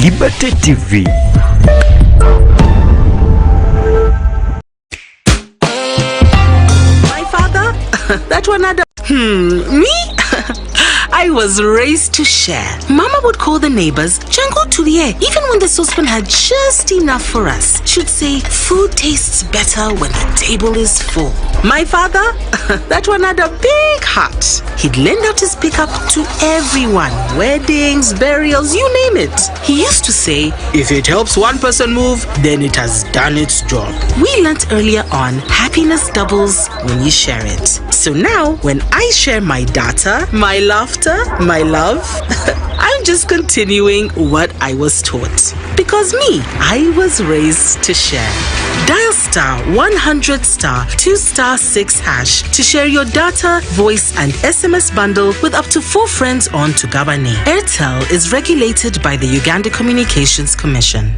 Liberty TV. My father? That one other. Me? I was raised to share. Mama would call the neighbors, Jango Tulie, even when the saucepan had just enough for us. She'd say, food tastes better when the table is full. My father? That one had a big heart. He'd lend out his pickup to everyone. Weddings, burials, you name it. He used to say, if it helps one person move, then it has done its job. We learnt earlier on, happiness doubles when you share it. So now, when I share my data, my laughter, my love, I'm just continuing what I was taught. Because me, I was raised to share. Dial *100*2*6# to share your data, voice, and SMS bundle with up to 4 friends on Tugabane. Airtel is regulated by the Uganda Communications Commission.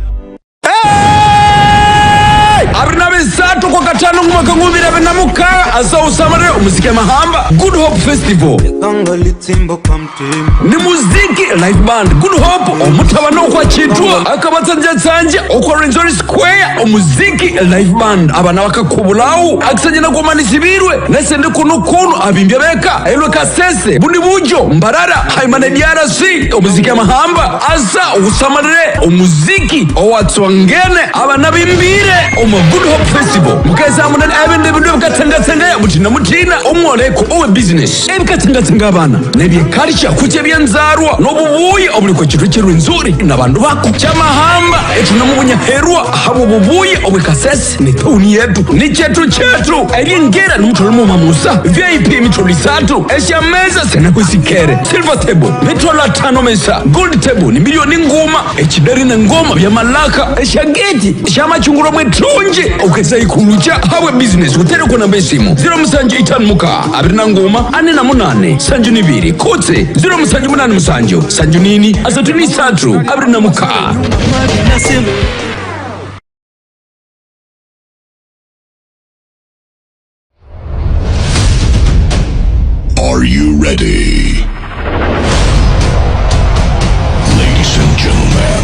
Abinabizatu kwa katano mwaka ngumira benamuka asa usamare umuziki mahamba Good Hope Festival ni muziki live band Good Hope omutabano kwa chitwa akabatsanje okwa Renzori Square umuziki live band abana bakakubulawo akisanyana kumanisibirwe nesende kunukunu abimbye beka elwe Kasese bundi bujo mbarara haimane DRC umuziki mahamba asa usamare umuziki owatswangene abana bimbire Good Hope Festival mukeza munene abende bintu bikatengatenge mutina umworeko owe business ebikatengatenge abana nebye culture kuje byanzarwa nobubuye obuliko kitu kirwinzuri nabantu bako cyamahamba etuna mubunya herwa habo bubuye owe Kasese ni tuni yetu ni chetu elingera n'umutoro Musa VIP mitoro 3 eshameza sena kwisikere silver table mitoro 5 mesa gold table ni milioni ngoma ekidari na ngoma bya malaka eshageti shamachunguro mwetunji ukeza ikulucha hawe business utere kuna mbesimu 0 muka abirina ngoma ane na munane sanju nibiri kotse 0 munane musanjo sanju nini azatuni 3 abirina muka. Are you ready? Ladies and gentlemen.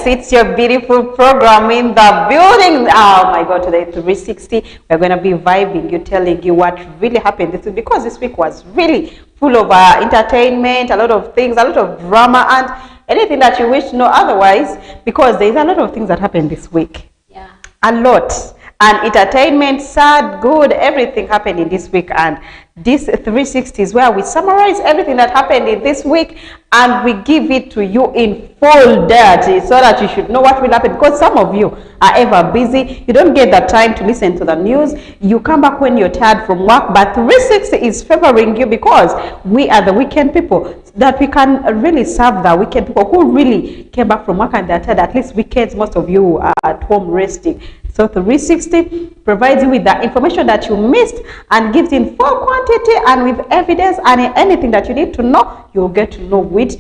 It's your beautiful program in the building. Oh my God, today 360. We're going to be vibing, you telling you what really happened this week, because this week was really full of entertainment, a lot of things, a lot of drama, and anything that you wish to know otherwise, because there's a lot of things that happened this week. Yeah. A lot. And entertainment, sad, good, everything happened in this week. And this 360 is where we summarize everything that happened in this week and we give it to you in full dirty so that you should know what will happen. Because some of you are ever busy. You don't get the time to listen to the news. You come back when you're tired from work. But 360 is favoring you because we are the weekend people, that we can really serve the weekend people who really came back from work and they're tired. At least weekends, most of you are at home resting. So 360 provides you with the information that you missed and gives in full quantity and with evidence, and anything that you need to know, you'll get to know it,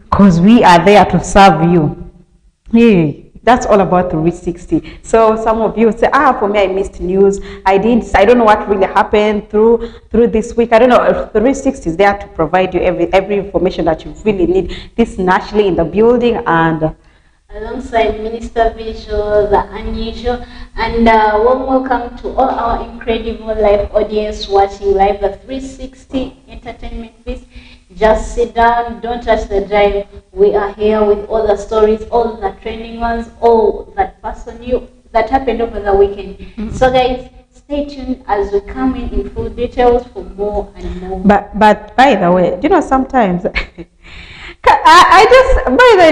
because we are there to serve you. Hey, that's all about 360. So some of you say, for me, I missed news. I don't know what really happened through this week. I don't know. 360 is there to provide you every information that you really need. This naturally in the building and alongside Minister Visual, the unusual, and warm welcome to all our incredible live audience watching live the 360 Entertainment Bliss. Just sit down, don't touch the dial. We are here with all the stories, all the trending ones, all that person that happened over the weekend. So guys, Stay tuned as we come in full details for more and more. But by the way, you know, sometimes I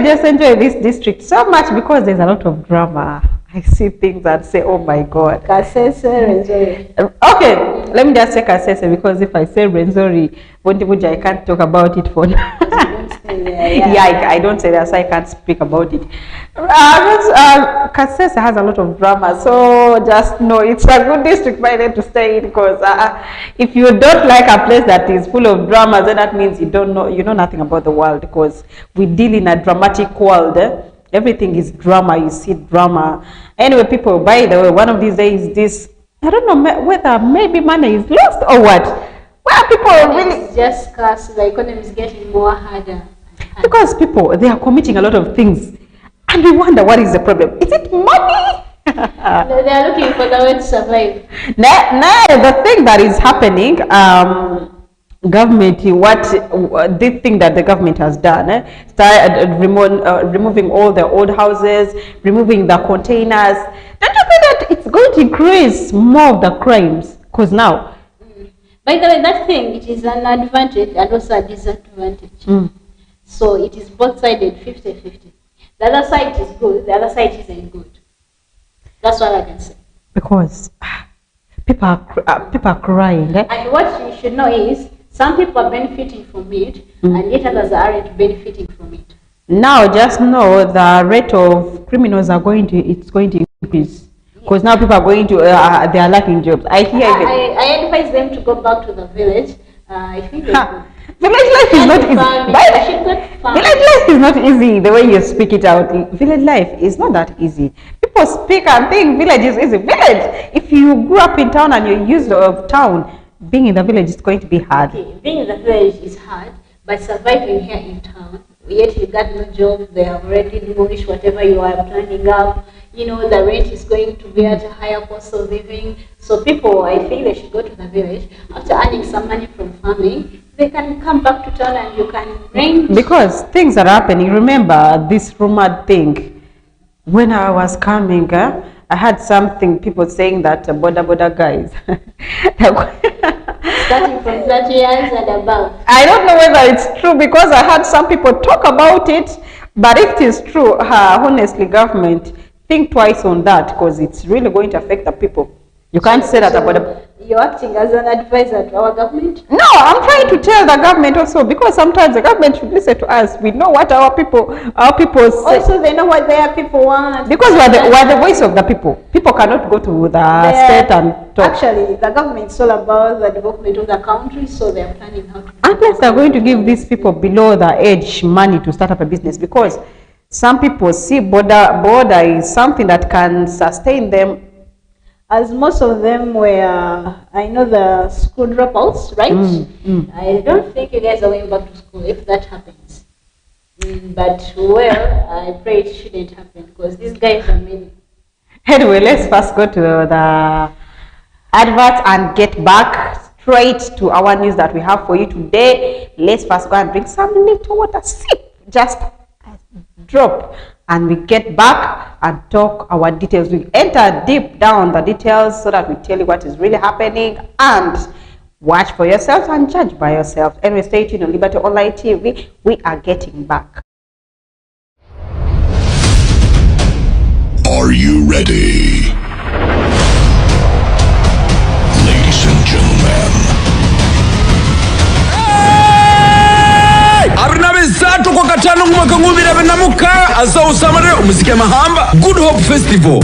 just enjoy this district so much because there's a lot of drama. I see things and say, oh my God. Kasese, Renzori. Okay, let me just say Kasese, because if I say Renzori, I can't talk about it for now. I don't say that, so I can't speak about it. Kasese has a lot of drama, so just know it's a good district by then to stay in, because if you don't like a place that is full of drama, then that means you know nothing about the world, because we deal in a dramatic world. Everything is drama, you see drama. Anyway, people, by the way, one of these days, I don't know whether maybe money is lost or what. Where people really... It's just because the economy is getting more harder. Because people, they are committing a lot of things. And we wonder what is the problem. Is it money? They are looking for the way to survive. Now, the thing that is happening, government, this thing that the government has done, removing all the old houses, removing the containers, don't you think that it's going to increase more of the crimes? Because now, by the way, that thing, it is an advantage and also a disadvantage. So it is both-sided, 50-50. The other side is good, the other side isn't good. That's what I can say. Because people are crying. And what you should know is, some people are benefiting from it, and yet others aren't benefiting from it. Now, just know the rate of criminals going to increase, because now people are going to they are lacking jobs. I advise them to go back to the village. I think village life is not easy. Village life is not easy the way you speak it out. Village life is not that easy. People speak and think village is easy. Village, if you grew up in town and you're used of town, being in the village is going to be hard. Okay, being in the village is hard, but surviving here in town, yet you got no job, they have already demolished whatever you are planning up. You know, the rent is going to be at a higher cost of living. So people, I think they should go to the village. After earning some money from farming, they can come back to town and you can rent. Because things are happening. Remember this rumored thing. When I was coming, I had something, people saying that border guys. Starting from 30 years and above. I don't know whether it's true, because I had some people talk about it, but if it is true, honestly, government, think twice on that, because it's really going to affect the people. You can't say that about the... You're acting as an advisor to our government? No, I'm trying to tell the government also, because sometimes the government should listen to us. We know what our people say. Also, they know what their people want. Because we're the voice of the people. People cannot go to the state and talk. Actually, the government is all about the development of the country, so they're planning how to... Unless they're going to give these people below the age money to start up a business, because some people see border is something that can sustain them. As most of them were, I know, the school dropouts, right? I don't think you guys are going back to school if that happens. But, well, I pray it shouldn't happen, because these guys are many. Anyway, let's first go to the adverts and get back straight to our news that we have for you today. Let's first go and drink some little water. Sip, just drop. And we get back and talk our details. We enter deep down the details so that we tell you what is really happening, and watch for yourself and judge by yourself. Anyway, stay tuned on Liberty Online TV. We are getting back. Are you ready? Ladies and gentlemen. Abinabisatu kwa katano mwaka ngubira benamuka asa usamare umuziki mahamba Good Hope Festival.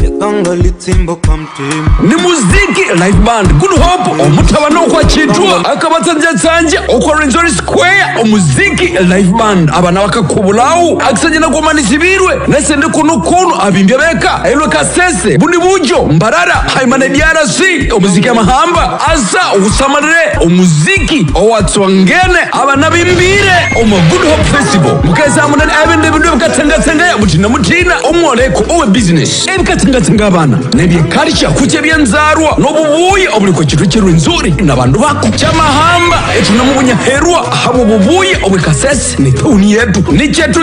Ni muziki live band Good Hope omutabano kwa chitwa akabatsanje okwa Renzori Square umuziki live band abana bakakubulawu akisanyina kumanisibirwe nesende kunukunu abimbye beka elwe Kasese buni bujo mbarara haimane DRC umuziki mahamba asa usamare umuziki owatswangene abana bimbire Good Hope Festival mukeza munene abende bindu bikatenga mutina omwoleko owe business ebikatenga abana nebye culture kuche byanzarwa nobubuye obuliko kitu kirunzuri nabandu bako chamahamba chinamukunyaherwa habo bubuye obwe Kasese ni tauni yetu ni chetu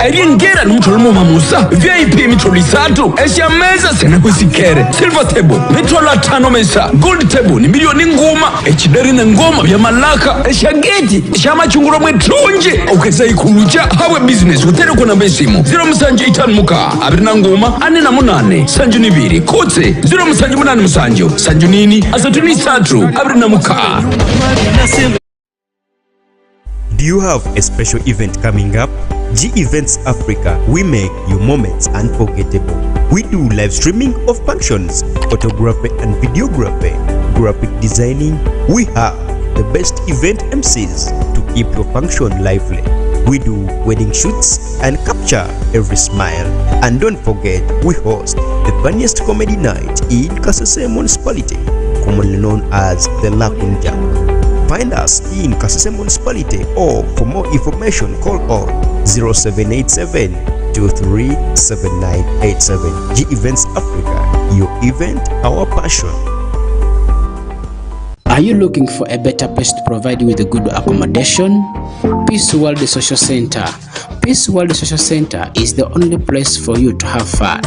eliengera ni mtolo mumamusa VIP mitolo 3 eshameza sena kwisikere silver table mitolo 5 mesa gold table ni milioni ngoma echideri ne ngoma ya malaka eshageti shamachunguro mwetunje okesa ikulucha hawe business utere kuna mbesimu 0 muka abirina ngoma ane na munane sanju nibiri kutse 0 munane musanjo sanju nini asatuni 3 abirina muka. Do you have a special event coming up? G Events Africa, we make your moments unforgettable. We do live streaming of functions, photography and videography, graphic designing. We have the best event MCs to keep your function lively. We do wedding shoots and capture every smile. And don't forget, we host the funniest comedy night in Kasese municipality, commonly known as the Lakunja. Find us in Kasese municipality, or for more information call on 0787 237987. G Events Africa, your event, our passion. Are you looking for a better place to provide you with a good accommodation? Peace World Social Center. Peace World Social Center is the only place for you to have fun.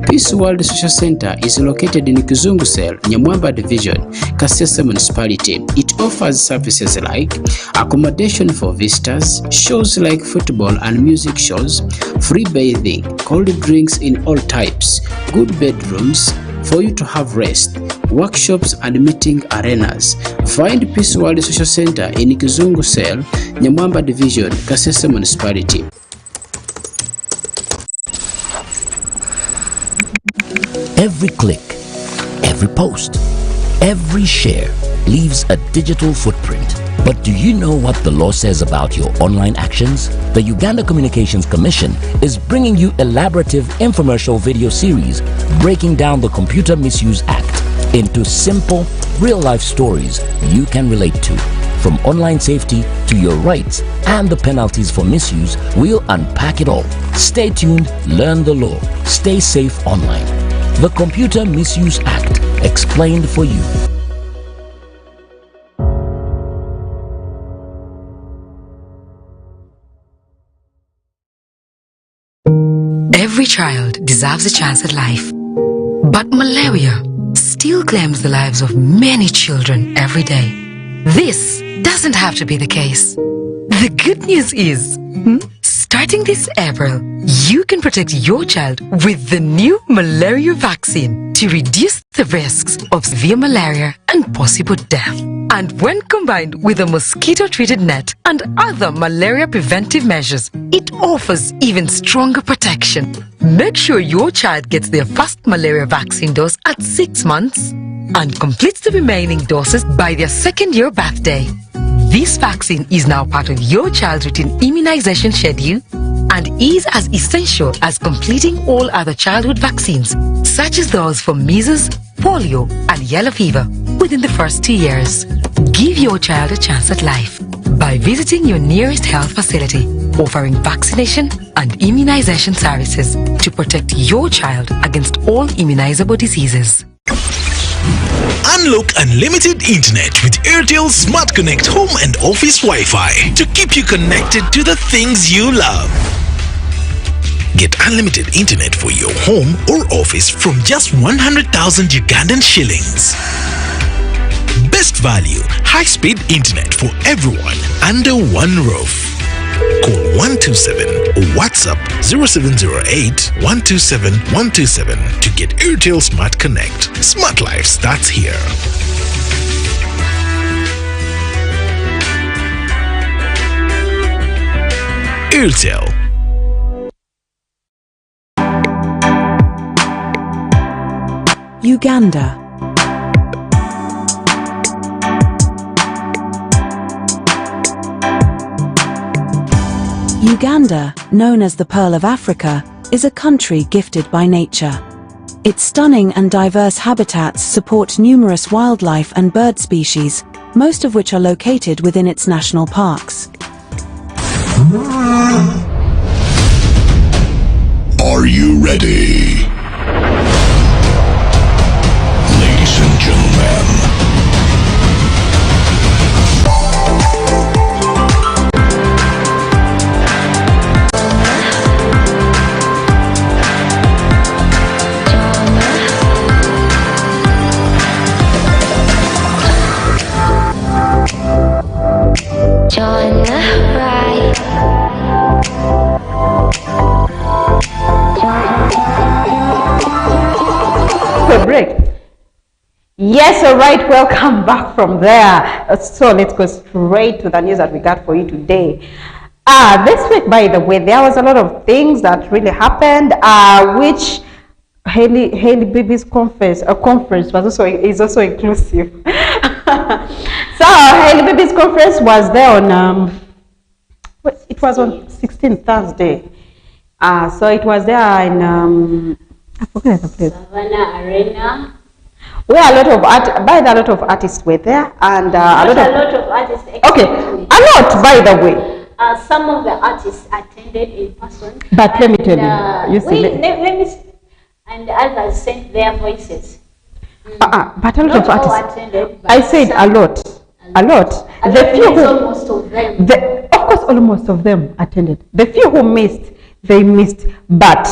Peace World Social Center is located in Kizungu Cell, Nyamwamba Division, Kasese Municipality. It offers services like accommodation for visitors, shows like football and music shows, free bathing, cold drinks in all types, good bedrooms for you to have rest, workshops and meeting arenas. Find Peace World Social Center in Kizungu Cell, Nyamwamba Division, Kasese Municipality. Every click, every post, every share leaves a digital footprint. But do you know what the law says about your online actions? The Uganda Communications Commission is bringing you elaborative infomercial video series breaking down the Computer Misuse Act into simple, real-life stories you can relate to. From online safety to your rights and the penalties for misuse, we'll unpack it all. Stay tuned, learn the law, stay safe online. The Computer Misuse Act, explained for you. Every child deserves a chance at life. But malaria still claims the lives of many children every day. This doesn't have to be the case. The good news is, starting this April, you can protect your child with the new malaria vaccine to reduce the risks of severe malaria and possible death. And when combined with a mosquito-treated net and other malaria preventive measures, it offers even stronger protection. Make sure your child gets their first malaria vaccine dose at 6 months and completes the remaining doses by their 2nd-year birthday. This vaccine is now part of your child's routine immunization schedule and is as essential as completing all other childhood vaccines, such as those for measles, polio, and yellow fever within the first 2 years. Give your child a chance at life by visiting your nearest health facility, offering vaccination and immunization services to protect your child against all immunizable diseases. Unlock unlimited internet with Airtel Smart Connect Home and Office Wi-Fi to keep you connected to the things you love. Get unlimited internet for your home or office from just 100,000 Ugandan shillings. Best value, high-speed internet for everyone under one roof. Call 127 or WhatsApp 0708 127 127 to get Airtel Smart Connect. Smart life starts here. Airtel. Uganda. Uganda, known as the Pearl of Africa, is a country gifted by nature. Its stunning and diverse habitats support numerous wildlife and bird species, most of which are located within its national parks. Are you ready? Ladies and gentlemen, Yes, all right, welcome back from there. So let's go straight to the news that we got for you today. This week, by the way, there was a lot of things that really happened, which Haley Baby's conference was is also inclusive. So Haley Baby's conference was there on it was on 16th Thursday. So it was there in I forget the place. Savannah Arena. Where a lot of artists were there, and a lot of artists. Okay, a lot, by the way. Some of the artists attended in person. But let me tell you, let me. And others sent their voices. But a lot of artists. Attended, I said a lot. The few who, almost of them. Of course, almost of them attended. The few who missed, they missed. But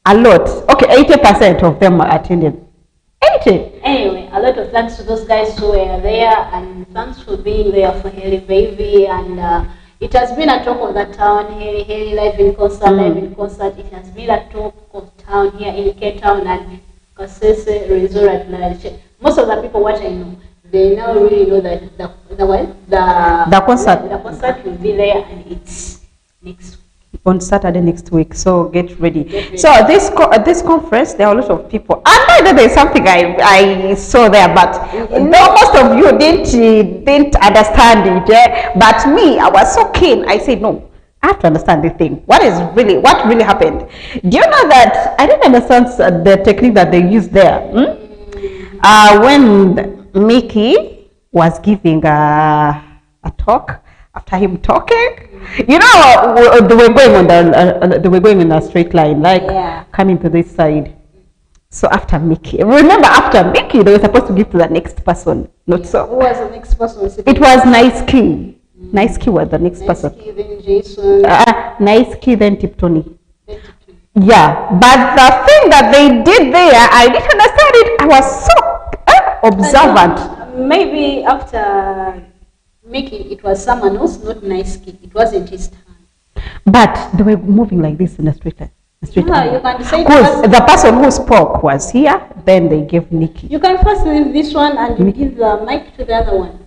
a lot. Okay, 80% of them attended. 80. Anyway, a lot of thanks to those guys who were there, and thanks for being there for Haley Baby. And it has been a talk of the town. Haley live in concert, It has been a talk of town here in Cape Town and Kasese resort. Most of the people, what I know, they now really know that the concert will be there, and it's next week. On Saturday next week, so get ready. So this conference, there are a lot of people. And by the way, there's something I saw there, but most of you didn't understand it. But me, I was so keen. I said no, I have to understand the thing. What really happened? Do you know that I didn't understand the technique that they used there? When Mickey was giving a talk. After him talking, you know, they were going on a straight line, like coming to this side. So after Mickey, remember, after Mickey, they were supposed to give to the next person. Not so. Who was the next person? It was Nice Key. Nice Key was the next person. Nice Key, then Jason. Nice Key, then Tiptony. Yeah, but the thing that they did there, I didn't understand it. I was so observant. Maybe after Mickey, it was someone else, not Nice Kid. It wasn't his turn. But they were moving like this in the street line. You can say because the person who spoke was here, then they gave Nikki. You can first leave this one and you give the mic to the other one.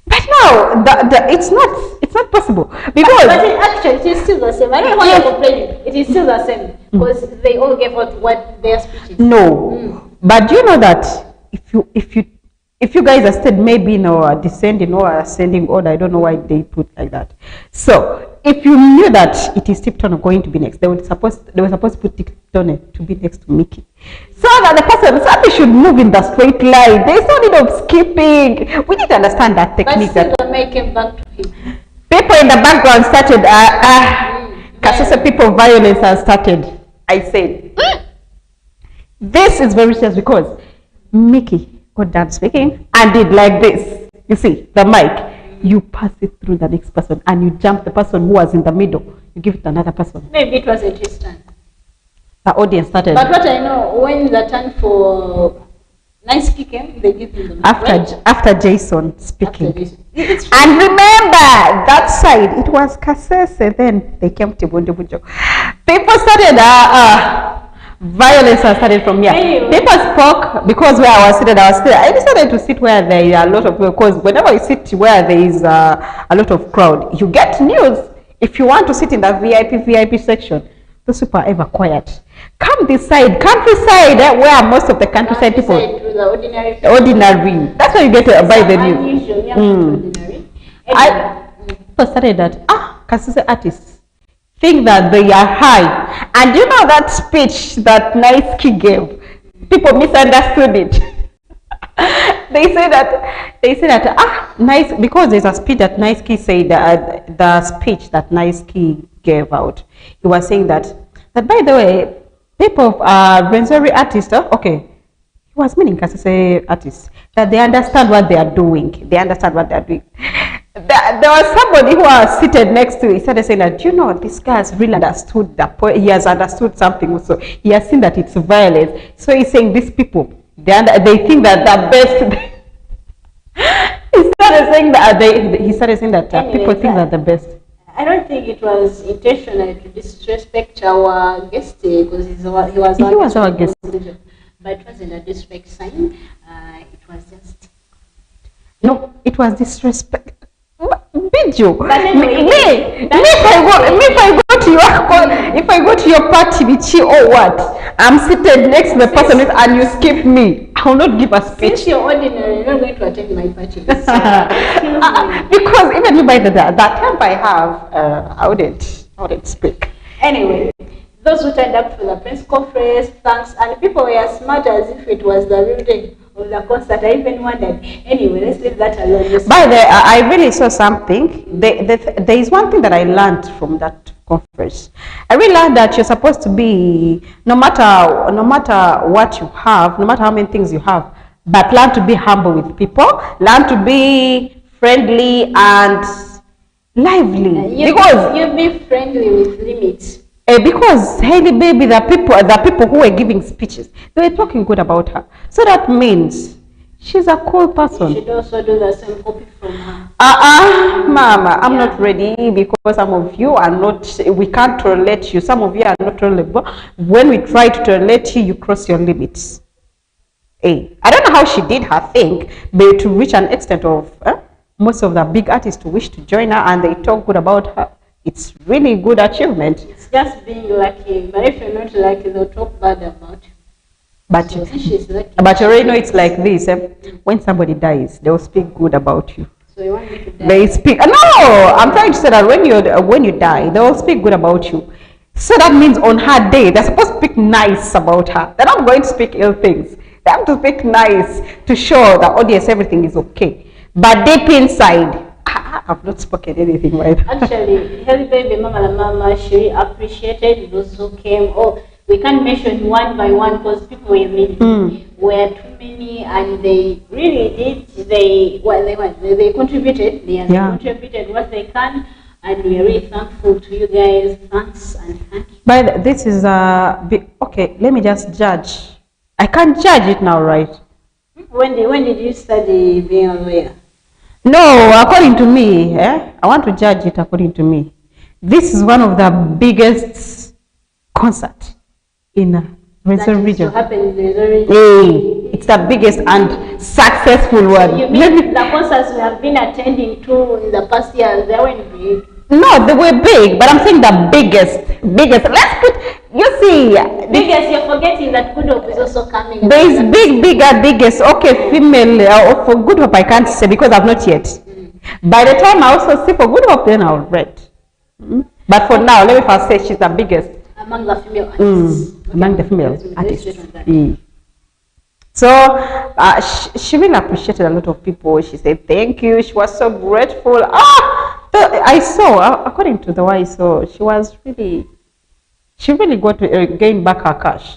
But no, it's not possible because but actually it is still the same. I don't know why you're complaining. It is still the same because they all gave out what their speeches. No, but you know that if you guys are still maybe in a descending or ascending order, I don't know why they put like that. So if you knew that it is Tipton going to be next, they were supposed to put Tipton to be next to Mickey, so that the person should move in the straight line. There's no need of skipping. We need to understand that technique. But still make him back to him. People in the background started. Kasese people violence has started. I said this is very serious because Mickey got done speaking and did like this. You see, the mic, you pass it through the next person and you jump the person who was in the middle. You give it to another person. Maybe it was a his turn. The audience started. But what I know, when the turn for Nice Key came, they give him the mic. After Jason speaking. And remember, that side, it was Kasese, then they came to Bundubujo. People started violence has started from here. Anyway. People spoke because where I was seated, I decided to sit where there are a lot of people because whenever you sit where there is a lot of crowd, you get news. If you want to sit in the VIP section, those people are ever quiet. Come this side, countryside, where most of the countryside people. Ordinary. That's why you get to buy the news. People started that Kasese artists think that they are high, and you know that speech that Nice Key gave, people misunderstood it. they say that nice, because there's a speech that Nice Key said, the speech that Nice Key gave out, he was saying that by the way, people of Rwenzori artists, okay, he was meaning Kasese artists, that they understand what they are doing. There was somebody who was seated next to him. He started saying that, you know, this guy has really understood the point. He has understood something also. He has seen that it's violence. So he's saying these people, they think that the best. He started saying that anyway, people think that the best. I don't think it was intentional to disrespect our guest because he was our guest. but it wasn't a disrespect sign. It was just... No, it was disrespect. Video. But anyway, if I go to your party with you or what, I'm seated next to the person and you skip me, I will not give a speech. Since you're ordinary, you're not going to attend my party. Because even by that temp I have, I wouldn't speak. Anyway, those who turned up for the press conference, thanks, and people were smart as if it was the real day of the concert. I even wondered. Anyway, let's leave that alone. By the I really saw something. There is one thing that I learned from that conference. I really learned that you're supposed to be, no matter what you have, no matter how many things you have, but learn to be humble with people, learn to be friendly and lively. Because you be friendly with limits. Because Hailey baby, the people who were giving speeches, they were talking good about her. So that means she's a cool person. You should also do the same copy from her. Mama, I'm not ready because some of you are not, we can't tolerate you. Some of you are not tolerable. When we try to tolerate you, you cross your limits. I don't know how she did her thing, but to reach an extent of most of the big artists wish to join her and they talk good about her. It's really good achievement. It's just being lucky. But if you're not lucky, they'll talk bad about you. But so she's lucky. But you already know it's like this. When somebody dies, they'll speak good about you. So you want me to die? They speak. No, I'm trying to say that when you die, they will speak good about you. So that means on her day, they're supposed to speak nice about her. They're not going to speak ill things. They have to speak nice to show the audience everything is okay. But deep inside, I've not spoken anything right. Actually, Hailey baby, Mama, she appreciated those who came. Oh, we can't mention one by one because people were many. Were too many, and they really did. They contributed. They contributed what they can, and we are really thankful to you guys. Thanks and thank you. But this is okay. Let me just judge. I can't judge it now, right? When did you study being a lawyer? No, according to me, I want to judge it according to me. This is one of the biggest concerts in Rwenzori region. It's the biggest and successful one. So you mean the concerts we have been attending to in the past years, they weren't big? No, they were big, but I'm saying the biggest. Let's put, you see. Biggest, you're forgetting that Good Hope is also coming. There is biggest. Okay, female, for Good Hope I can't say because I've not yet. By the time I also see for Good Hope, then I'll read. But for now, let me first say she's the biggest. Among the female artists. Among the female artists. So she really appreciated a lot of people. She said thank you. She was so grateful. I saw, according to the way I saw, she really got to gain back her cash.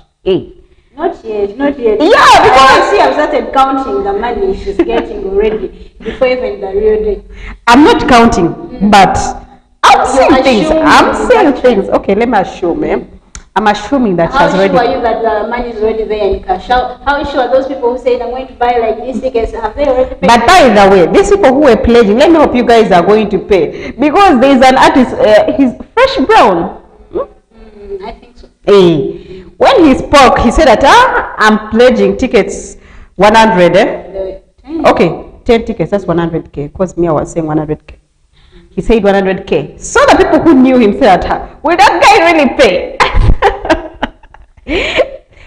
Not yet. Yeah, because I've started counting the money she's getting already before even the real day. I'm not counting, but I'm seeing things. Okay, let me assume. I'm assuming that she has already. How sure are you that the money is already there in cash? How sure are those people who say I'm going to buy like these tickets? Have they already paid? But by the way, these people who were pledging, let me hope you guys are going to pay. Because there is an artist, he's Fresh Brown. I think so. When he spoke, he said that I'm pledging tickets 100. Okay, 10 tickets, that's 100K. Because me, I was saying 100K. He said 100K. So the people who knew him said that, will that guy really pay?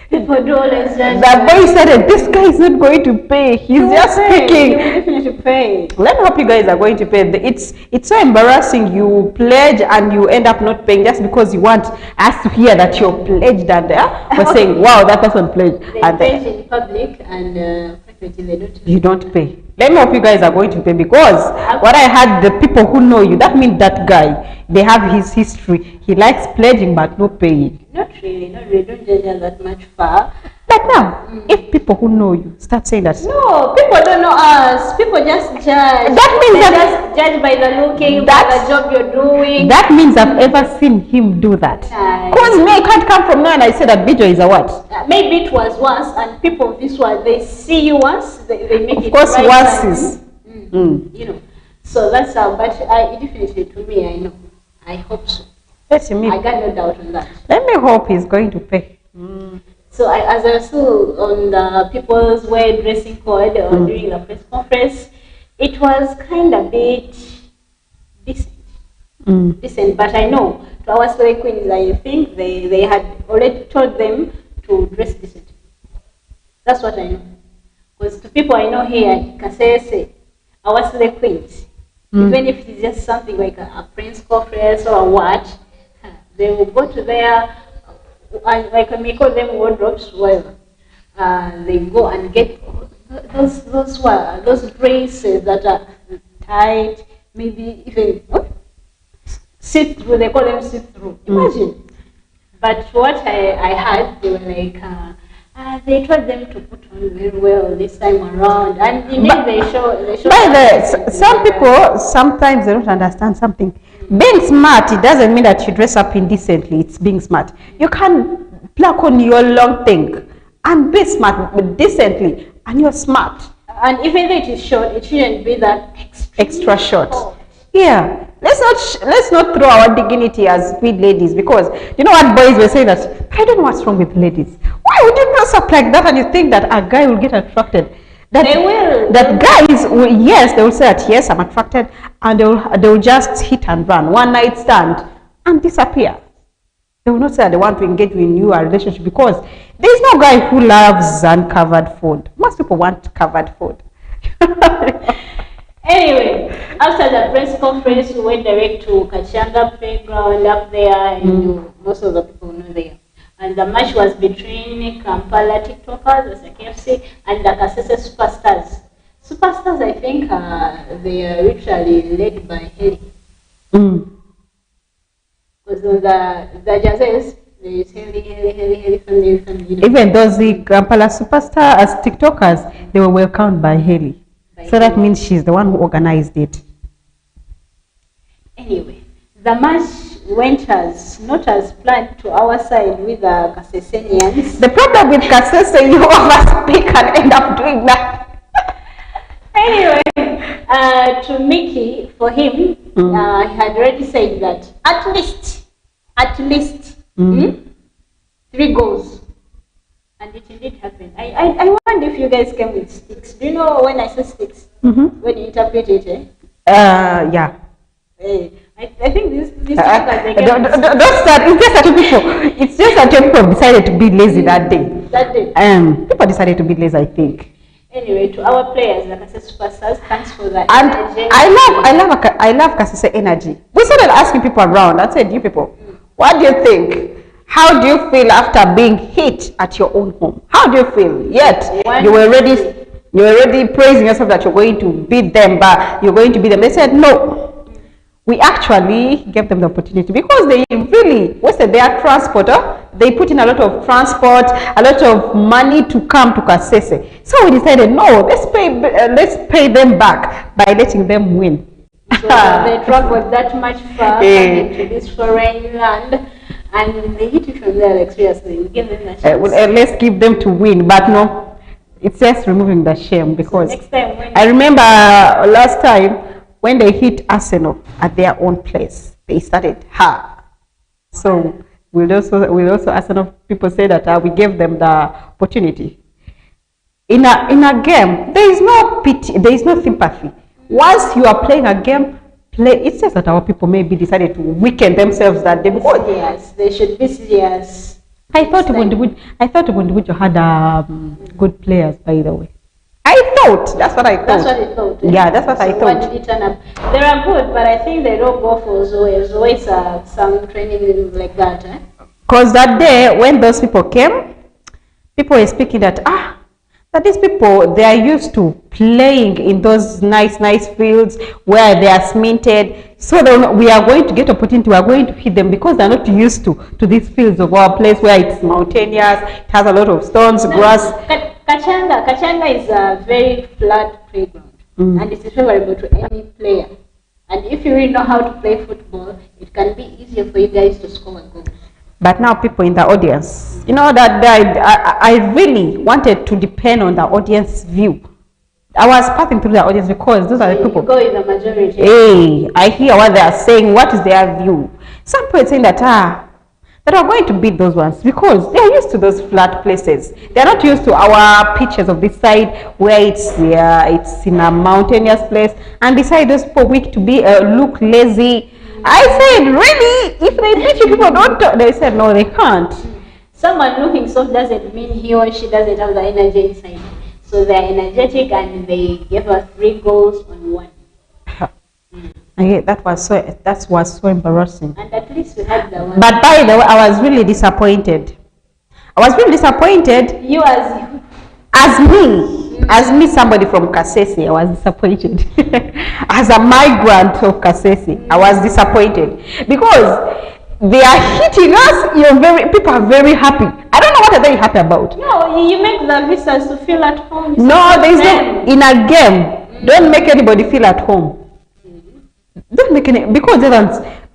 People do always judge. The boy said, this guy is not going to pay. He's just speaking. He will definitely pay. Let me hope you guys are going to pay. It's so embarrassing. You pledge and you end up not paying just because you want us to hear that you're pledged and we're saying, wow, that person pledged. They pledge in public and privately they don't. You don't pay. Let me hope you guys are going to pay because what I heard, the people who know you, that means that guy, they have his history. He likes pledging but no paying. Not really. Don't judge us that much far. But now, if people who know you start saying that. No, people don't know us. People just judge. That means they just judge by the looking, by the job you're doing. That means I've ever seen him do that. Because me, I can't come from now and I say that video is a what? Maybe it was once and people of this world, they see you once, they make it. Of course, once is. You know. So that's how, but definitely to me, I know. I hope so. Let me. I got no doubt on that. Let me hope he's going to pay. So as I saw on the people's wear dressing code during the press conference, it was kind of bit decent. Decent, but I know to our slay queens, I think they had already told them to dress decent. That's what I know. Because to people I know here at Kasese, our slay queens, even if it's just something like a Prince conference or a what, they will go to their, like we call them wardrobes, whatever. They go and get those dresses that are tight, maybe even see-through. They call them see-through. Imagine. But what I heard, they were like, they told them to put on very well this time around, and indeed they show. Some people sometimes they don't understand something. Being smart, it doesn't mean that you dress up indecently. It's being smart. You can pluck on your long thing and be smart, but decently, and you're smart. And even though it is short, it shouldn't be that extra short. Yeah. Let's not throw our dignity as we ladies, because you know what boys were saying that I don't know what's wrong with ladies. Why would you dress up like that and you think that a guy will get attracted? That they will. That guys will, yes, they will say that yes, I'm attracted, and they will just hit and run, one night stand, and disappear. They will not say that they want to engage in you a relationship, because there is no guy who loves uncovered food. Most people want covered food. Anyway, after the press conference, we went direct to Kachanga playground up there, and most of the people know there. And the match was between Kampala TikTokers, the KFC, and the Kasese Superstars. Superstars, I think, they are literally led by Heli. Because the Jazes, there is Heli family. Even those the Kampala Superstars as TikTokers, they were welcomed by Heli. So that means she's the one who organized it. Anyway, the match went not as planned to our side with the Kasesenians. The problem with Kasese, you overspeak and end up doing that. Anyway, to Mickey, for him, he had already said that at least 3 goals. And it indeed happened. I wonder if you guys came with sticks. Do you know when I say sticks? When you interpret it, yeah. I think this don't start. It's just that people decided to be lazy that day. People decided to be lazy, I think. Anyway, to our players, like I said, Superstars, thanks for that. And I love Kasese energy. We started asking people around. I said, you people, what do you think? How do you feel after being hit at your own home? How do you feel? Yet you were already praising yourself that you're going to beat them, but you're going to beat them. They said no. We actually gave them the opportunity because they really wasted their transport. They put in a lot of transport, a lot of money to come to Kasese. So we decided no, let's pay them back by letting them win. So they traveled that much far into this foreign land. And they hit it from there, like seriously, we give them a chance. Let's give them to win, but no, it's just removing the shame, because so next time I remember last time when they hit Arsenal at their own place, they started So we'll also Arsenal people say that we gave them the opportunity. In a game, there is no pity, there is no sympathy. Once you are playing a game, it's just that our people maybe decided to weaken themselves that day. Yes, they should be serious. I thought Ubundibujo had good players, by the way. That's what I thought. That's what you thought. Yeah, that's what I thought. What did it turn up? They are good, but I think they don't go for always some training like that. Because that day when those people came, people were speaking that that these people, they are used to playing in those nice fields where they are cemented. So we are going to get opportunity. We are going to hit them because they are not used to these fields of our place where it's mountainous. It has a lot of stones, grass. Kachanga is a very flat playground, and it's favorable to any player. And if you really know how to play football, it can be easier for you guys to score a goal. But now people in the audience, you know that I really wanted to depend on the audience view. I was passing through the audience because those are the people. You go with the majority. Hey, I hear what they are saying. What is their view? Some people are saying that that are going to beat those ones because they're used to those flat places. They're not used to our pitches of this side where it's in a mountainous place, and beside those people weak to be look lazy. I said, really? If they teach you people don't talk, they said no, they can't. Someone looking soft doesn't mean he or she doesn't have the energy inside. So they're energetic and they gave us 3 goals on 1. That was so embarrassing. And at least we had the one. But by the way, I was really disappointed. You as me, somebody from Kasese, I was disappointed. As a migrant of Kasese, I was disappointed because they are hitting us. People are very happy. I don't know what are they happy about. No, you make the visitors to feel at home. No, there is no in a game. Don't make anybody feel at home. Don't make any, because they're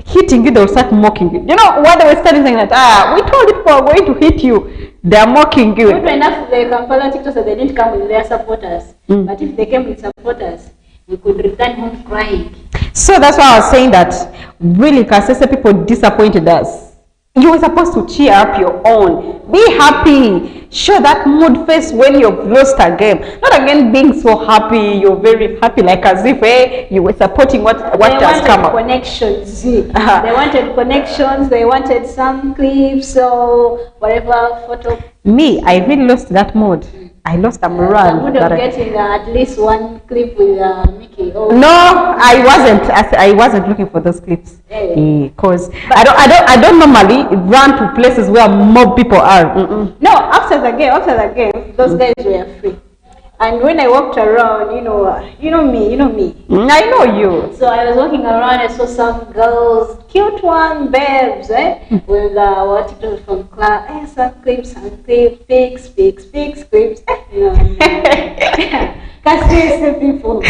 hitting you, they'll start mocking you. You know what they were starting saying that we told you people are going to hit you. They're mocking you. Good enough the Kampala TikTok, so they didn't come with their supporters. But if they came with supporters, we could return home crying. So that's why I was saying that really Kasese people disappointed us. You were supposed to cheer up your own. Be happy. Show that mood face when you've lost a game. Not again being so happy. You're very happy, like as if you were supporting what has come up. Connections. They wanted connections. They wanted some clips or whatever photo. Me, I really lost that mood. I lost a morale. I would have getting at least one clip with Mickey. Oh. No, I wasn't looking for those clips because I don't normally run to places where more people are. No, after the game, those guys were free. And when I walked around, you know me. I know you. So I was walking around, I saw some girls, cute one, babes, with what it was from club, some clips, pics, clips, Kasese people.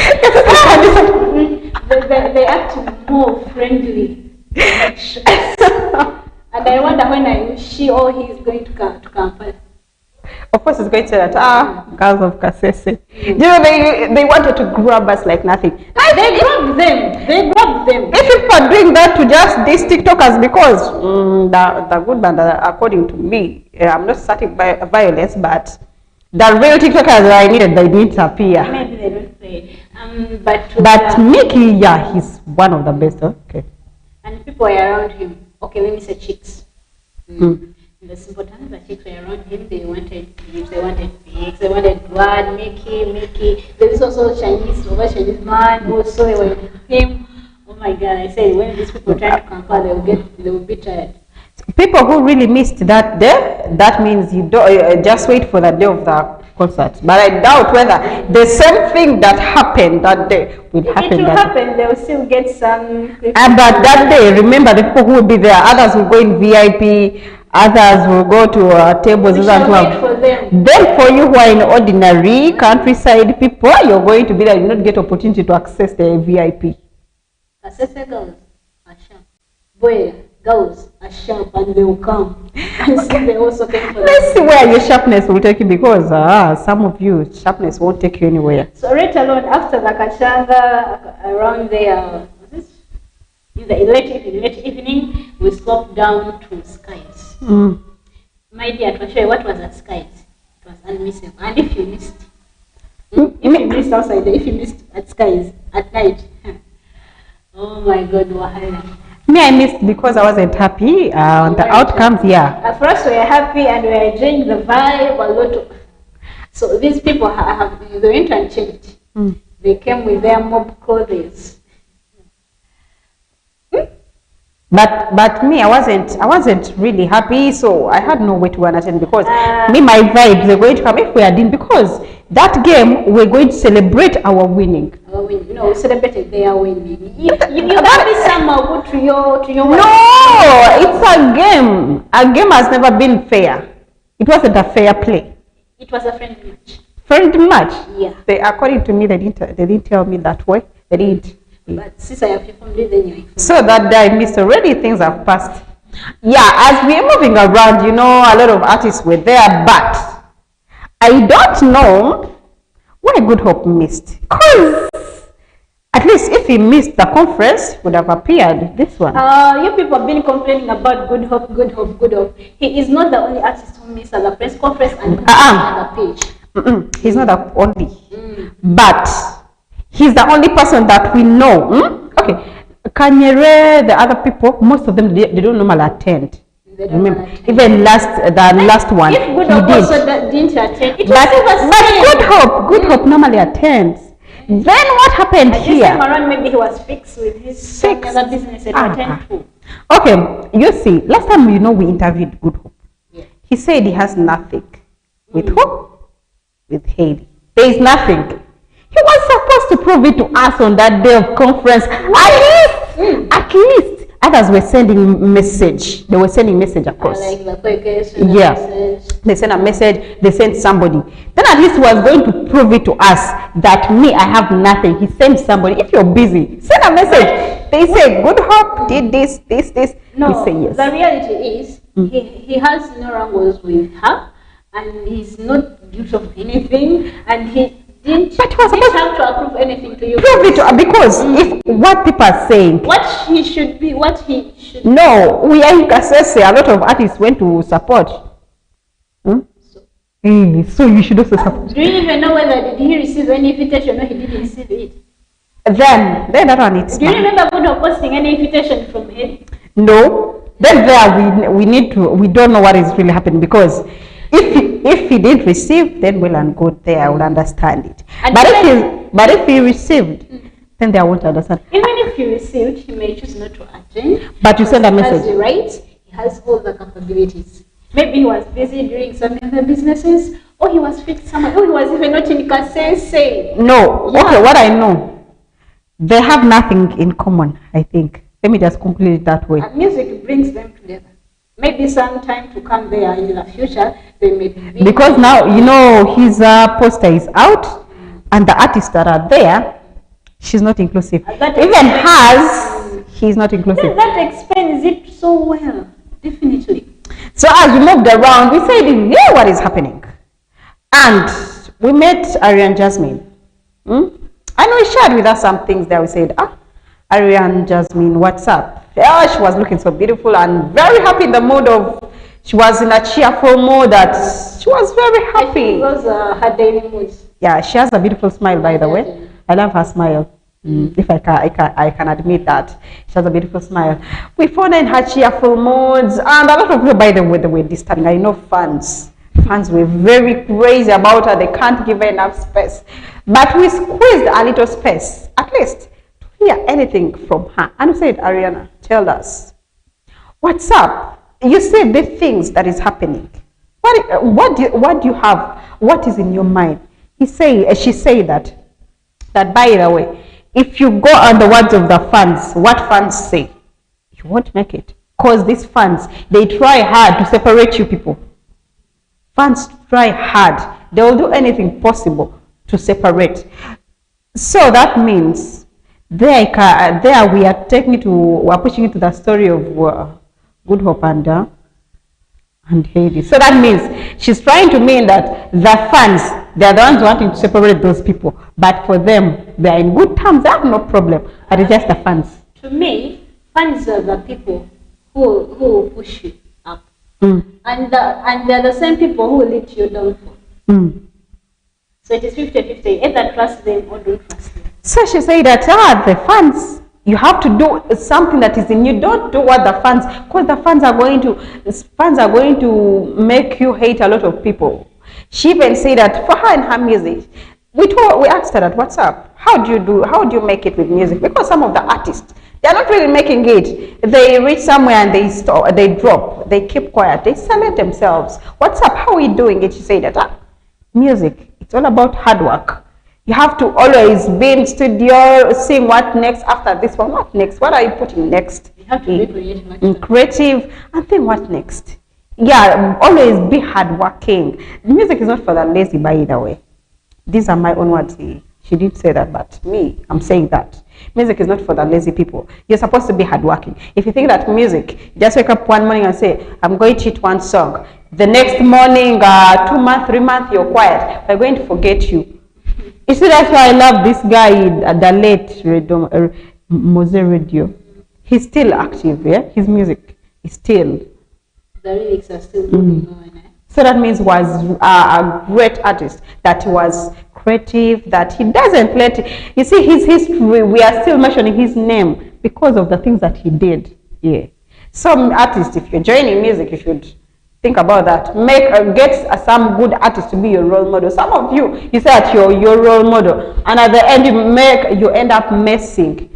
they act more friendly. And I wonder when she or he is going to come to Kampala. Of course, it's going to say that, girls of Kasese. You know, they wanted to grab us like nothing. They grabbed them. If people are doing that to just these TikTokers, because the good man, according to me, I'm not starting by violence, but the real TikTokers that I needed, they didn't appear. Maybe they don't play. But Mickey, he's one of the best. Okay. And people are around him. Okay, let me say chicks. The simple times the chicks were around him, they wanted clips, they wanted pics, they wanted blood, Mickey. There's also Chinese man also, they were with him. Oh my God, I say when these people try to compare, they will be tired. People who really missed that day, that means you don't just wait for the day of the concert. But I doubt whether the same thing that happened that day will happen. It will happen. They will still get some. But that day, remember the people who will be there. Others will go in VIP. Others will go to tables. We shall wait for them. Then for you who are in ordinary countryside people, you're going to be there. You not get opportunity to access the VIP. Kasese girls are sharp. Boy, girls are sharp and they will come. And they also came for Let's see where your sharpness will take you, because some of you, sharpness won't take you anywhere. So right alone, after the Kachanga, around there, in the late evening, we slopped down to Skies. My dear, to show you what was at Skies, it was unmissable. And if you missed, if you missed outside, if you missed at Skies at night, oh my God, Wahala. Me, I missed because I wasn't happy on the outcomes. At first, we were happy and we were enjoying the vibe a lot. So these people they went and changed. They came with their mob clothes. But me, I wasn't really happy, so I had no way to attend, because my vibes are going to come if we are doing, because that game we're going to celebrate our winning. We celebrated their winning. You got me somehow good to your No, it's a game. A game has never been fair. It wasn't a fair play. It was a friendly match. Friendly match? Yeah. According to me, they didn't tell me that way. They didn't. But since I have performed it, then you so that day I missed already, things have passed. As we're moving around, a lot of artists were there, but I don't know why Good Hope missed. Because At least if he missed the conference, would have appeared this one. You people have been complaining about Good Hope, Good Hope, Good Hope. He is not the only artist who missed the press conference and another page. He's not the only. But he's the only person that we know. Okay. Kanyere, the other people, most of them, they don't normally attend. Remember, even the last one, if Good Hope also didn't attend, it but Good Hope normally attends. Then what happened here? This time around, maybe he was fixed with his other business to attend to. Okay, you see, last time we interviewed Good Hope. Yeah. He said he has nothing. With who? With Hailey. There is nothing. He was supposed to prove it to us on that day of conference. At least. Others were sending message. They were sending message across. Like the message. They sent a message. They sent somebody. Then at least he was going to prove it to us that me, I have nothing. He sent somebody. If you're busy, send a message. They say Good Hope did this. No, he say yes. The reality is he has no wrangles with her, and he's not guilty of anything, and he didn't have to approve anything to you. Prove it to, because if what people are saying, what he should. No, we are in Kasese. A lot of artists went to support. So you should also support. Do you even know whether did he receive any invitation or he didn't receive it? Then that one it's. Do you remember Good Hope posting any invitation from him? No. Then there we don't know what is really happening, because if he did receive, then well and good, there I would understand it. But if he received, then they won't understand. Even if he received, he may choose not to attend. But you send a message. He has the right, he has all the capabilities. Maybe he was busy doing some other businesses, or he was fit somewhere, or he was even not in Kasese. No. Yeah. Okay, what I know, they have nothing in common, I think. Let me just conclude it that way. And music brings them together. Maybe some time to come there in the future, they may be. Because now, his poster is out, and the artists that are there, she's not inclusive. Even hers, he's not inclusive. That explains it so well, definitely. So as we moved around, we said, yeah, what is happening? And we met Ariane Jasmine. And we shared with her some things that we said, Ariane Jasmine, what's up? Yeah, she was looking so beautiful and very happy in the mood of, she was in a cheerful mood that she was very happy. It was her daily mood. Yeah, she has a beautiful smile, by the way. I love her smile. If I can admit that. She has a beautiful smile. We found her in her cheerful moods, and a lot of people, by the way, they were disturbing. I know fans were very crazy about her. They can't give her enough space. But we squeezed a little space, at least, to hear anything from her. And we said, Ariana, tell us, what's up? You said the things that is happening. What do you have? What is in your mind? She said that by the way, if you go on the words of the fans, what fans say, you won't make it. Because these fans, they try hard to separate you people. Fans try hard. They will do anything possible to separate. So that means there we are pushing into the story of Good Hope and Hailey. So that means she's trying to mean that the fans, they are the ones wanting to separate those people. But for them, they are in good terms. They have no problem. But it's just the fans. To me, fans are the people who push you up. And they're the same people who lead you down. So it is 50-50. Either trust them or don't trust them. So she said that the fans, you have to do something that is in you. Don't do what the fans, because the fans are going to make you hate a lot of people. She even said that for her and her music, we asked her that, what's up? How do you make it with music? Because some of the artists, they are not really making it. They reach somewhere and they drop, they keep quiet, they silence themselves. What's up? How are we doing it? She said that music, it's all about hard work. You have to always be in studio, seeing what next after this one. What next? What are you putting next? You have to be creative and think what next. Yeah, always be hardworking. Music is not for the lazy, by the way. These are my own words. She didn't say that, but me, I'm saying that. Music is not for the lazy people. You're supposed to be hardworking. If you think that music, just wake up one morning and say, I'm going to hit one song. The next morning, 2 months, 3 months, you're quiet. We're going to forget you. You see, that's why I love this guy, the late Mose Radio. He's still active, yeah? His music is still. The lyrics are still moving on. So that means was a great artist, that was creative, that he doesn't let, you see his history, we are still mentioning his name because of the things that he did. Yeah. Some artists, if you're joining music, you should think about that. Get some good artist to be your role model. Some of you say that you're your role model, and at the end you end up messing.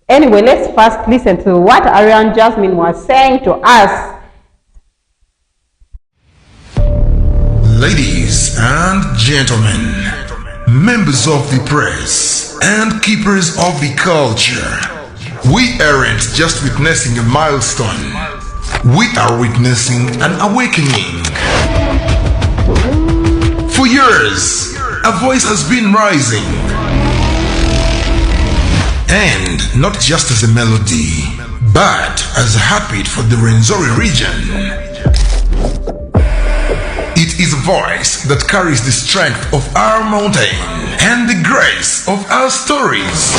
Anyway, let's first listen to what Ariane Jasmine was saying to us. Ladies and gentlemen, members of the press and keepers of the culture, we aren't just witnessing a milestone, we are witnessing an awakening. For years, a voice has been rising, and not just as a melody, but as a heartbeat for the Rwenzori region. It is a voice that carries the strength of our mountain and the grace of our stories.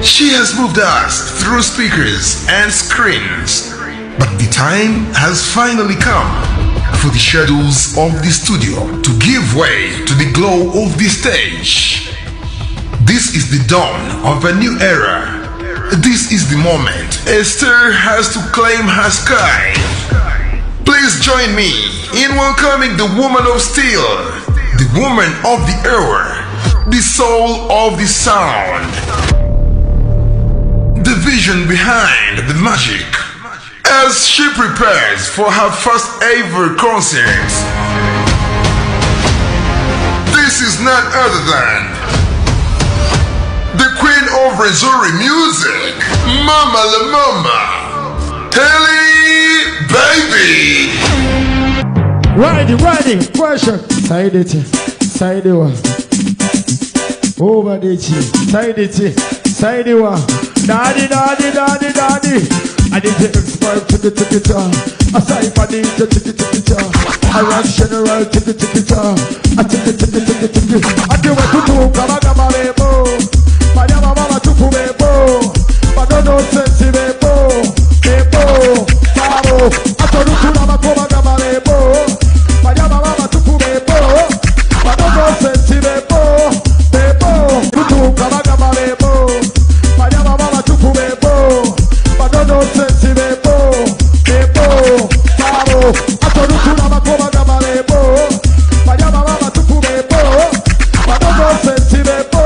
She has moved us through speakers and screens, but the time has finally come for the shadows of the studio to give way to the glow of the stage. This is the dawn of a new era. This is the moment Esther has to claim her sky. Please join me in welcoming the woman of steel, the woman of the hour, the soul of the sound, the vision behind the magic, as she prepares for her first ever concert. This is none other than the queen of Rwenzori music, Mama La Mama, Haley Baby. Riding, pressure. Side it, one. Over the cheek, side it one. Daddy. I need to expert to the guitar. Aside for the guitar. I rock general to the guitar. I take it. I do what to do, gama bebo. Mayama mama tupu bebo. Badono sensi bebo. Babo. Atoruku na makoma gama bebo. Mayama mama tupu bebo. Badono sensi bebo. Tutu gama bebo. Mayama mama tupu bebo. Badono sensi bebo. Babo. Atoruku na makoma gama bebo. Mayama mama tupu bebo. Badono sensi bebo.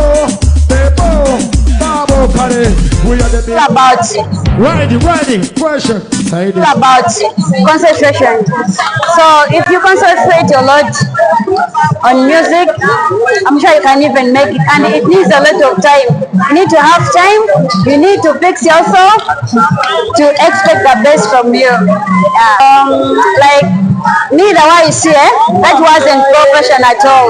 Babo kare. We are the about riding pressure. About concentration. So if you concentrate a lot on music, I'm sure you can even make it, and it needs a lot of time. You need to have time, you need to fix yourself to expect the best from you. Like neither way you see that wasn't professional at all.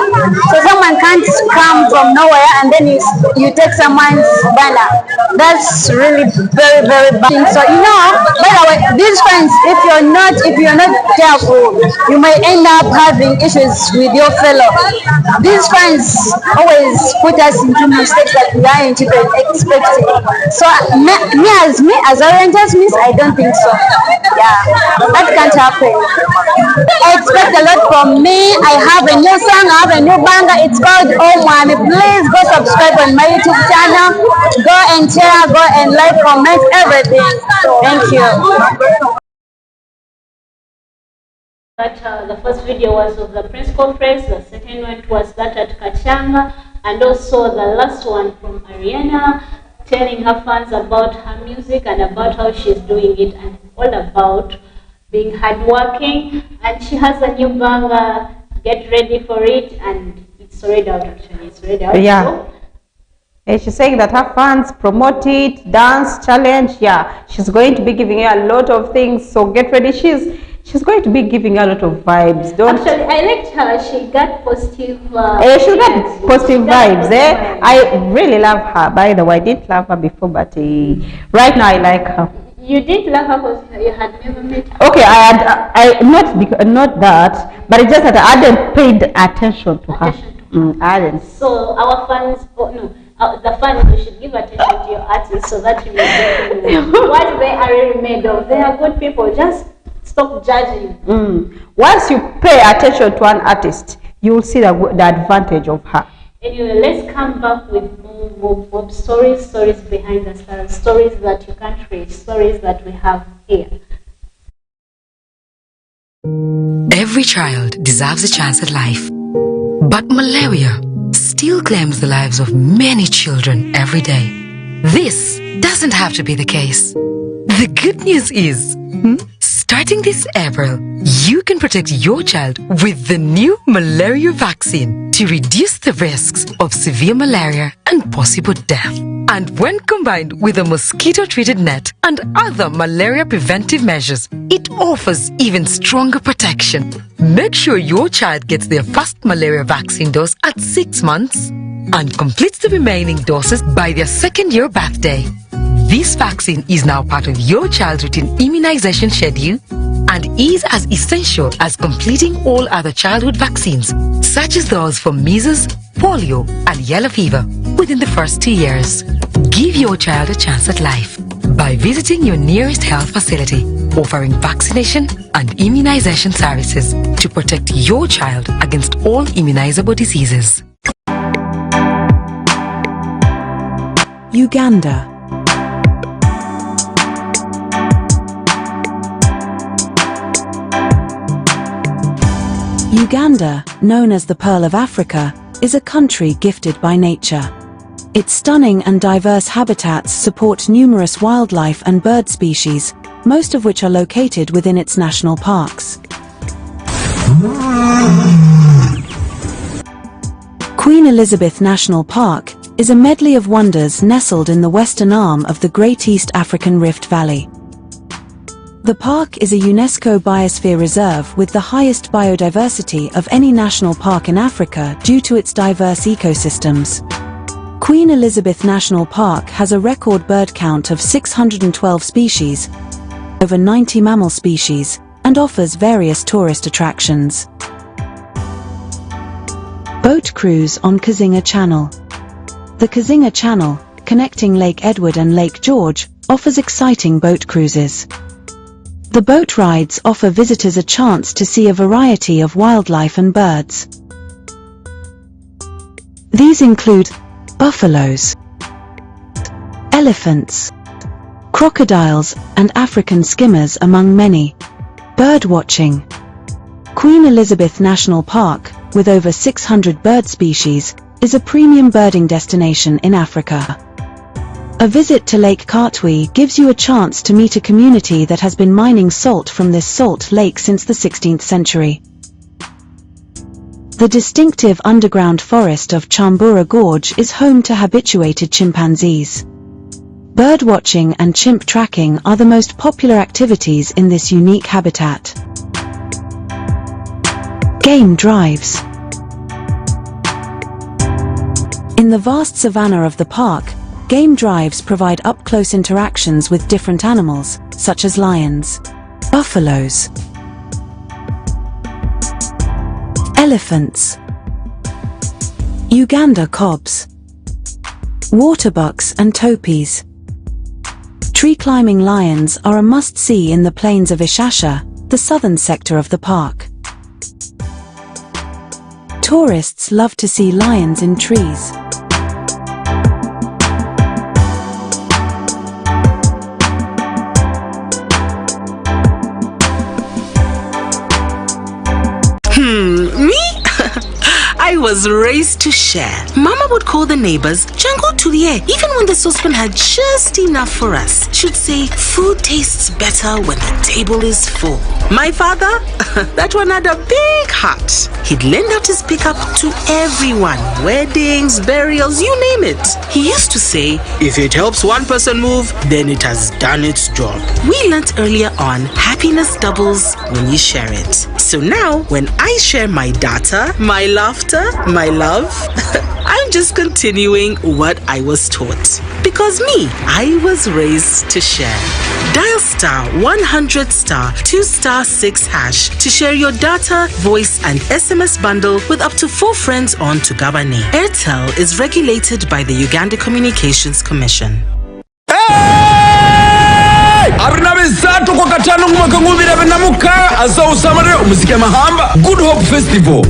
So someone can't come from nowhere and then you take someone's banner. That's really very, very bad. So by the way, these friends, if you're not careful, you may end up having issues with your fellow. These friends always put us into mistakes that we aren't even expecting. So me as orientals, I don't think so. Yeah, that can't happen. I expect a lot from me. I have a new song, I have a new banger. It's called Oh Mommy. Please go subscribe on my YouTube channel. Go and share, go and like, comment, everything. Thank you. But the first video was of the press conference, the second one was that at Kachanga, and also the last one from Ariana, telling her fans about her music and about how she's doing it and all about being hardworking. And she has a new banger, get ready for it, and it's already out actually, it's already out. Yeah. So, and she's saying that her fans promote it, dance challenge. Yeah, she's going to be giving you a lot of things. So get ready. She's going to be giving you a lot of vibes. Actually, I liked her. She got positive. She got positive vibes. I really love her. By the way, I didn't love her before, but right now I like her. You did love her because you had never met her. Okay, not that, but it's just that I hadn't paid attention to her. I hadn't. So our fans, the fans, we should give attention to your artists so that you may get what they are really made of. They are good people. Just stop judging. Once you pay attention to an artist, you will see the advantage of her. Anyway, let's come back with more stories behind the stars, stories that you can't read, stories that we have here. Every child deserves a chance at life, but malaria still claims the lives of many children every day. This doesn't have to be the case. The good news is, starting this April, you can protect your child with the new malaria vaccine to reduce the risks of severe malaria and possible death. And when combined with a mosquito-treated net and other malaria preventive measures, it offers even stronger protection. Make sure your child gets their first malaria vaccine dose at 6 months and completes the remaining doses by their second-year birthday. This vaccine is now part of your child's routine immunization schedule and is as essential as completing all other childhood vaccines, such as those for measles, polio, and yellow fever within the first 2 years. Give your child a chance at life by visiting your nearest health facility, offering vaccination and immunization services to protect your child against all immunizable diseases. Uganda. Uganda, known as the Pearl of Africa, is a country gifted by nature. Its stunning and diverse habitats support numerous wildlife and bird species, most of which are located within its national parks. Queen Elizabeth National Park is a medley of wonders nestled in the western arm of the Great East African Rift Valley. The park is a UNESCO Biosphere Reserve with the highest biodiversity of any national park in Africa due to its diverse ecosystems. Queen Elizabeth National Park has a record bird count of 612 species, over 90 mammal species, and offers various tourist attractions. Boat cruise on Kasese Channel. The Kasese Channel, connecting Lake Edward and Lake George, offers exciting boat cruises. The boat rides offer visitors a chance to see a variety of wildlife and birds. These include buffaloes, elephants, crocodiles, and African skimmers, among many. Bird watching. Queen Elizabeth National Park, with over 600 bird species, is a premium birding destination in Africa. A visit to Lake Katwe gives you a chance to meet a community that has been mining salt from this salt lake since the 16th century. The distinctive underground forest of Chambura Gorge is home to habituated chimpanzees. Bird watching and chimp tracking are the most popular activities in this unique habitat. Game drives. In the vast savanna of the park, game drives provide up-close interactions with different animals, such as lions, buffaloes, elephants, Uganda cobs, waterbucks and topies. Tree-climbing lions are a must-see in the plains of Ishasha, the southern sector of the park. Tourists love to see lions in trees. I was raised to share. Mama would call the neighbors, Jango Tulie, even when the saucepan had just enough for us. She'd say, food tastes better when the table is full. My father, that one had a big heart. He'd lend out his pickup to everyone. Weddings, burials, you name it. He used to say, if it helps one person move, then it has done its job. We learnt earlier on, happiness doubles when you share it. So now, when I share my data, my laughter, my love. I'm just continuing what I was taught. Because me, I was raised to share. Dial star 100 star 2 star 6 hash to share your data, voice, and SMS bundle with up to 4 friends on Tugabane. Airtel is regulated by the Uganda Communications Commission. Abinabe zatu kwa katano mwaka ngubira benamuka asa usamare umuziki mahamba Good Hope Festival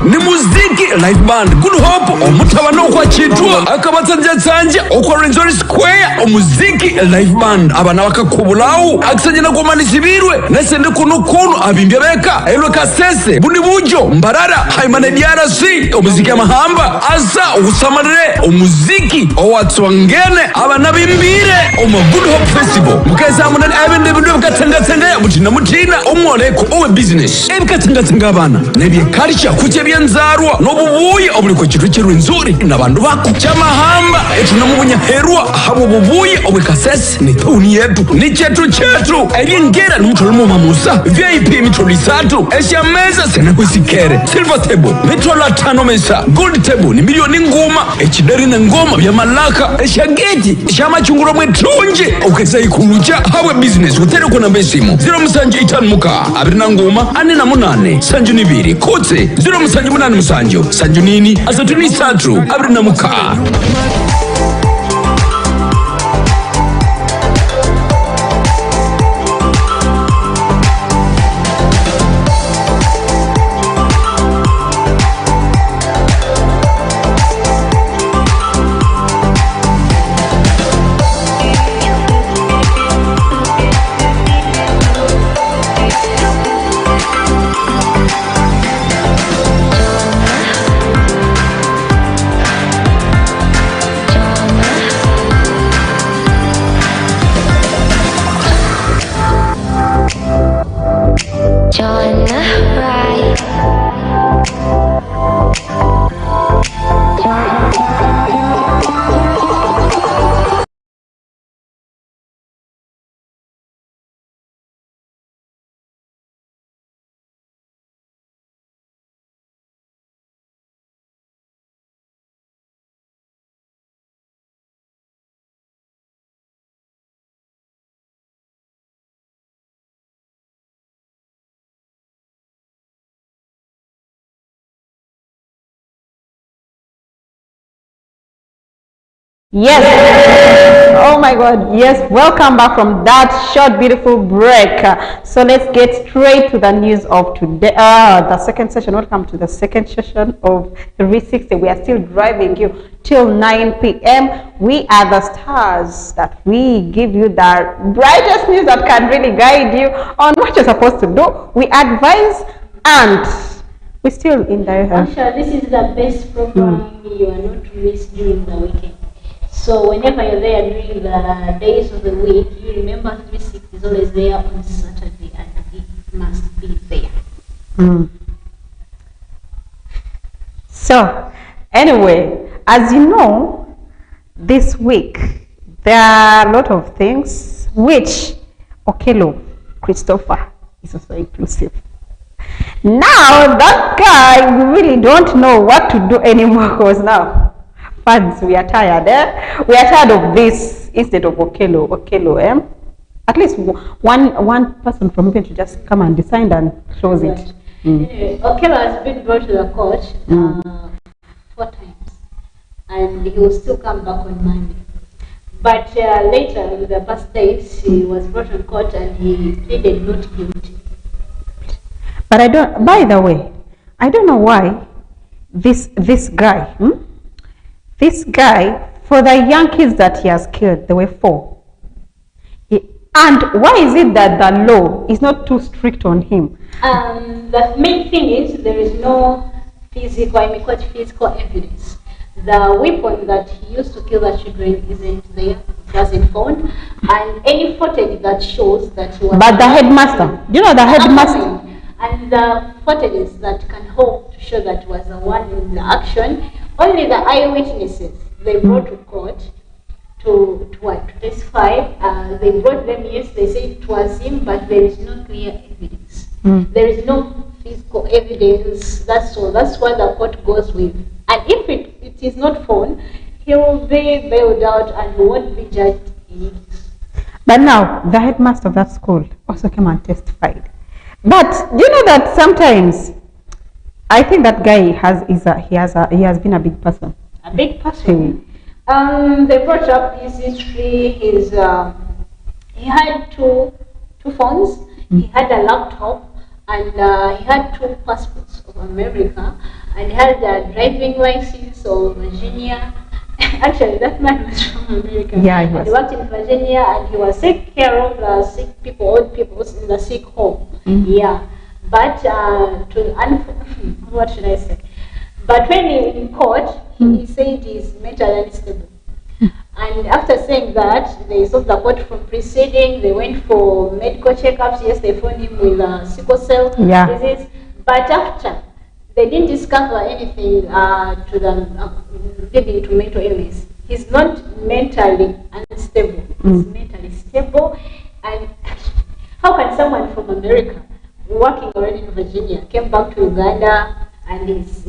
ni muziki live band Good Hope omutabano kwa chitwa akabatsanje okwa Renzori Square umuziki live band abana bakakubulau akisanyina kumanisibirwe nesende kuno abimbye beka elwe Kasese buni bujo mbarara haimane DRC umuziki mahamba asa usamare umuziki owatswangene abana bimbire Good Hope Festival mukeza munani abende bintu bikatengatenge mutina omwoleko owe business ebikatengatenge abana nebye culture kuche byanzarwa nobubuye obuliko kitu kirwinzuri nabantu bako cyamahamba etunamubunya herwa habo bubuye owe Kasese ni tuni yetu ni chetu ebyengera n'umutolo mamusa VIP mitolo 3 eshyameza sena kwisikere silver table mitolo 5 mesa gold table ni milioni ngoma ekideri na ngoma bya malaka eshyageti shyamachunguro mwetunje ukeza ikulucha hawe business utere kuna mbesimu 0 muka abirina ngoma 48 sanju nibiri kotse 0 musanjo sanju nini asatuni 3 abirina muka Yes. Oh my God. Yes. Welcome back from that short, beautiful break. So let's get straight to the news of today. The second session. Welcome to the second session of 360. We are still driving you till 9 p.m. We are the stars that we give you the brightest news that can really guide you on what you're supposed to do. We advise and we still in the Actually, this is the best program you are not to miss during the weekend. So whenever you're there during the days of the week, you remember 360 is always there on Saturday and it must be there. So anyway, as you know, this week there are a lot of things which Okello Christopher is also inclusive. Now that guy, we really don't know what to do anymore because now fans, we are tired. We are tired of this instead of Okello. At least one person from even to just come and decide and close it. Anyway, Okello has been brought to the court 4 times, and he will still come back on Monday. But later, in the past days, he was brought to court and he pleaded not guilty. But I don't. By the way, I don't know why this guy. This guy, for the young kids that he has killed, there were 4. And why is it that the law is not too strict on him? The main thing is there is no physical evidence. The weapon that he used to kill the children isn't there, it wasn't found. And any footage that shows that he was... But the headmaster, do you know the headmaster? And the footages that can hope to show that was the one in the action, only the eyewitnesses they brought to court to testify. They brought them, yes, they say it was him, but there is no clear evidence. There is no physical evidence. That's all. That's what the court goes with. And if it is not found, he will be bailed out and he won't be judged in it. But now, the headmaster of that school also came and testified. But you know that sometimes, I think that guy he has been a big person. A big person. They brought up his history. He had two phones. He had a laptop, and he had 2 passports of America, and he had a driving license of Virginia. Actually, that man was from America. Yeah, he was. He worked in Virginia, and he was taking care of the sick people, old people in the sick home. Yeah, but what should I say? But when he in court, he said he's mentally unstable. And after saying that, they stopped the court from proceeding. They went for medical checkups. Yes, they found him with sickle cell disease. But after, they didn't discover anything to them leading to mental illness. He's not mentally unstable. He's mentally stable. And how can someone from America, working already in Virginia, came back to Uganda and he's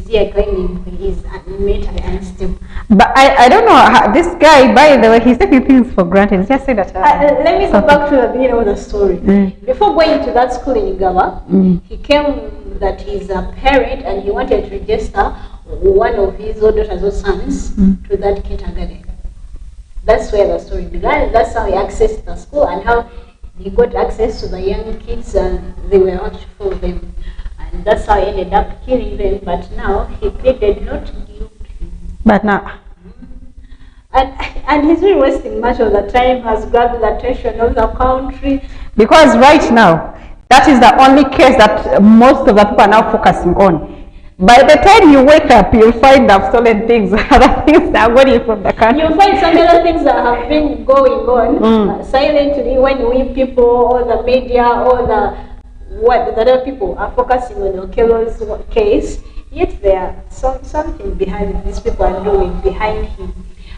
here claiming he's mentally unstable? But I don't know how, this guy, by the way, he's taking things for granted. He just said that. Let me go back to the beginning of the story. Before going to that school in Igaba, he came that he's a parent and he wanted to register one of his old daughters or sons to that kindergarten. That's where the story began. That's how he accessed the school and how he got access to the young kids and they were out for them. And that's how he ended up killing them. But now he pleaded not guilty. But now. And he's really wasting much of the time, has grabbed the attention of the country. Because right now, that is the only case that most of the people are now focusing on. By the time you wake up, you'll find that stolen things, other things that are going from the country. You'll find some other things that have been going on silently when we people, or the media, or the other people are focusing on Okello's case, yet there are something behind these people are doing behind him.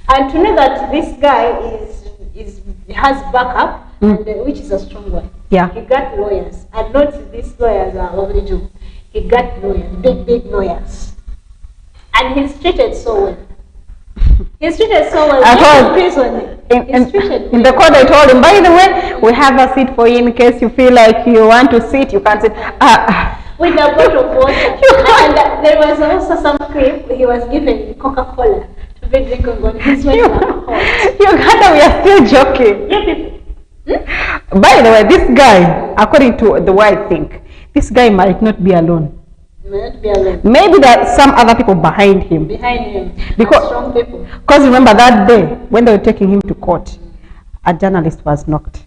And to know that this guy has backup, and, which is a strong one. Yeah. He got lawyers, and not these lawyers are lovely Jew. He got lawyers, big lawyers, and he's treated so well. He's treated so well. In the court, I told him, by the way, we have a seat for you in case you feel like you want to sit. You can sit. With a bottle of water. And there was also some clip. He was given Coca-Cola to be drinking on his way to home. Uganda, we are still joking. Yeah, people. By the way, this guy, according to the way I think, this guy might not be alone. Maybe there are some other people behind him. Because strong people. Because remember that day when they were taking him to court, a journalist was knocked.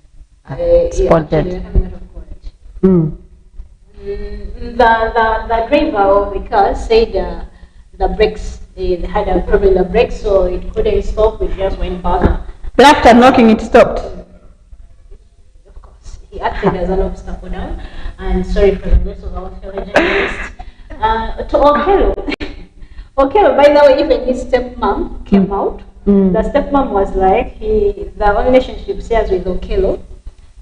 Spotted. The driver of the car said the brakes, they had a problem with the brakes, so it couldn't stop, it just went further. But after knocking, it stopped. He acted as an obstacle now, and sorry for the rest of our fellow journalists. To Okello, Okello, by the way, even his stepmom came out. The stepmom was like, the relationship shares with Okello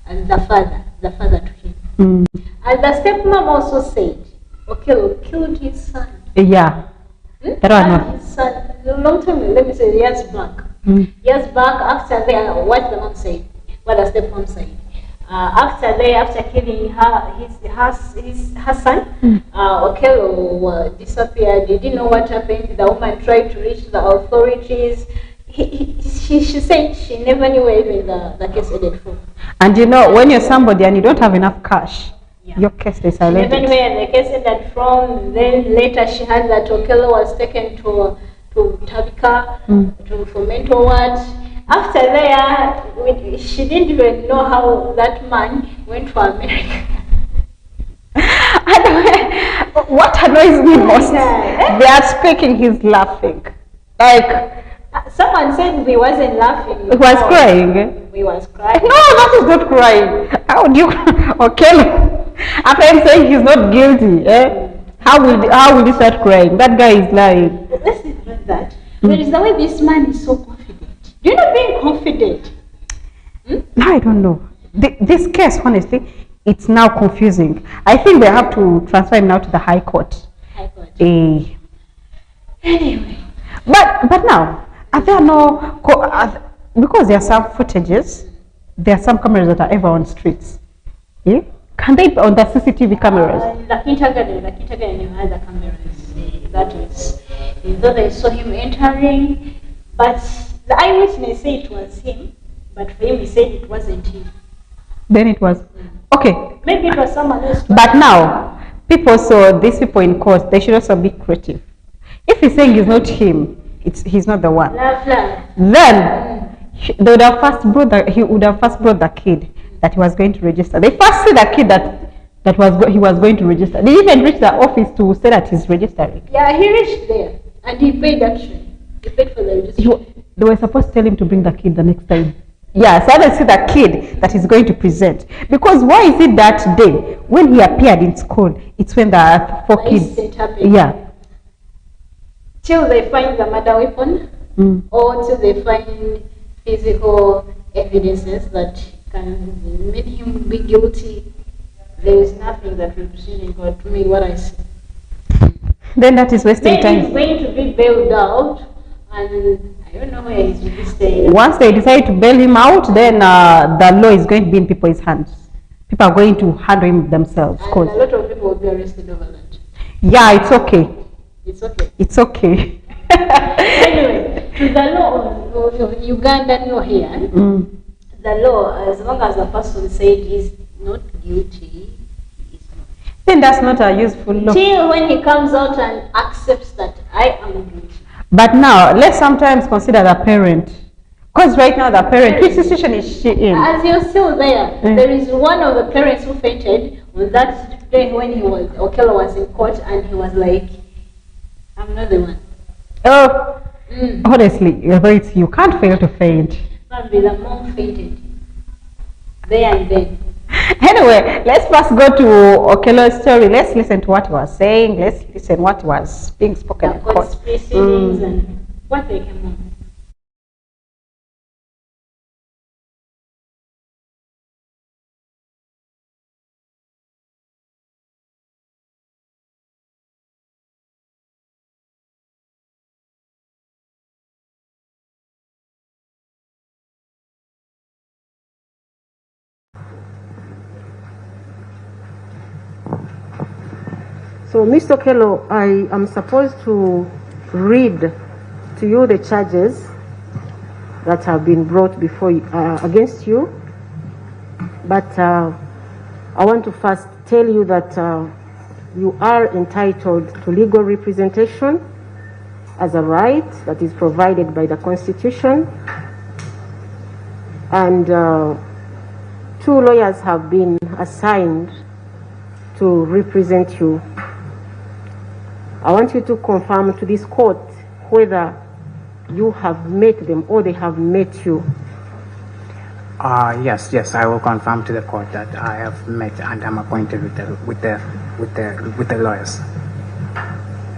and the father to him. And the stepmom also said, Okello killed his son. Yeah. His son, long time, let me say, years back. Years back, after what the mom said, what the stepmom said. After killing her son, Okello disappeared. They didn't know what happened. The woman tried to reach the authorities. She said she never knew where even the case ended for. And you know, when you're somebody and you don't have enough cash, your case is silent. She never knew where the case ended from. Then later she heard that Okello was taken to Tabika for mental ward. After there, she didn't even know how that man went to America. What annoys me most, they are speaking, he's laughing. Like, someone said he wasn't laughing. He was crying. He was crying. No, that is not crying. How would you, okay, after him saying he's not guilty, how will he start crying? That guy is lying. Let's not that. There is the way this man is so confident. Do you know being confident? I don't know. This case, honestly, it's now confusing. I think they have to transfer him now to the High Court. Anyway. But now, are there no, because there are some footages, there are some cameras that are ever on streets. Yeah? Can they be on the CCTV cameras? The kindergarten has the cameras. That is, though they saw him entering, but the eyewitness said it was him, but for him he said it wasn't him. Then it was, okay. Maybe it was someone else. But now, people saw these people in court, they should also be creative. If he's saying it's not him, he's not the one. Then he would have first brought the kid that he was going to register. They first see the kid he was going to register. They even reached the office to say that he's registering. Yeah, he reached there and he paid actually. He paid for the registration. They were supposed to tell him to bring the kid the next time. Yeah, so they see the kid that he's going to present. Because why is it that day when he appeared in school, it's when the 4 kids. Yeah. Till they find the murder weapon, or till they find physical evidences that can make him be guilty, there is nothing that will proceed in court. To me, what I see. Then that is wasting time. He's going to be bailed out, and I don't know where he's really staying. Once they decide to bail him out, then the law is going to be in people's hands. People are going to handle him themselves. And a lot of people will be arrested over that. Yeah, it's okay. It's okay. It's okay. Anyway, to the law of Ugandan law here, the law, as long as the person said he's not guilty, he's not. Then that's not a useful law. Till when he comes out and accepts that I am guilty. But now, let's sometimes consider the parent. Because right now the parent, which situation is she in? As you're still there, there is one of the parents who fainted on that day when Okello was in court, and he was like, I'm not the one. Oh, honestly, you can't fail to faint. Probably the mom fainted. There and then. Anyway, let's first go to Okello's story. Let's listen to what he was saying. Let's listen what was being spoken in court. Proceedings and what they came on. So, Mr. Okello, I am supposed to read to you the charges that have been brought before against you, but I want to first tell you that you are entitled to legal representation as a right that is provided by the Constitution, and 2 lawyers have been assigned to represent you. I want you to confirm to this court whether you have met them or they have met you. Yes, I will confirm to the court that I have met and I'm appointed with the lawyers.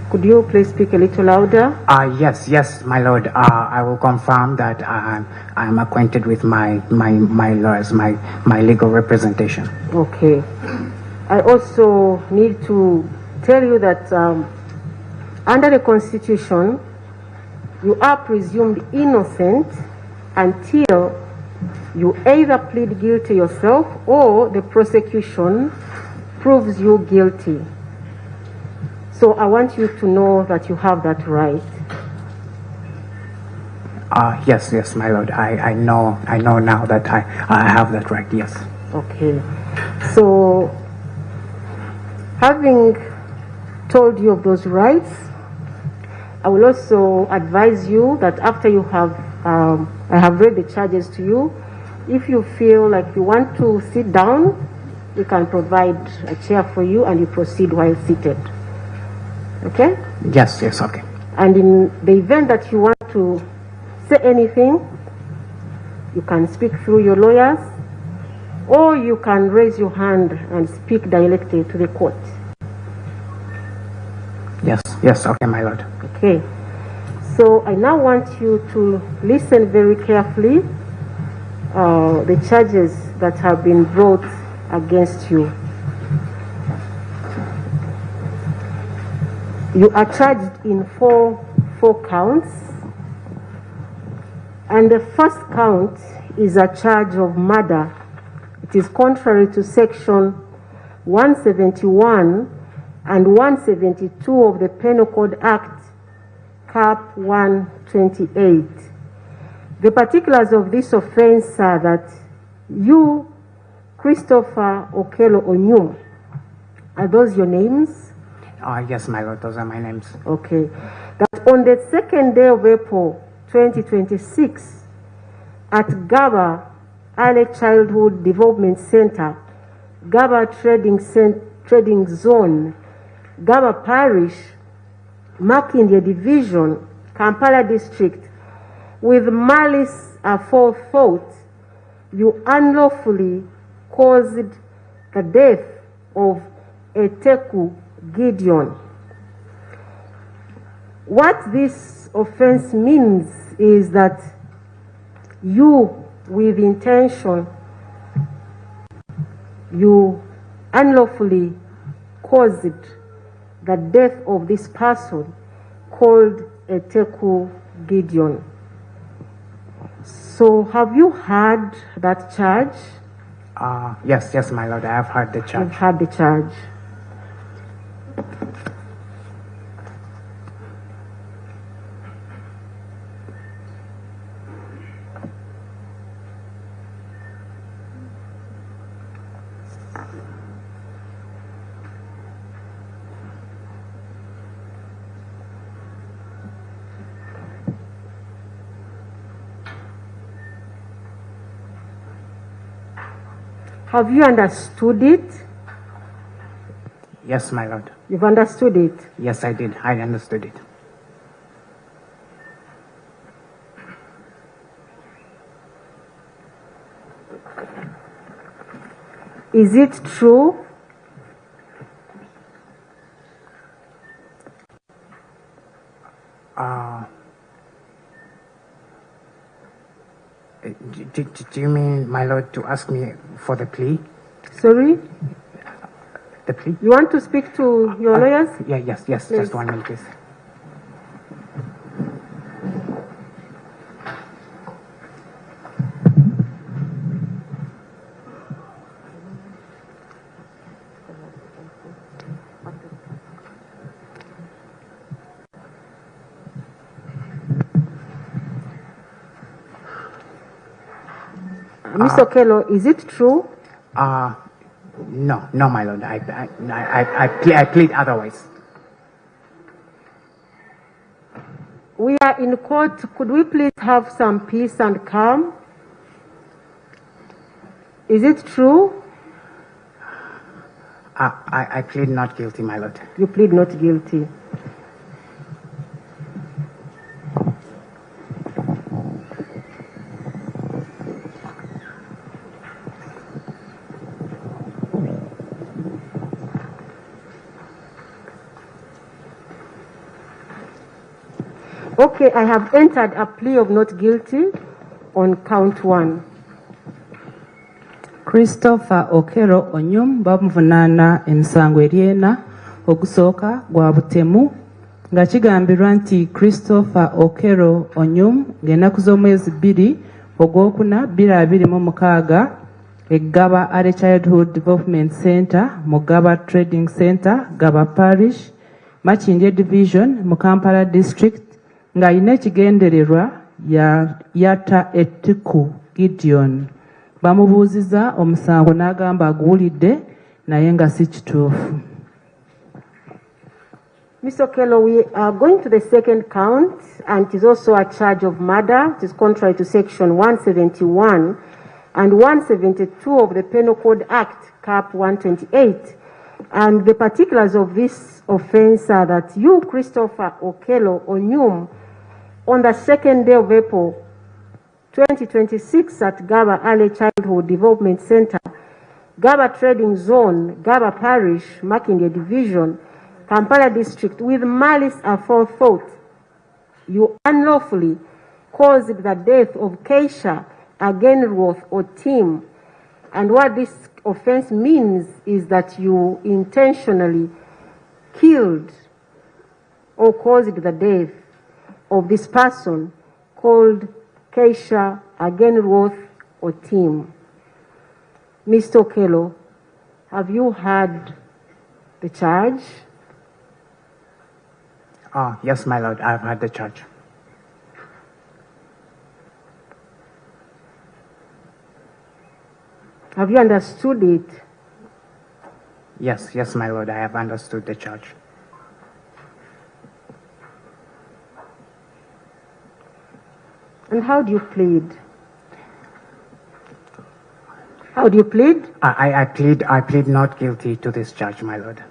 Could you please speak a little louder? Yes, my lord. I will confirm that I am acquainted with my lawyers, my legal representation. Okay. I also need to tell you that under the Constitution, you are presumed innocent until you either plead guilty yourself or the prosecution proves you guilty. So I want you to know that you have that right. Yes, my lord. I know now that I have that right, yes. Okay. So, having told you of those rights, I will also advise you that after you have, I have read the charges to you, if you feel like you want to sit down, we can provide a chair for you and you proceed while seated. Okay? Yes, okay. And in the event that you want to say anything, you can speak through your lawyers, or you can raise your hand and speak directly to the court. Yes, okay, my lord. Okay. So I now want you to listen very carefully the charges that have been brought against you. You are charged in four counts, and the first count is a charge of murder. It is contrary to section 171 and 172 of the Penal Code Act, Cap 128. The particulars of this offense are that you, Christopher Okello Onyum, are those your names? Yes, my lord, those are my names. Okay. That on the 2nd day of April 2026, at Gaba Early Childhood Development Center, Gaba Trading Zone, Gaba Parish, Makindye Division, Kampala District, with malice aforethought, you unlawfully caused the death of Eteku Gideon. What this offense means is that you, with intention, you unlawfully caused the death of this person called Eteku Gideon. So have you heard that charge? Yes, my lord, I have heard the charge. You've heard the charge. Have you understood it? Yes, my lord. You've understood it? Yes, I did. I understood it. Is it true? Do you mean, my lord, to ask me for the plea? Sorry? The plea? You want to speak to your lawyers? Yes. Please. Just 1 minute, please. Mr. Okello, is it true? No, my lord. I plead otherwise. We are in court. Could we please have some peace and calm? Is it true? I plead not guilty, my lord. You plead not guilty. Okay, I have entered a plea of not guilty on count 1. Christopher Okello Onyum bamuvunaana emisango eryena ogusooka gwa butemu nga kigambirwa nti Christopher Okello Onyum ng'ennaku z'omwezi 2 ogwokuna 2026 eggaba Early Childhood Development Center mu Gaba Trading Center Gaba Parish Makindye Division mu Kampala District ng'alina ekigendererwa yatta Eteku Gideon. Bamubuuziza omusango n'agamba aguwulidde naye nga si kituufu. Mr. Okello, we are going to the second count, and it is also a charge of murder. It is contrary to section 171 and 172 of the Penal Code Act, Cap 128. And the particulars of this offense are that you, Christopher Okello Onyum, on the 2nd day of April 2026 at Gaba Early Childhood Development Center, Gaba Trading Zone, Gaba Parish, Makindye Division, Kampala District, with malice aforethought, you unlawfully caused the death of Keisha Agenroth Otim. And what this offense means is that you intentionally killed or caused the death of this person called Keisha Agenroth Otim. Mr. Okello, have you heard the charge? Yes, my lord, I've heard the charge. Have you understood it? Yes, my lord, I have understood the charge. And how do you plead? How do you plead? I plead not guilty to this charge, my lord.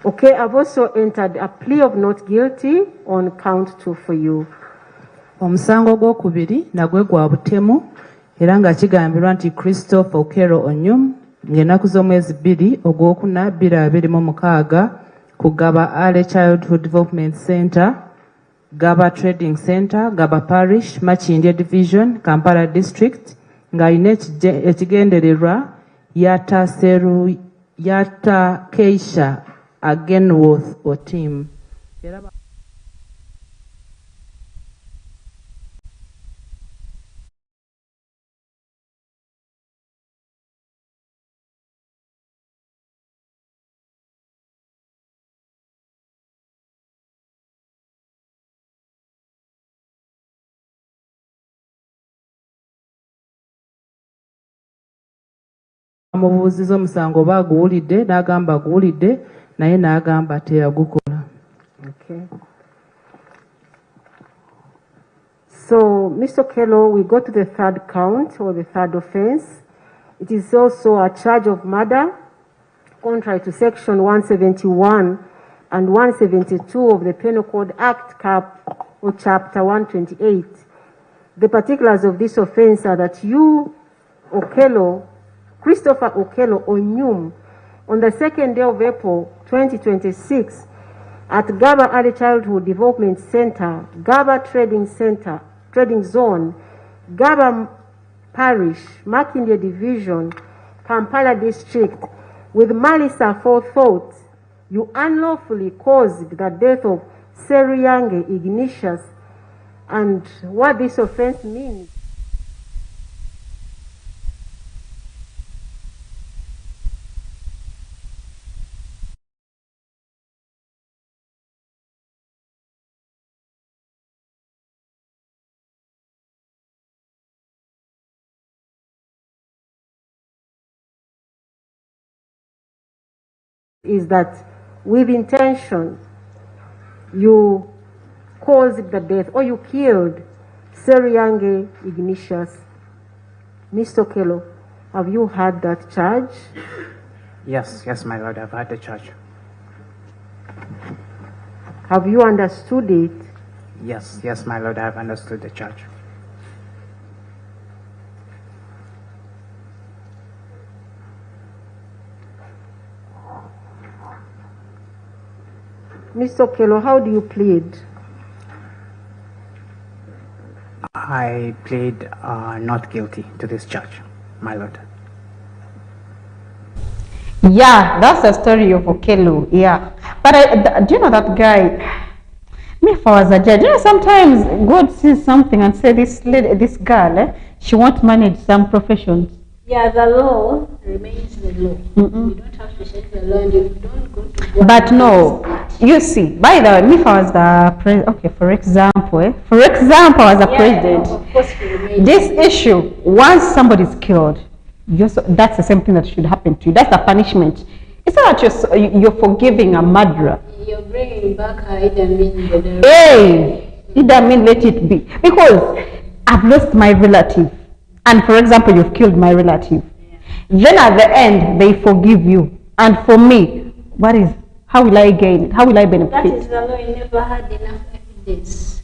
Okay, I've also entered a plea of not guilty on count 2 for you. Omusango gw'okubiri nagwe gwa butemu era nga kigambirwa nti Christopher Okello Onyum ng'ennaku z'omwezi 2 Ogwokuna 2026 ku Gaba Early Childhood Development Center, Gaba Trading Center, Gaba Parish, Makindye Division, Kampala District ng'alina ekigendererwa yata Keisha Agenroth Otim. Amubuuziza omusango oba aguwulidde n'agamba aguwulidde naye n'agamba teyagukola. Okay. So, Mr. Okello, we go to the third count or the third offense. It is also a charge of murder, contrary to Section 171 and 172 of the Penal Code Act, Cap or Chapter 128. The particulars of this offense are that you, Okello, Christopher Okello Onyum, on the 2nd day of April 2026, at Gaba Early Childhood Development Center, Gaba Trading Zone, Gaba Parish, Makindye Division, Kampala District, with malice aforethought, you unlawfully caused the death of Seryange Ignatius. And what this offense means is that with intention you caused the death or you killed Seryange Ignatius. Mr. Okello, have you heard that charge? Yes, my lord, I've heard the charge. Have you understood it? Yes, my lord, I've understood the charge. Mr. Okello, how do you plead? I plead not guilty to this charge, my lord. Yeah, that's the story of Okello. Yeah, but do you know that guy? Me, if I was a judge, you know, sometimes God sees something and say this lady, this girl, she won't manage some professions. Yeah, the law remains the law. You don't have to shake the law, and you don't go to work. But no, you see, by the way, me if I was the president, okay, for example, I was a president. No, of course This issue, once somebody is killed, that's the same thing that should happen to you. That's the punishment. It's not that you're forgiving a murderer. You're bringing back her Idi Amin. Hey, Idi Amin, let it be. Because I've lost my relative. And for example, you've killed my relative. Then at the end, they forgive you. And for me, how will I gain it? How will I benefit? That is the law. You never had enough evidence.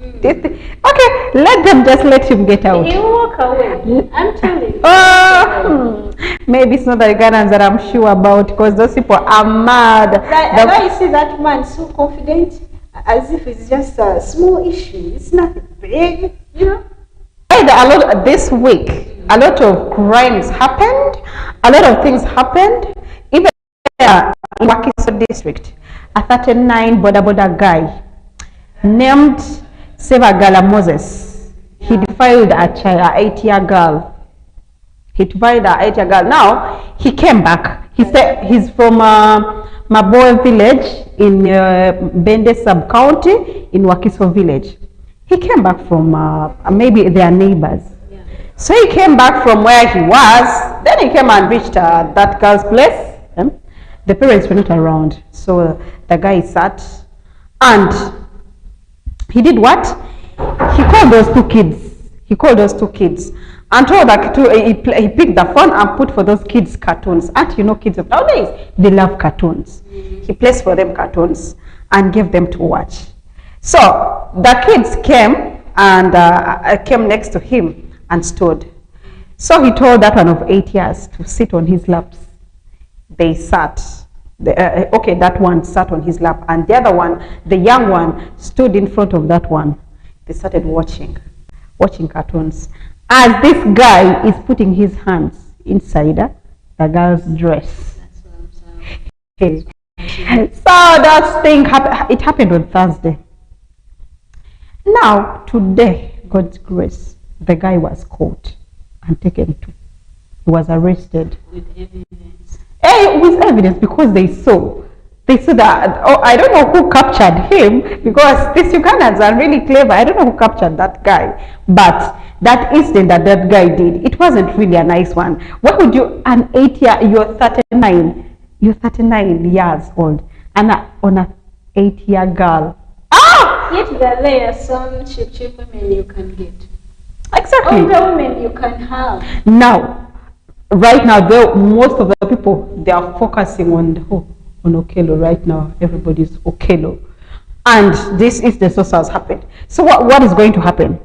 Okay, let him get out. He will walk away. I'm telling you. Oh, maybe it's not the Ugandans that I'm sure about, because those people are mad. Right, and I see that man so confident, as if it's just a small issue. It's nothing big, you know. This week, a lot of crimes happened. A lot of things happened. Even in Wakiso district, a 39 border guy named Sevagala Moses. He defiled a 8-year girl. Now he came back. He said he's from Maboe village in Bende sub-county in Wakiso village. He came back from maybe their neighbors. So he came back from where he was. Then he came and reached that girl's place. The parents were not around. So the guy sat and he did what? He called those two kids. And told that he picked the phone and put for those kids cartoons. And you know, kids of nowadays, they love cartoons. He placed for them cartoons and gave them to watch. So the kids came and came next to him and stood. So he told that one of 8 years to sit on his laps. They sat. That one sat on his lap, and the other one, the young one, stood in front of that one. They started watching cartoons. As this guy is putting his hands inside the girl's dress. So that thing happened. It happened on Thursday. Now, today, God's grace, the guy was caught and taken to. He was arrested. With evidence. With evidence, because they saw that, I don't know who captured him, because these Ugandans are really clever. I don't know who captured that guy, but that incident that guy did, it wasn't really a nice one. Why would you, you're 39 years old, and on an 8-year girl. Yet there are some cheap women you can get. Exactly. All the women you can have. Now, right now, most of the people, they are focusing on Okello right now. Everybody's Okello. And this is the source has happened. So what is going to happen?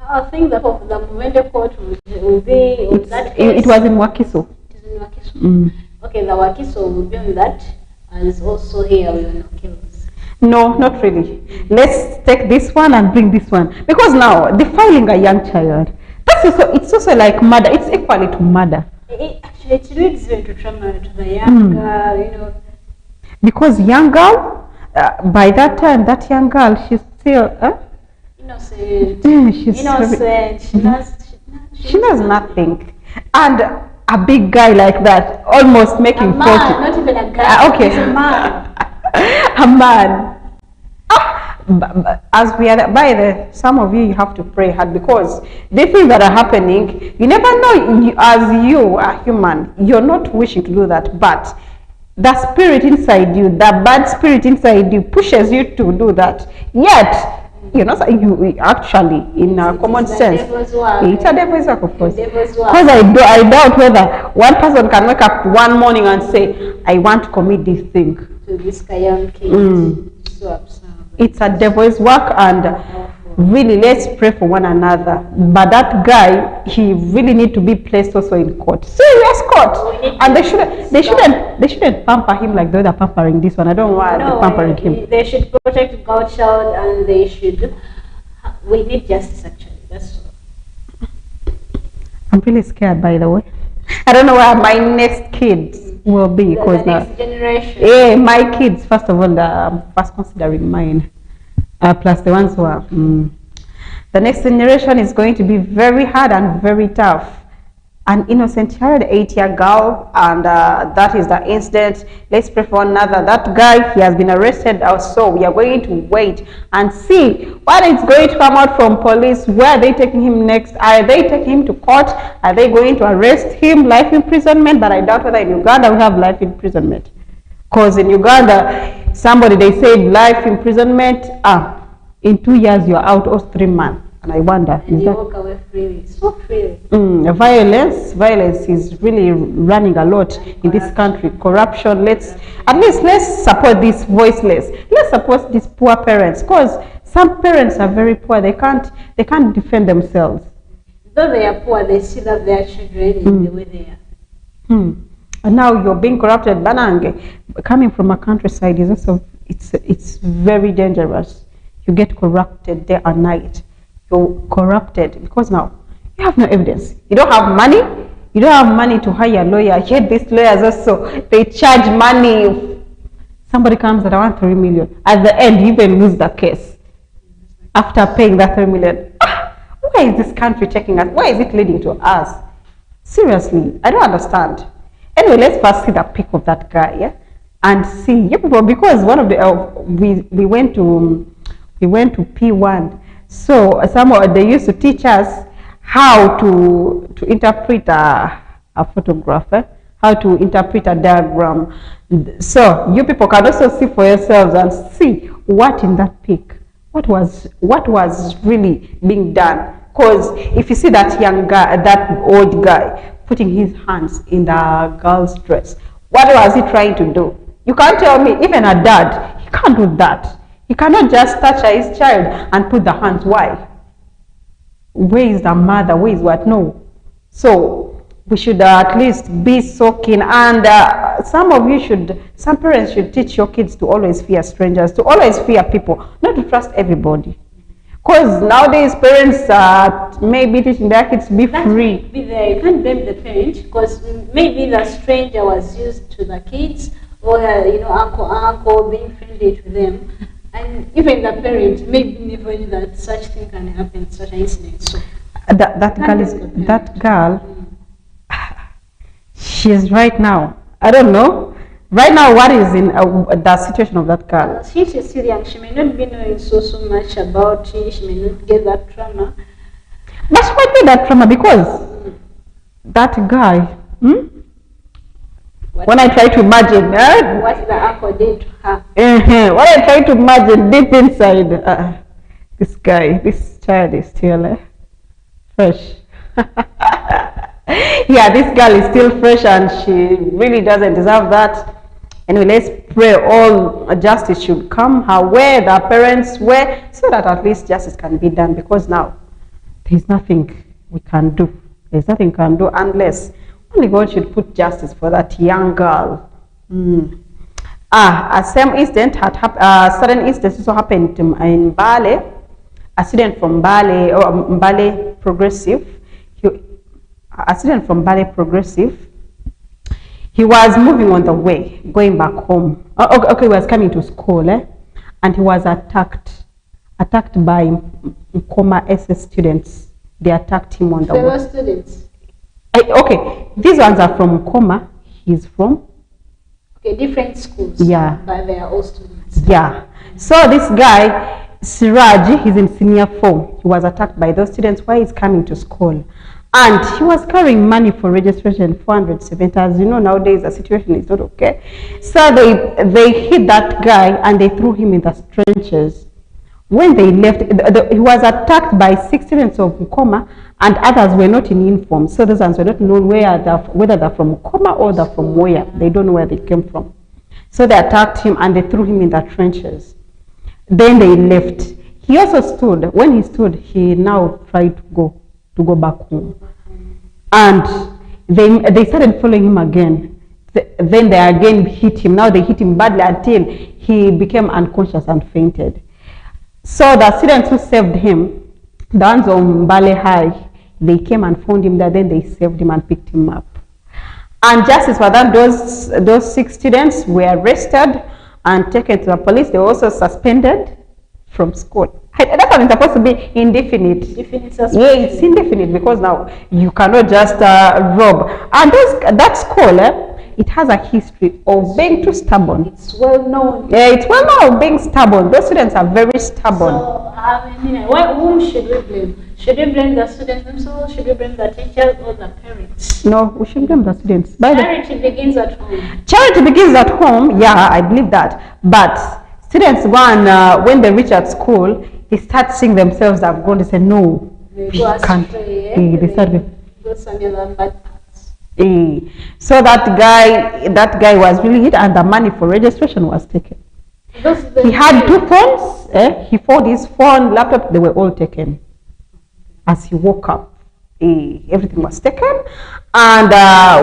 I think that of the Muvende court will be on that case. It was in Wakiso. It is in Wakiso. Okay, the Wakiso will be on that, and also here we on Okellos. No, not really. Let's take this one and bring this one. Because now, defiling a young child, it's also like murder. It's equally to murder. Actually, it leads to trauma to the young girl, you know. Because young girl, by that time, that young girl, she's still innocent. She's innocent. She knows nothing. And a big guy like that, almost making 40. Not even a guy. Okay. He's a man. A man. As we are some of you have to pray hard, because the things that are happening, you never know. As you are human, you're not wishing to do that, but the spirit inside you, the bad spirit inside you, pushes you to do that. Yet, you actually, in common sense, it's a devil's work, of course. Because I doubt whether one person can wake up one morning and say, I want to commit this thing. To this young kid. So absurd. It's a devil's work, and really, let's pray for one another. But that guy, he really need to be placed also in court, serious court, and they shouldn't pamper him like they're pampering this one. I don't know why they're pampering him. They should protect God's child, and they should. We need justice, actually. That's all. I'm really scared, by the way. I don't know where my next kids will be, because the next generation. My kids, first of all, I'm first considering mine, plus the ones who are. The next generation is going to be very hard and very tough. An innocent child, 8-year girl, and that is the incident. Let's pray for one another. That guy, he has been arrested also. We are going to wait and see what is going to come out from police. Where are they taking him next? Are they taking him to court? Are they going to arrest him? Life imprisonment? But I doubt whether in Uganda we have life imprisonment. Because in Uganda, they said life imprisonment, in 2 years you're out, or 3 months. And I wonder, and you walk away freely, so freely. Violence is really running a lot in this country. Corruption. Let's support these voiceless. Let's support these poor parents, because Some parents are very poor. They can't defend themselves. Though they are poor, they still love their children in the way they are. And now you're being corrupted. Banange, coming from a countryside is also it's very dangerous. You get corrupted day and night. You're corrupted because now you have no evidence. You don't have money. You don't have money to hire a lawyer. Yet these lawyers also, they charge money. Somebody comes that I want 3 million. At the end, you even lose the case after paying that 3 million. Where is this country taking us? Where is it leading to us? Seriously, I don't understand. Anyway, let's first see the pic of that guy, yeah, and see. Yeah, because one of the we went to P1, so they used to teach us how to interpret a photograph, how to interpret a diagram. So you people can also see for yourselves and see what in that pic, what was really being done. Because if you see that young guy, that old guy putting his hands in the girl's dress, what was he trying to do? You can't tell me, even a dad, he can't do that. He cannot just touch his child and put the hands. Why? Where is the mother? Where is what? No. So we should at least be so keen. And some parents should teach your kids to always fear strangers, to always fear people, not to trust everybody. Because nowadays parents maybe teaching their kids to be free. Be there. You can't blame the parent because maybe the stranger was used to the kids, or uncle being friendly to them, and even the parent maybe never knew that such thing can happen, such an incident. So that girl, she is right now. I don't know. Right now, what is in the situation of that girl? She's still young. She may not be knowing so much about it. She may not get that trauma. But she might get that trauma because that guy, when I try to imagine, what the uncle did to her. When I try to imagine deep inside, this child is still fresh. Yeah, this girl is still fresh and she really doesn't deserve that. Anyway, let's pray all justice should come her way, the parents' way, so that at least justice can be done, because now there's nothing we can do. There's nothing we can do unless only God should put justice for that young girl. A same incident had happened, sudden incident also happened in Bale. A student from Bale, or Bale Progressive, he was moving on the way, going back home. He was coming to school, and he was attacked by Nkoma SS students. They attacked him on the way. Fellow students? Okay, these ones are from Nkoma. He's from? Okay, different schools. Yeah. But they are all students. Yeah. So this guy, Siraj, he's in senior 4. He was attacked by those students while he's coming to school. And he was carrying money for registration, 470. As you know, nowadays the situation is not okay. So they hit that guy and they threw him in the trenches. When they left, he was attacked by 6 students of Nkoma, and others were not in uniform. So those ones were not known whether they're from Nkoma or they're from where. They don't know where they came from. So they attacked him and they threw him in the trenches. Then they left. He also stood. When he stood, he now tried to go back home. And they started following him again. Then they again hit him. Now they hit him badly until he became unconscious and fainted. So the students who saved him, the ones on Bale High, they came and found him there. Then they saved him and picked him up. And justice for that, those 6 students were arrested and taken to the police. They were also suspended from school. That one is supposed to be indefinite. Yeah, it's indefinite because now you cannot just rob. And that school, it has a history of being too stubborn. It's well known. Yeah, it's well known of being stubborn. Those students are very stubborn. So, whom should we blame? Should we blame the students themselves? Should we blame the teachers or the parents? No, we should blame the students. Charity begins at home. Charity begins at home. Yeah, I believe that. But students go and when they reach at school, they start seeing themselves that have gone. They say, no, we can't. They start so that guy was really hit, and the money for registration was taken. He had 2 phones. he found his phone, laptop, they were all taken. As he woke up, everything was taken. And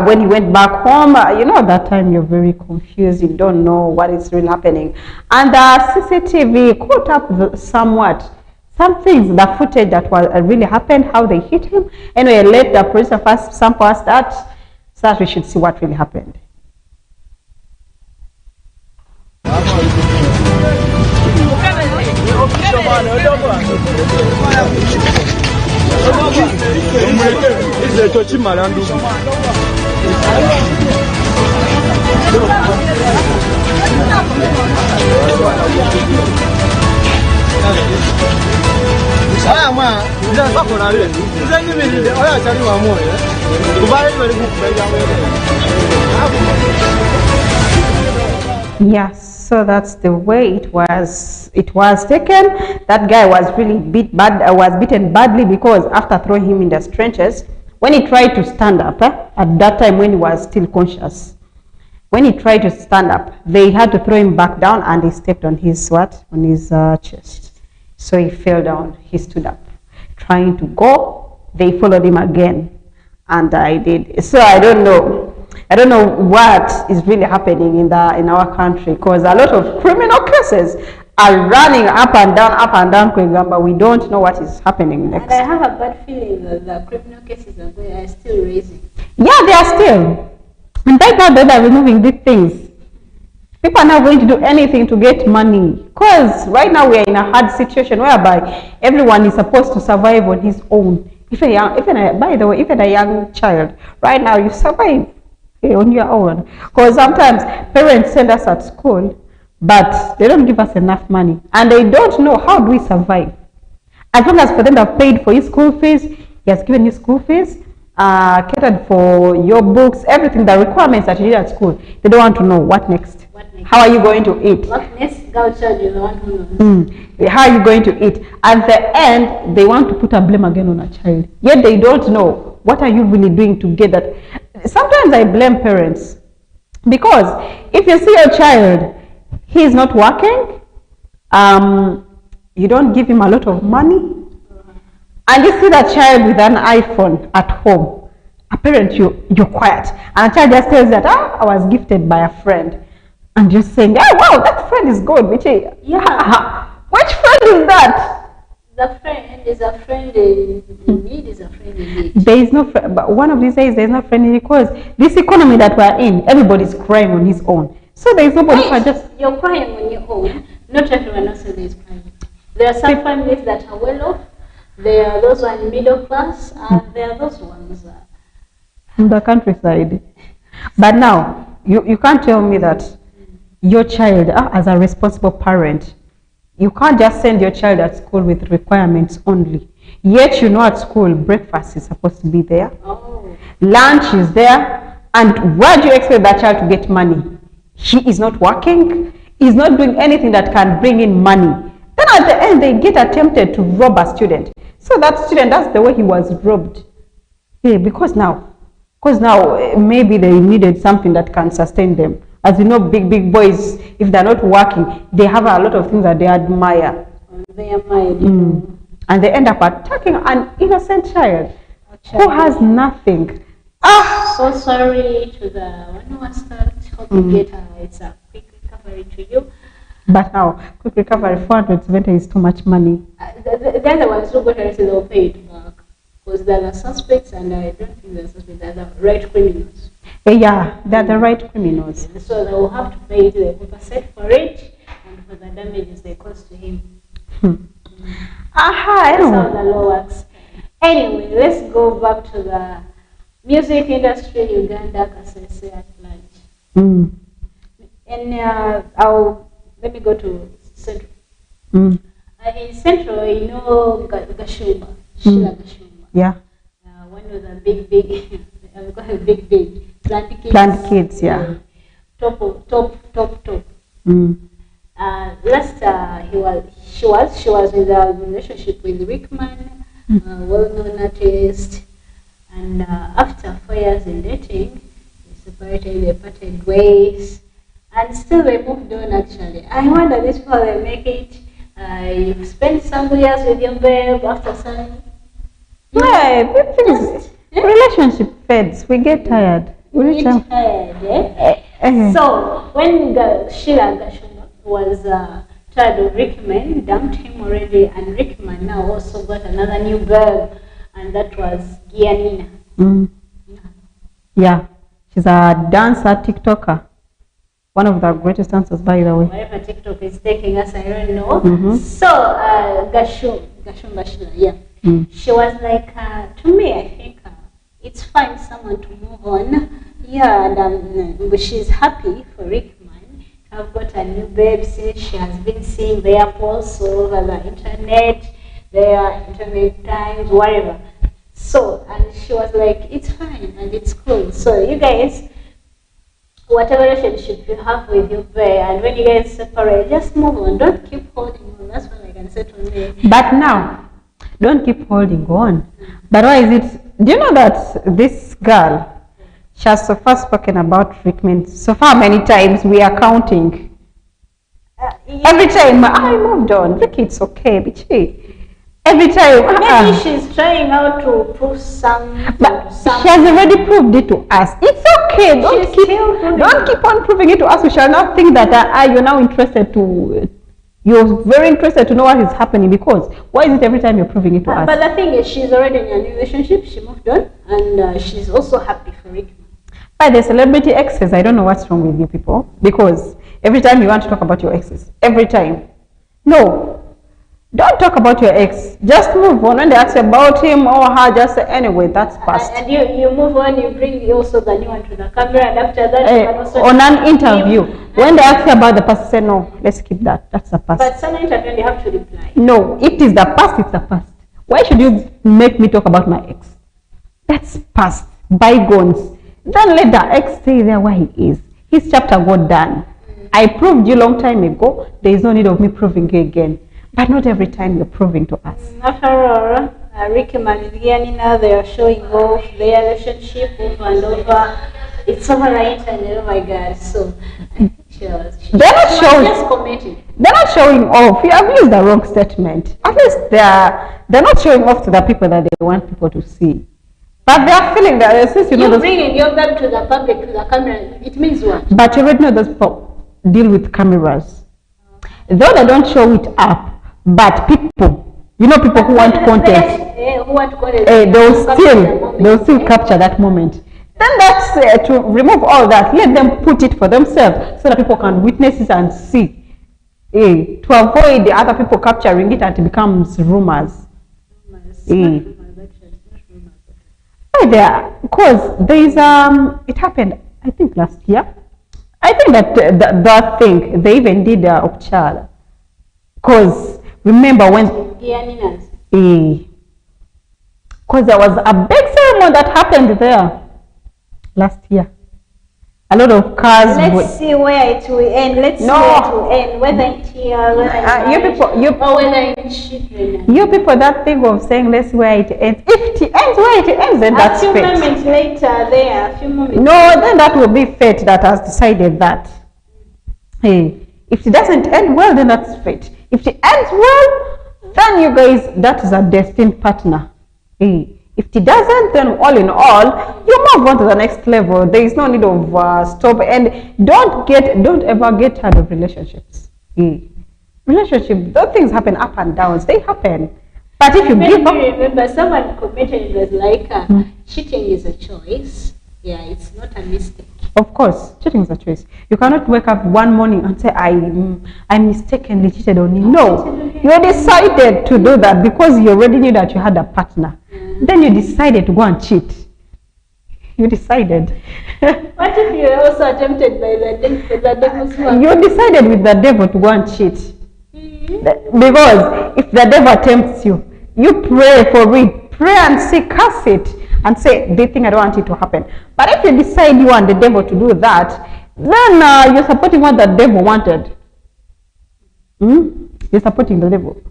when he went back home, at that time you're very confused. You don't know what is really happening. And CCTV caught up some things, the footage that was really happened, how they hit him. Anyway, let the police first sample us that, so that we should see what really happened. Yes, so that's the way it was. It was taken. That guy was really beaten badly because after throwing him in the trenches, when he tried to stand up, at that time when he was still conscious, when he tried to stand up, they had to throw him back down, and they stepped on his on his chest. So he fell down. He stood up, trying to go. They followed him again, and I did. So I don't know what is really happening in our country, because a lot of criminal cases are running up and down, but we don't know what is happening next. And I have a bad feeling that the criminal cases are still raising. Yeah, they are still. And right now they are removing these things. People are not going to do anything to get money, because right now we are in a hard situation whereby everyone is supposed to survive on his own. By the way, even a young child, right now you survive on your own, because sometimes parents send us at school, but they don't give us enough money, and they don't know how do we survive. As long as for them have paid for your school fees, he has given you school fees, catered for your books, everything, the requirements that you did at school. They don't want to know what next. How are you going to eat? What next? How are you going to eat? At the end, they want to put a blame again on a child. Yet they don't know what are you really doing to get that. Sometimes I blame parents, because if you see your child, he is not working, you don't give him a lot of money, and you see that child with an iPhone at home, a parent, you're quiet, and a child just tells that, I was gifted by a friend, and you're saying, wow, that friend is good. Which friend is that? The friend is a friend in need, is a friend in need. There is no friend, but one of these days there is no friend in need, because this economy that we're in, everybody's crying on his own. So there is nobody who just... You're crying on your own. Not everyone else is crying. There are some families that are well off. There are those who are in middle class, and there are those ones in the countryside. But now, you can't tell me that your child, as a responsible parent, you can't just send your child at school with requirements only. Yet at school, breakfast is supposed to be there. Lunch is there. And where do you expect that child to get money? He is not working. He's not doing anything that can bring in money. Then at the end, they get attempted to rob a student. So that student, that's the way he was robbed. Yeah, because now maybe they needed something that can sustain them. As you know, big boys, if they're not working, they have a lot of things that they admire. And they end up attacking an innocent child who has nothing. So sorry to the one who was hurt. Hope you get it's a quick recovery to you. But now, quick recovery, 470 is too much money. The other ones who got arrested, they'll pay it back. Because they're the suspects, and I don't think they're suspects, they're the right criminals. Yeah, they're the right criminals. So they will have to pay the compensate for it and for the damages they caused to him. I don't know. That's how the law works. Anyway, let's go back to the music industry in Uganda, Kasese at large. And let me go to Central. In Central, Gashumba, Sheila Gashumba. Yeah. One of the big planned kids, yeah. Top. Last she was in a relationship with Rickman, well-known artist, and after 4 years in dating, they parted ways, and still they moved on. Actually, I wonder these people, they make it You spend some years with your babe after some. Yeah, things, relationship fades. We get tired. We get tired, So when Sheila Gashumba was tired of Rickman, dumped him already, and Rickman now also got another new babe, and that was Gianina. Yeah, she's a dancer, TikToker. One of the greatest dancers, by the way. Wherever TikTok is taking us, I don't know. So Gashumba Sheila, yeah. She was like, to me, I think it's fine someone to move on. Yeah, and she's happy for Rickman to have got a new babe since she has been seeing their posts all over the internet, their internet times, whatever. So, and she was like, it's fine and it's cool. So you guys, whatever relationship you have with your babe, and when you guys separate, just move on. Don't keep holding on. That's what I can say to me. But now, don't keep holding on. But why is it? Do you know that this girl, she has so far spoken about Rickman so far many times? We are counting. Every time I moved on, Ricky, it's okay, bitchy. Every time. Maybe she's trying out to prove But she has already proved it to us. It's okay. Don't keep on proving it to us. We shall not think that you're now interested to. You're very interested to know what is happening, because why is it every time you're proving it to us? But the thing is, she's already in a new relationship. She moved on, and she's also happy for Rick. By the celebrity exes, I don't know what's wrong with you people, because every time you want to talk about your exes, every time. No, don't talk about your ex. Just move on. When they ask you about him or her, just say, anyway, that's past. And you move on, you bring also the new one to the camera, and after that, you can also on an interview, when they ask you about the past, say, no, let's keep that. That's the past. But some interview, you have to reply. No, it is the past, it's the past. Why should you make me talk about my ex? That's past, bygones. Then let the ex stay there where he is. His chapter got done. I proved you long time ago. There is no need of me proving you again. But not every time you're proving to us. After all, Ricky and Gianina, they are showing off their relationship over and over. It's over the internet, oh my God. So, they're not showing off. You have used the wrong statement. At least they're not showing off to the people that they want people to see. But they are feeling that since you know those, bringing your back to the public, to the camera, it means what? But you already know those people deal with cameras. Though they don't show it up, but people, you know, people who want content, they'll still capture that moment. Then that's to remove all that. Let them put it for themselves so that people can witness it and see. To avoid the other people capturing it and it becomes rumors. Because there is it happened, I think last year. I think that thing they even did Okchala. Because remember when because there was a big ceremony that happened there last year. A lot of cars. Let's see where it will end. Let's see where it will end. Whether it's here, whether you people that think of saying let's see where it ends. If it ends where it ends, then that's fate. A few moments later, a few moments. No, then that will be fate that has decided that. If it doesn't end well, then that's fate. If it ends well, then you guys, that is a destined partner. If it doesn't, then all in all, you move on to the next level. There is no need of stop, and don't ever get tired of relationships. Relationship, those things happen up and downs. They happen. But if you give up, remember someone commented, it was like cheating is a choice. Yeah, it's not a mistake. Of course, cheating is a choice. You cannot wake up one morning and say, I mistakenly cheated on you. No, you decided to do that because you already knew that you had a partner. Then you decided to go and cheat. You decided. What if you were also tempted by the devil's work? You decided with the devil to go and cheat. Because if the devil tempts you, you pray for it. Pray and say, curse it. And say, this thing I don't want it to happen. But if you decide you want the devil to do that, then you're supporting what the devil wanted. You're supporting the devil.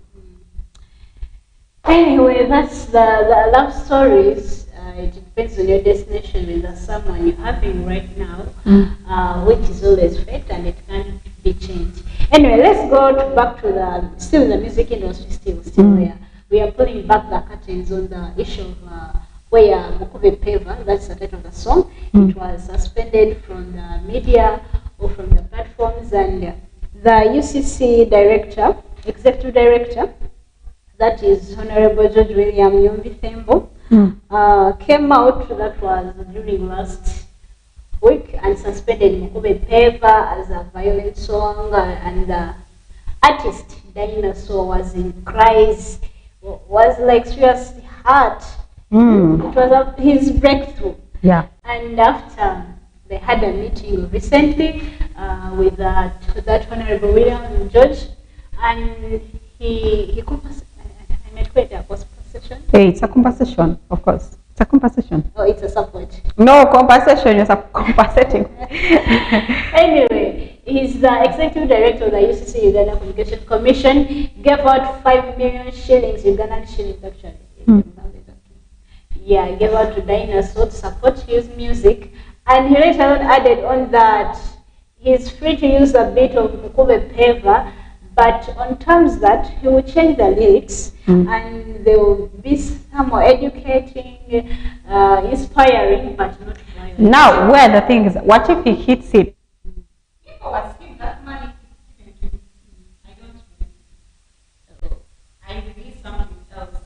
Anyway, that's the love stories. It depends on your destination with the someone you're having right now, which is always fate and it can't be changed. Anyway, let's go back to still in the music industry, still where we are pulling back the curtains on the issue of where Mukube Peva, that's the title of the song, it was suspended from the media or from the platforms, and the UCC director, executive director, that is Honorable George William Yumbi Thembo, came out, that was during last week, and suspended Mukube Peva as a violent song, and the artist Dinosaur was in cries, was like seriously hurt. It was his breakthrough. Yeah. And after they had a meeting recently with that Honorable William George, and he compensated. Hey, it's a compensation, of course. It's a compensation. Oh, it's a support. No, compensation, you're compensating. Anyway, he's the executive director of the UCC Uganda Communication Commission, gave out 5 million shillings, Ugandan shillings actually. Yeah, gave out to Dinosaur to support his music. And he later on added on that he's free to use a bit of Mukube Peva, but on terms that he will change the lyrics and they will be somewhat educating, inspiring, but not violent. Now, where the thing is, what if he hits it? People asking that money. I release something else.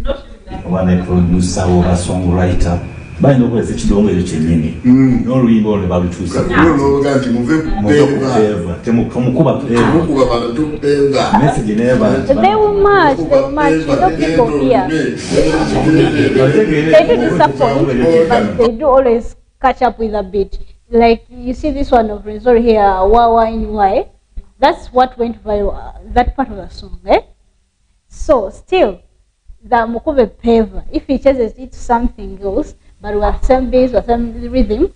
Not using that. One a producer or a songwriter. By no way, it's the only thing. No real about to say. No, that you they were much, you know, people here. They do disappoint, but they do always catch up with a bit. Like, you see this one of Resort here, Wawa in Why. That's what went viral, that part of the song, eh? So, still, the Mukube Peva, if he changes it to something else, but with some bass or some rhythm,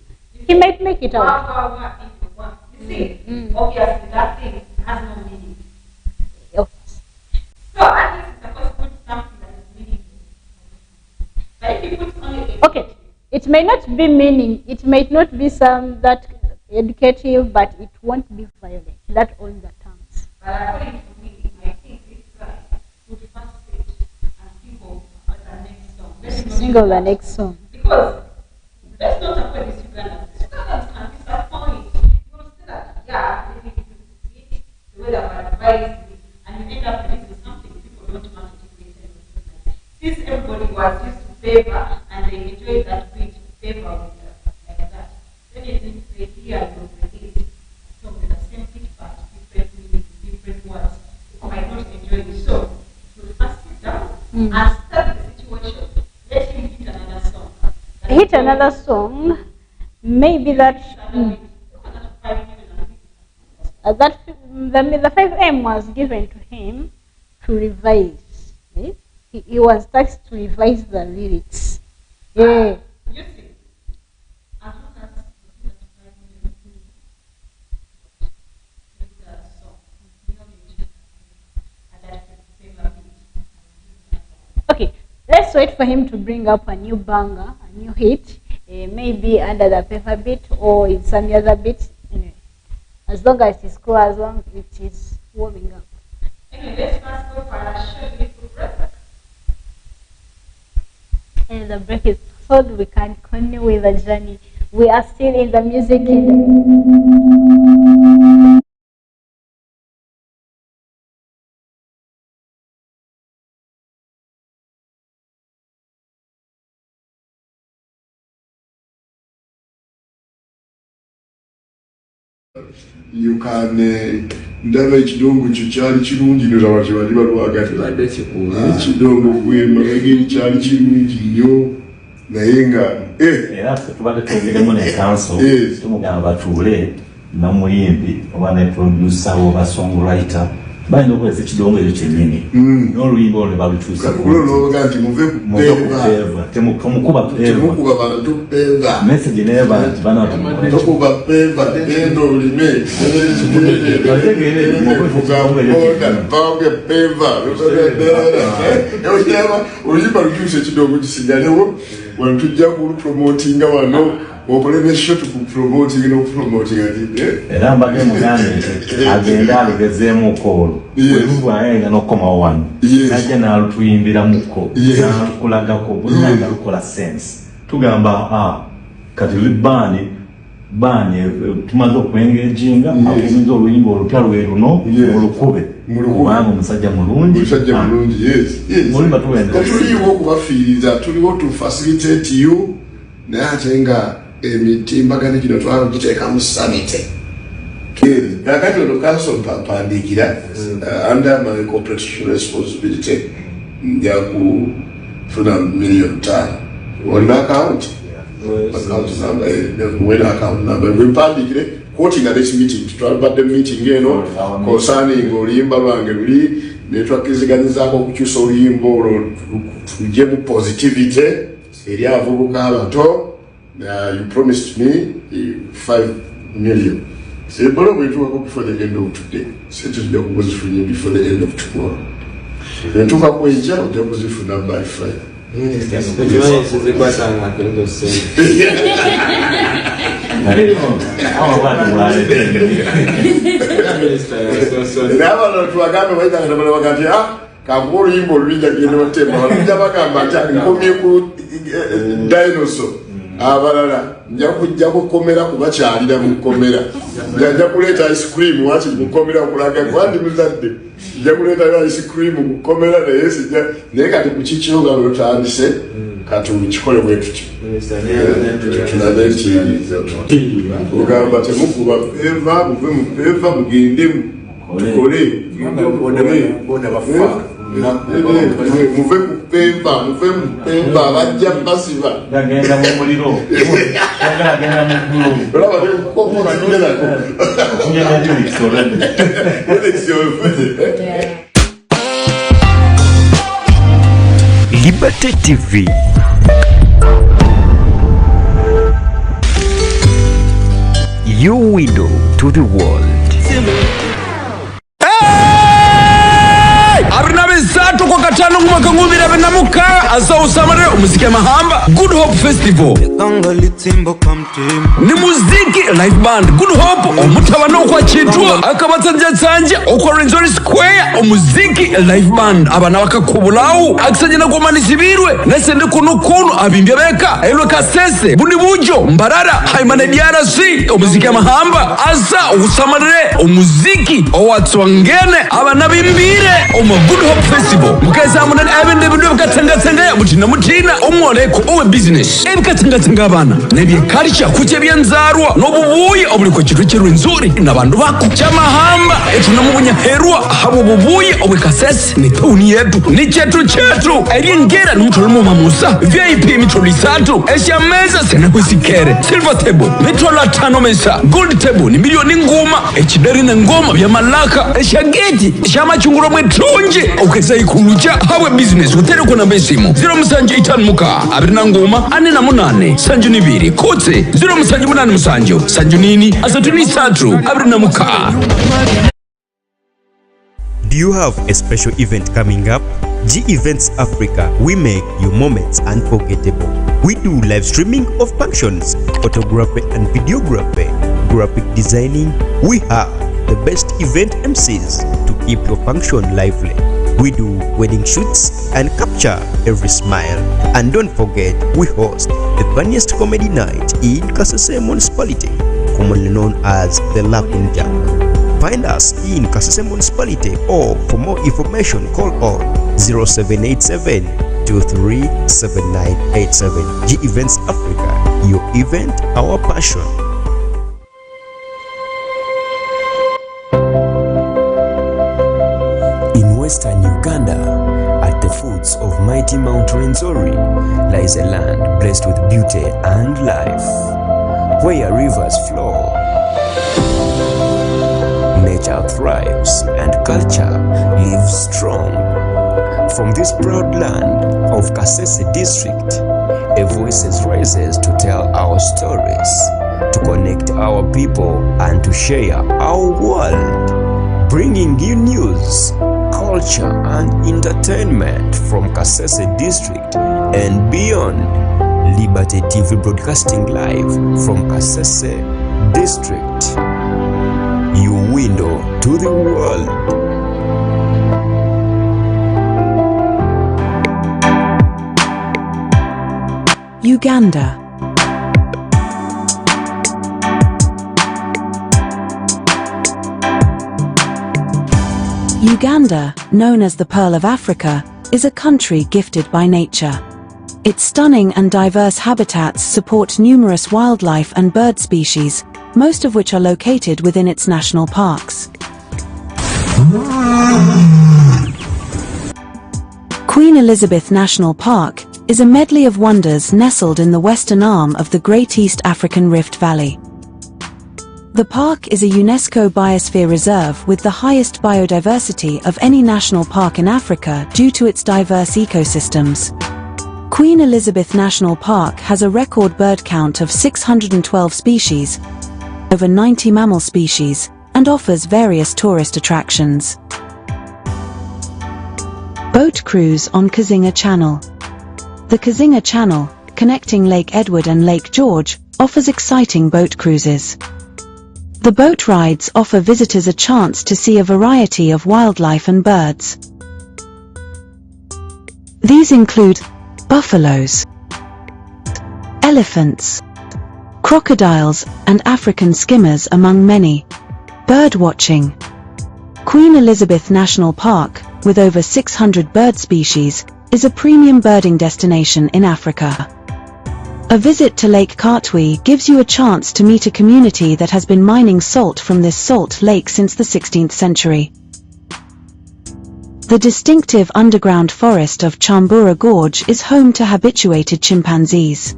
he might make it out. You see, obviously that thing has no meaning. Yes. So at least it's supposed to put something that is meaningful. But if you put only okay, it may not be meaning, it might not be some that educative, but it won't be violent. That all the terms. But according to me, I think this guy would first sit and think of the next song. Single the next song. Because let's not avoid this Uganda. Ugandans can disappoint. You will say that, yeah, maybe you see the way that I advise me, and you end up releasing something people don't want to take it. Since everybody was used to favor and they enjoyed that beat favor with like that, then it means they hear you release a song with the same pitch but different meanings, different words. People might not enjoy the song. So you first sit down and start the situation. Let him hit another song. Hit another song, maybe that the 5M was given to him to revise. Eh? He was tasked to revise the lyrics. Yeah. You see, as long as okay, let's wait for him to bring up a new banger, a new hit, maybe under the paper beat or in some other beat. Anyway, as long as it's cool, as long as it is warming up. Anyway, let's first go for a short little break. And the break is so we can continue with the journey. We are still in the music industry. You can ndaba ekidongo kyo kyali kirungi nolaba kyebali balwagati ekidongo gwemageri kyali kirungi nnyo naye nga era ffe tubadde twogeremu ne kanso tumugamba batuule n'omuyimbi oba ne producer oba songwriter balina okukozesa ekidongo ekyo kyennyini n'oluyimba olwo ne balukyusa kuloga nti muve kupeeva temukuba temukuba bantu peeva message naye bantu tokuba peeva genda olime bavuga peeva oluyimba lukyusa ekidongo kisigalyewo wano tujja kulupromotinga wano okulebe shot ku promoting no promoting ati era mbage mugane agenda alugezeemu koolo bwayenga nokoma wano najja n'alutuyimbira muko n'alukulagako bulanga lukola sense tugamba kati baani tumaze okwengeginga akumiza oluyimba olupya lwe luno olukube kubanga omusajja mulungi mulimba tuliwo okubafiiriza tuliwo to facilitate you naye ate nga emitimbagano gino twagiteeka mu sanite kakati ono kanso mpandikira under my corporate responsibility nja kufuna $1,000,000 olina account number wempandikire quoting at this meeting twalibadde meeting eno concerning oluyimba lwange luli netwakkiziganyizaako okukyusa oluyimba olwo tujje mu positivity eri abavubuka abato. You promised me $5 million. Say, but we do before the end of today. Say to the opposition before the end of tomorrow. Then took up a job, the opposition by 5. Abalala nja kukomera kubakyalira mu komera nja kuleeta ice cream wakiri mu komera okulaga kwandi muzadde nja kuleeta ice cream mu komera naye sijja naye kati ku kikiro nga lwetandise kati kikole bwe tutyo tulabe nti ogamba temukuba peva muve mu peva mugende mukole bona bafa muve mupemba abajja basiba gagenda mu muliro Liberty TV. Your window to the world. Abinabizatu kwa katano mwaka ngubira benamuka asa usamare umuziki ya mahamba Good Hope Festival ni muziki live band Good Hope omutabano kwa chitwa akabatsanje okwa Renzori Square umuziki live band abana bakakubulawu akisanyina kumanisibirwe nesende kunu abimbye beka elwe Kasese bundi bujo mbarara haimane DRC umuziki ya mahamba asa usamare umuziki owatswangene abana bimbire Good Hope Festival mukeza munene abende bintu bikatengatengaya mutina omwoleko owe business ebikatengatengaya abana nebye culture kuche byanzarwa nobubuye obuliko kitu kirwenzuri nabantu bako chamahamba etunamubunya herwa habo bubuye obwe Kasese ni tuni yetu ni chetu elingera n'umutolo mamusa VIP mitolo 3 eshameza sena kwisikere silver table mitolo 5 mesa gold table ni milioni ngoma ekidari na ngoma bya malaka eshageti shamachunguro mwetunje ukesa ikulucha hawe business utere kuna mbesimu 0 muka abirina ngoma ane na munane sanju nibiri kotse 0 munane musanjo sanju nini asatuni satru abirina muka. Do you have a special event coming up? G Events Africa, we make your moments unforgettable. We do live streaming of functions, photography and videography, graphic designing. We have the best event MCs to keep your function lively. We do wedding shoots and capture every smile. And don't forget, we host the funniest comedy night in Kasese Municipality, commonly known as the Laughing Jack. Find us in Kasese Municipality, or for more information call on 0787 237987. G Events Africa, your event, our passion. In western Uganda, at the foots of mighty Mount Rwenzori, lies a land blessed with beauty and life, where rivers flow, nature thrives, and culture lives strong. From this proud land of Kasese district, a voice rises to tell our stories, to connect our people, and to share our world, bringing you news, culture, and entertainment from Kasese district and beyond. Liberty TV broadcasting live from Kasese district. Your window to the world. Uganda. Uganda, known as the Pearl of Africa, is a country gifted by nature. Its stunning and diverse habitats support numerous wildlife and bird species, most of which are located within its national parks. Queen Elizabeth National Park is a medley of wonders nestled in the western arm of the Great East African Rift Valley. The park is a UNESCO Biosphere Reserve with the highest biodiversity of any national park in Africa due to its diverse ecosystems. Queen Elizabeth National Park has a record bird count of 612 species, over 90 mammal species, and offers various tourist attractions. Boat cruise on Kasese Channel. The Kasese Channel, connecting Lake Edward and Lake George, offers exciting boat cruises. The boat rides offer visitors a chance to see a variety of wildlife and birds. These include buffaloes, elephants, crocodiles, and African skimmers, among many. Bird watching. Queen Elizabeth National Park, with over 600 bird species, is a premium birding destination in Africa. A visit to Lake Katwe gives you a chance to meet a community that has been mining salt from this salt lake since the 16th century. The distinctive underground forest of Chambura Gorge is home to habituated chimpanzees.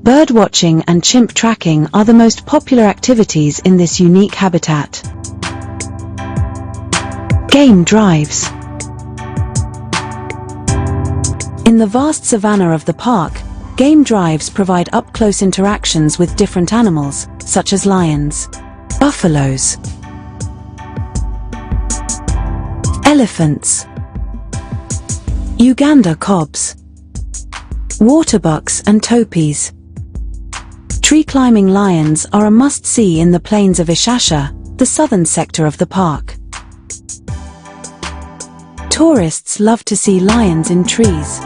Bird watching and chimp tracking are the most popular activities in this unique habitat. Game drives. In the vast savanna of the park, game drives provide up-close interactions with different animals, such as lions, buffaloes, elephants, Uganda cobs, waterbucks and topies. Tree-climbing lions are a must-see in the plains of Ishasha, the southern sector of the park. Tourists love to see lions in trees.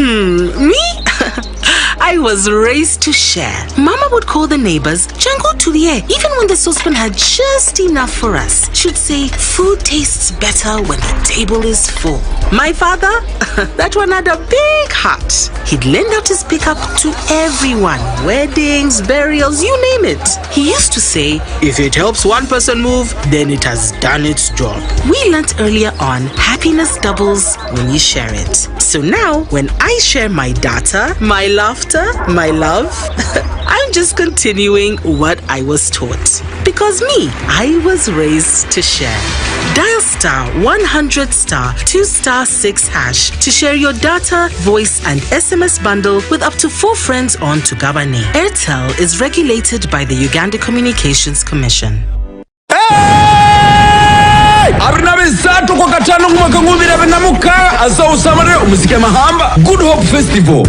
Me? I was raised to share. Mama would call the neighbors, Jango Tulie, even when the saucepan had just enough for us. She'd say, food tastes better when the table is full. My father? That one had a big heart. He'd lend out his pickup to everyone. Weddings, burials, you name it. He used to say, if it helps one person move, then it has done its job. We learnt earlier on, happiness doubles when you share it. So now, when I share my data, my laughter, my love, I'm just continuing what I was taught. Because me, I was raised to share. Dial *100*2*6# to share your data, voice, and SMS bundle with up to 4 friends on Tugabane. Airtel is regulated by the Uganda Communications Commission. Abinabisatu kwa katano mwaka ngumira benamuka asa usamare umuziki mahamba Good Hope Festival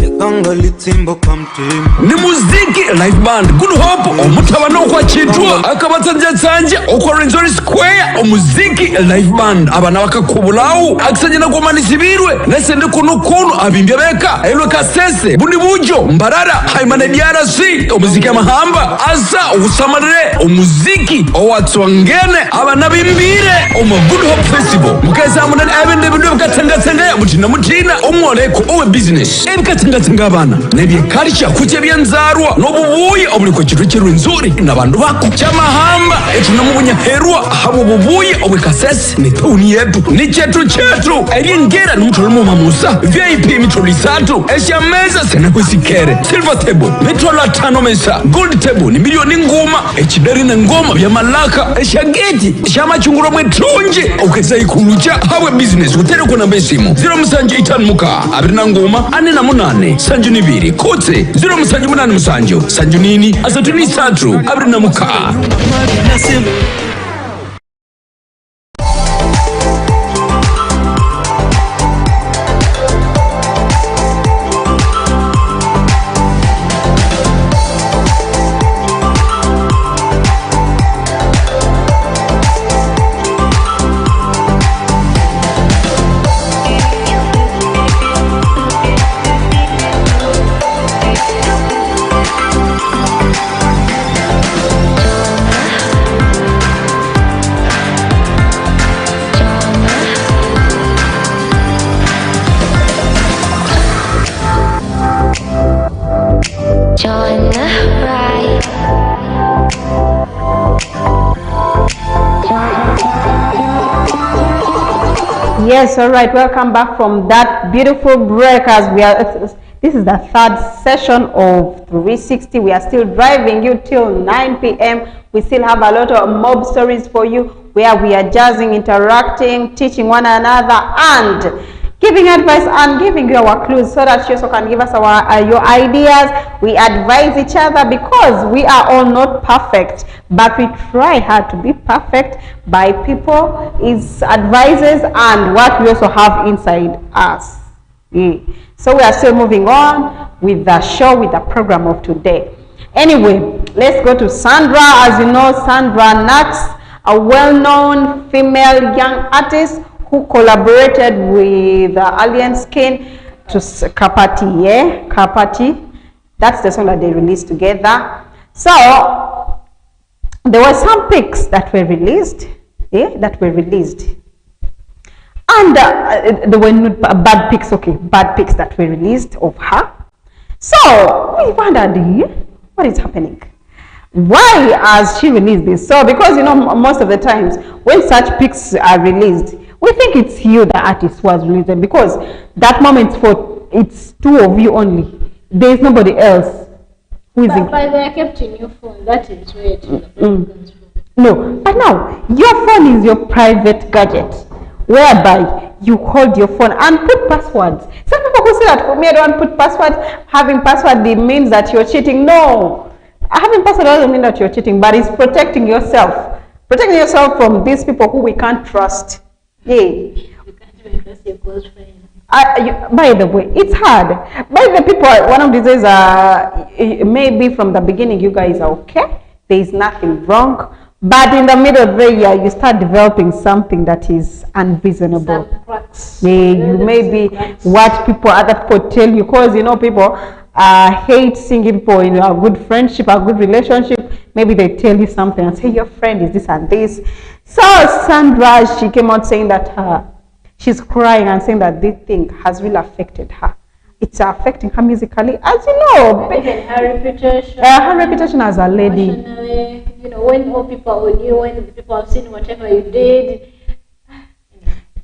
ni muziki live band Good Hope omutabano kwa chitwa akabatsanje okwa Renzori Square umuziki live band abana bakakubulawu akisanyina kumanisibirwe nesende kuno abimbye beka elwe Kasese bundi bujo mbarara haimane DRC umuziki mahamba asa usamare umuziki owatswangene abana bimbire Good Hope Festival mukeza munani abende bintu bikatenga mutina omwoleko owe business ebikatenga abana nebye culture kuche byanzarwa nobubuye obuliko kitu kirwinzuri nabantu bako chamahamba etunamubunya herwa habo bubuye obwe Kasese ne tuni yetu ni chetu elingera n'umutolo mamusa VIP mitolo 3 eshameza sena kwisikere silver table mitolo 5 mesa gold table ni milioni ngoma ekidari na ngoma bya malaka eshageti shamachunguro mwetunji okeza ikulucha hawe business utere kuna mbesimu 0 muka abirina ngoma ane na munane sanju nibiri kotse 0 munani musanjo sanju nini asatuni 3 abirina muka simu. Yes, all right. Welcome back from that beautiful break. As we are, this is the third session of 360. We are still driving you till 9 p.m. We still have a lot of mob stories for you, where we are jazzing, interacting, teaching one another, and giving advice and giving you our clues, so that you also can give us your ideas. We advise each other, because we are all not perfect, but we try hard to be perfect by people, his advices, and what we also have inside us. So we are still moving on with the show, with the program of today. Anyway, let's go to Sandra. As you know, Sandra Knox, a well-known female young artist who collaborated with Alien Skin to Kapati, Kapati. That's the song that they released together. So there were some pics that were released, and there were bad pics, bad pics that were released of her. So we wondered, what is happening? Why has she released this? So because most of the times when such pics are released, we think it's you, the artist, who has released them, because that moment it's two of you only. There is nobody else who is. But they are kept in your phone. That is where it is. No, but now your phone is your private gadget, whereby you hold your phone and put passwords. Some people who say that, for me, I don't put passwords. Having password, it means that you're cheating. No, having password doesn't mean that you're cheating, but it's protecting yourself from these people who we can't trust. Yeah. You can't even trust your close friend. By the way, it's hard. By the people, one of these days, maybe from the beginning you guys are okay. There is nothing wrong. But in the middle of the year, you start developing something that is unreasonable. You maybe what other people tell you, because people hate seeing people in a good friendship, a good relationship. Maybe they tell you something and say your friend is this and this. So Sandra, she came out saying that she's crying and saying that this thing has really affected her. It's affecting her musically, as you know. Even her reputation. Her reputation as a lady. When all people on you, when people have seen whatever you did.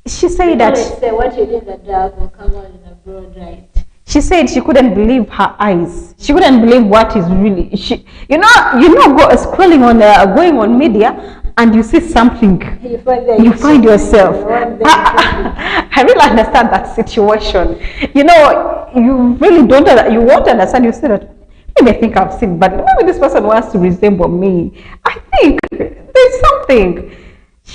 She said that. Say what you did, the drug will come out in a broad light. She said she couldn't believe her eyes. She couldn't believe what is really. Scrolling on, going on media, and you see something, you find yourself. I really understand that situation. You really don't. You won't understand. You say that maybe I think I've seen, but maybe this person wants to resemble me. I think there's something.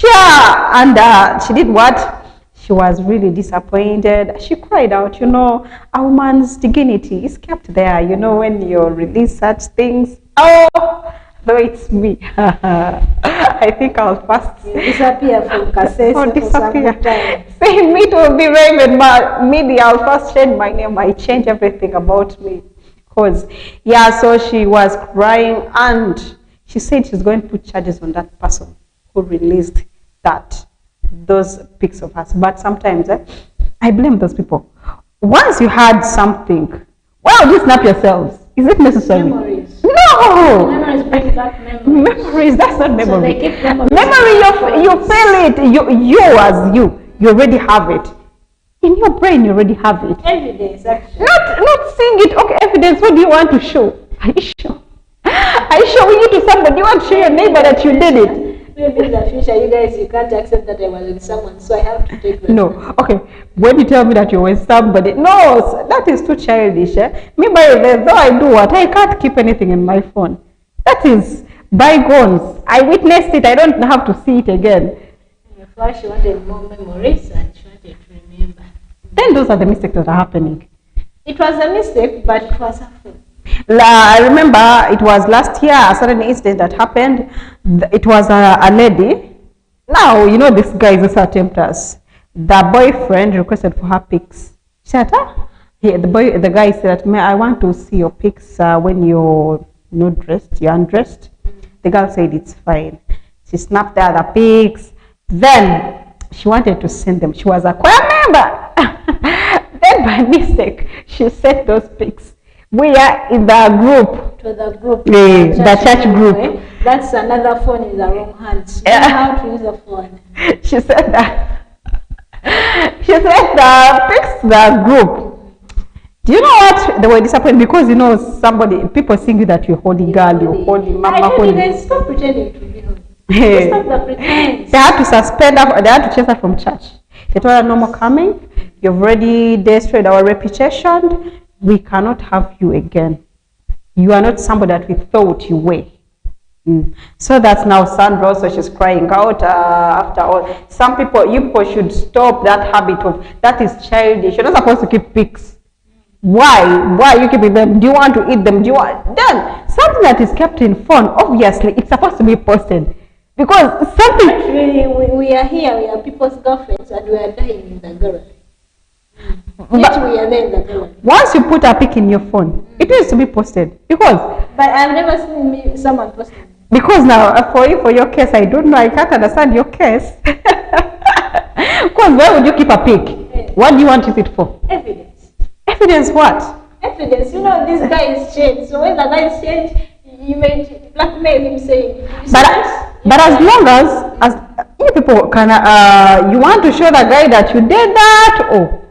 And she did what? She was really disappointed. She cried out. A woman's dignity is kept there. When you release such things. Oh, though it's me. I think I'll first disappear from Kasese for some time. Say me to be Raven, but maybe I'll first change my name. I change everything about me. So she was crying, and she said she's going to put charges on that person who released those pics of us. But sometimes I blame those people. Once you had something, why would you snap yourselves? Is it necessary? Memories. No! Memories bring back memories. Memories, that's not memory. So they keep memories. Memory, you feel it. You as you already have it. In your brain, you already have it. Evidence, actually. Not seeing it. Okay, evidence, what do you want to show? Are you sure? Are you showing it to somebody? You want to show your neighbor that you did it? Maybe in the future, you can't accept that I was with someone, so I have to take that. No, okay. When you tell me that you were with somebody, no, that is too childish. Me, by the way, though I do what, I can't keep anything in my phone. That is bygones. I witnessed it. I don't have to see it again. Before she wanted more memories and she wanted to remember. Then those are the mistakes that are happening. It was a mistake, but it was a fault. I remember it was last year, a certain incident that happened. It was a lady. Now, you know, this guy is also a temptress. The boyfriend requested for her pics. She said, the guy said, I want to see your pics when you're not dressed, you're undressed. The girl said it's fine. She snapped the other pics. Then she wanted to send them. She was a choir member. Then by mistake, she sent those pics. We are in the group. To the group. The church group. That's another phone in the wrong hands. You know how to use a phone. She said that. She said the pics the group. Do you know what? They were disappointed because, you know, people think that you're holy girl, you're holy mama. I told you guys, stop pretending to be holy. Stop the pretense. They had to suspend her, they had to chase her from church. They told her no more coming. You've already destroyed our reputation. We cannot have you again. You are not somebody that we thought you were. So that's now Sandra also, she's crying out after all. Some people, you people should stop that habit of, that is childish. You're not supposed to keep pics. Why? Why are you keeping them? Do you want to eat them? Do you want? Then something that is kept in phone, obviously, it's supposed to be posted. Because something... But really, we are here, we are people's girlfriends, and we are dying in the garage. Yet we are there in the garage. Once you put a pic in your phone, it needs to be posted. Because... But I've never seen someone posting. Because now, for your case, I don't know, I can't understand your case. Because why would you keep a pic? What do you want to use it for? Evidence. Evidence what? Evidence. You know, this guy is changed. So when the guy is changed, you may blackmail him saying... But as long as you people can, you want to show the guy that you did that, or...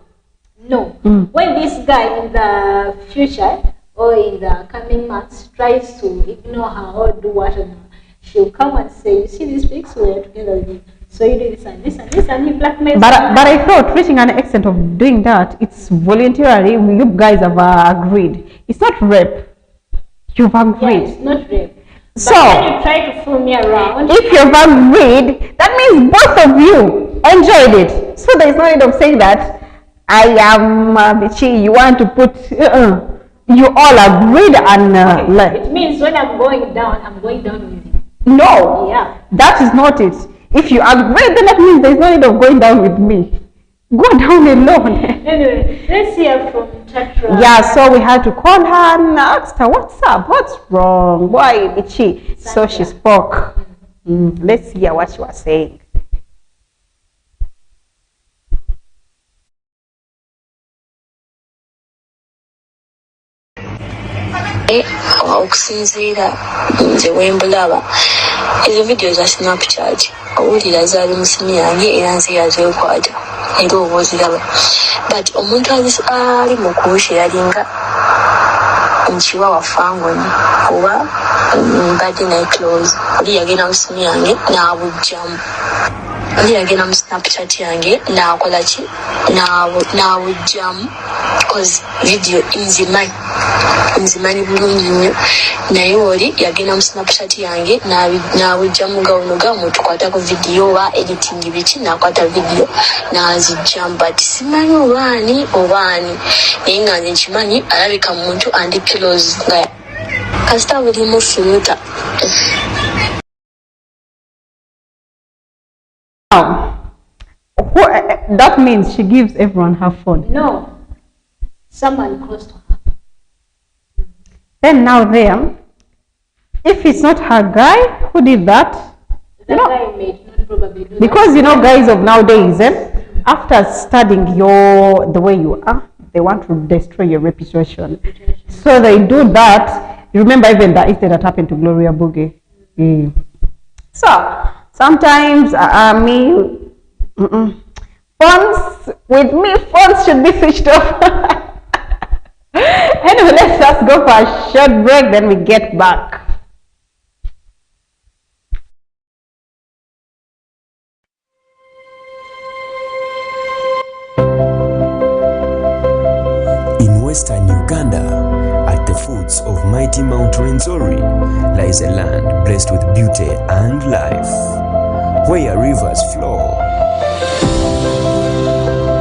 No. When this guy in the future or in the coming months tries to ignore her or do whatever, she'll come and say, you see these pics, we are together with you. So you do this and this and this, and he blackmails. But I thought reaching an extent of doing that, it's voluntarily. You guys have agreed. It's not rape. You've agreed. Yeah, it's not rape. So but when you try to fool me around, if you've agreed, that means both of you enjoyed it. So there is no need of saying that I am bitchy. You want to put. You all agreed and it means when I'm going down with you. No. Yeah. That is not it. If you agree, then that means there is no need of going down with me. Go down alone. Anyway, let's hear from Tatra. Yeah, so we had to call her and ask her, what's up? What's wrong? Why did she? So she spoke. Let's hear what she was saying. Okusinziira nze wembulaba ezo vidiyo za Snapchat owulira zaali mu simu yange era nze yazeekwata era oba oziraba but omuntu ali mu kuwushiralinga nkiwawa fangoni oba mbadde naye close oli yagenda mu simu yange n'abujjamu oli yagenda mu Snapchat yange n'akola ki n'abujjamu cause video nzimanyi bulungi nnyo naye oli yagenda mu Snapchat yange n'abujjamu nga mutukwatako vidiyo oba editing biki n'akwata vidiyo n'azijjamu but simanyi obaani naye nga nze nkimanyi alabika muntu andi close nga kasita bulimu filter. That means she gives everyone her phone. No, someone close to her. Then now there, if it's not her guy who did that, Guy may not probably do because that. you know guys of nowadays, after studying the way you are, they want to destroy your reputation. So they do that. You remember even that incident that happened to Gloria Boogie. So sometimes phones should be switched off. Anyway, let's just go for a short break, then we get back. In Western Uganda, at the foods roots of mighty Mount Rwenzori lies a land blessed with beauty and life, where rivers flow,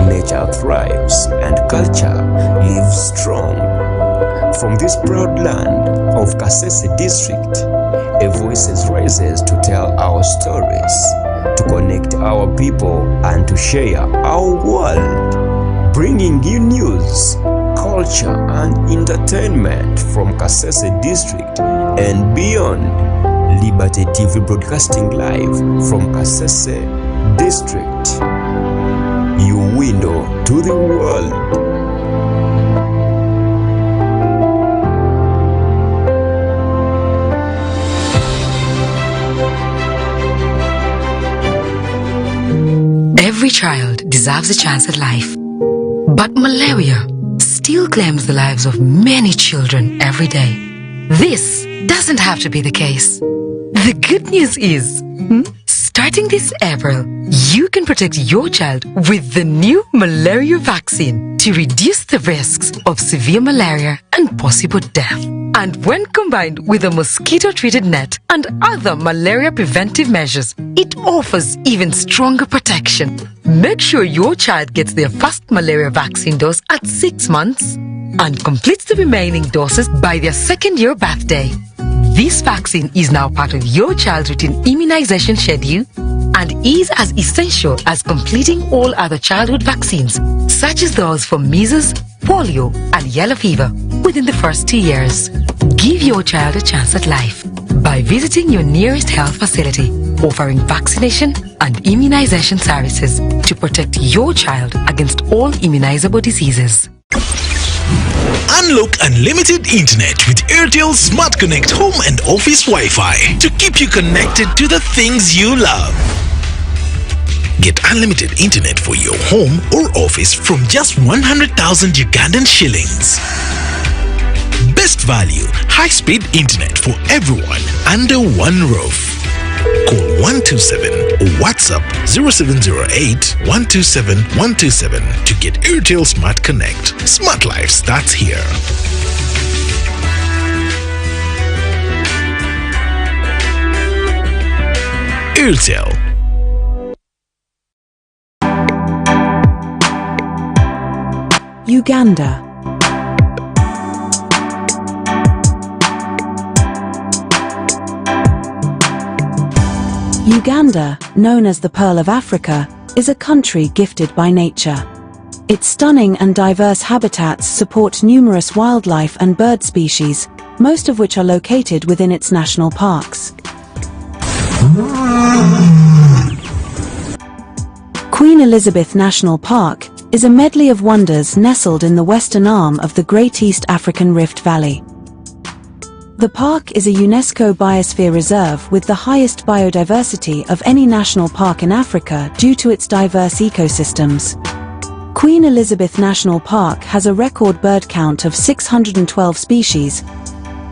nature thrives, and culture lives strong. From this proud land of Kasese district, a voice rises to tell our stories, to connect our people, and to share our world, bringing you news, culture, and entertainment from Kasese district and beyond. Liberty TV broadcasting live from Kasese district, your window to the world. Every child deserves a chance at life, but malaria still claims the lives of many children every day. This doesn't have to be the case. The good news is, starting this April, you can protect your child with the new malaria vaccine to reduce the risks of severe malaria and possible death. And when combined with a mosquito-treated net and other malaria preventive measures, it offers even stronger protection. Make sure your child gets their first malaria vaccine dose at 6 months and completes the remaining doses by their second-year birthday. This vaccine is now part of your child's routine immunization schedule and is as essential as completing all other childhood vaccines, such as those for measles, polio, and yellow fever within the first 2 years. Give your child a chance at life by visiting your nearest health facility, offering vaccination and immunization services to protect your child against all immunizable diseases. Unlock unlimited internet with Airtel Smart Connect Home and Office Wi-Fi to keep you connected to the things you love. Get unlimited internet for your home or office from just 100,000 Ugandan shillings. Best value, high-speed internet for everyone under one roof. Call 127 or WhatsApp 0708 127 127 to get Airtel Smart Connect. Smart life starts here. Airtel. Uganda. Uganda, known as the Pearl of Africa, is a country gifted by nature. Its stunning and diverse habitats support numerous wildlife and bird species, most of which are located within its national parks. Queen Elizabeth National Park is a medley of wonders nestled in the western arm of the Great East African Rift Valley. The park is a UNESCO Biosphere Reserve with the highest biodiversity of any national park in Africa due to its diverse ecosystems. Queen Elizabeth National Park has a record bird count of 612 species,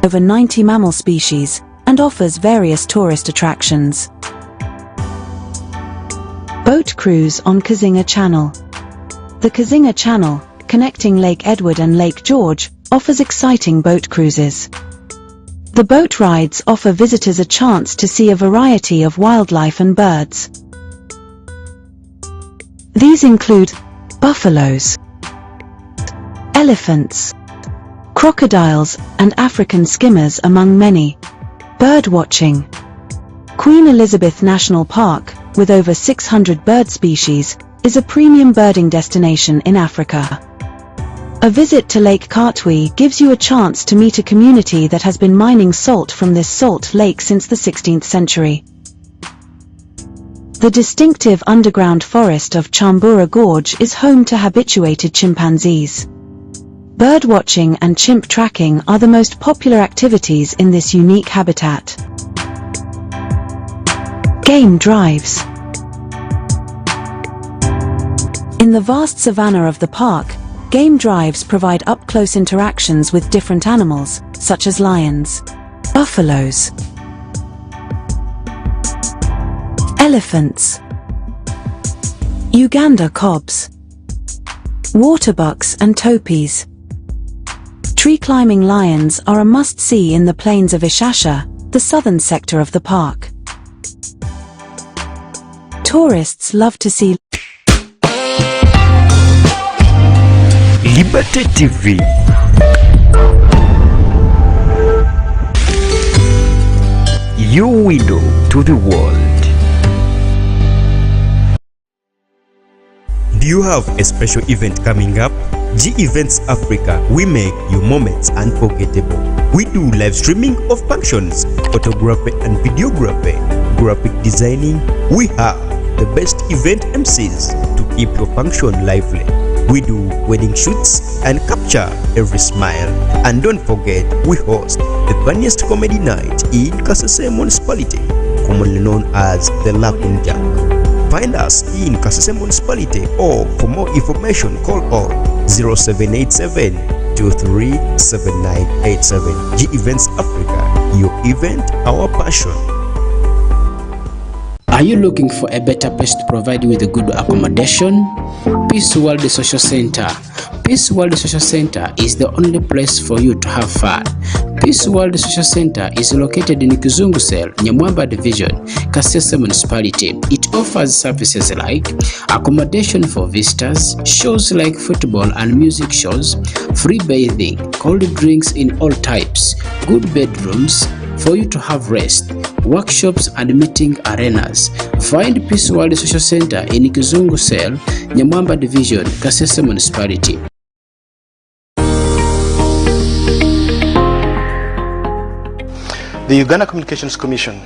over 90 mammal species, and offers various tourist attractions. Boat cruise on Kazinga Channel. The Kazinga Channel, connecting Lake Edward and Lake George, offers exciting boat cruises. The boat rides offer visitors a chance to see a variety of wildlife and birds. These include buffaloes, elephants, crocodiles, and African skimmers, among many. Bird watching. Queen Elizabeth National Park, with over 600 bird species, is a premium birding destination in Africa. A visit to Lake Katwe gives you a chance to meet a community that has been mining salt from this salt lake since the 16th century. The distinctive underground forest of Chambura Gorge is home to habituated chimpanzees. Bird watching and chimp tracking are the most popular activities in this unique habitat. Game drives. In the vast savanna of the park, game drives provide up-close interactions with different animals, such as lions, buffaloes, elephants, Uganda cobs, waterbucks and topies, Tree-climbing lions are a must-see in the plains of Ishasha, the southern sector of the park. Tourists love to see Liberty TV. Your window to the world. Do you have a special event coming up? G Events Africa, we make your moments unforgettable. We do live streaming of functions, photography and videography, graphic designing. We have the best event MCs to keep your function lively. We do wedding shoots and capture every smile. And don't forget, we host the funniest comedy night in Kasese municipality, commonly known as the Laughing Jack. Find us in Kasese municipality, or for more information call on 0787 237987. G Events Africa, your event, our passion. Are you looking for a better place to provide you with a good accommodation? Peace World Social Center. Peace World Social Center is the only place for you to have fun. Peace World Social Center is located in Kizungu Cell, Nyamwamba Division, Kasese Municipality. It offers services like accommodation for visitors, shows like football and music shows, free bathing, cold drinks in all types, good bedrooms for you to have rest, workshops and meeting arenas. Find Peace World Social Center in Kizungu Cell, Nyamwamba Division, Kasese Municipality. The Uganda Communications Commission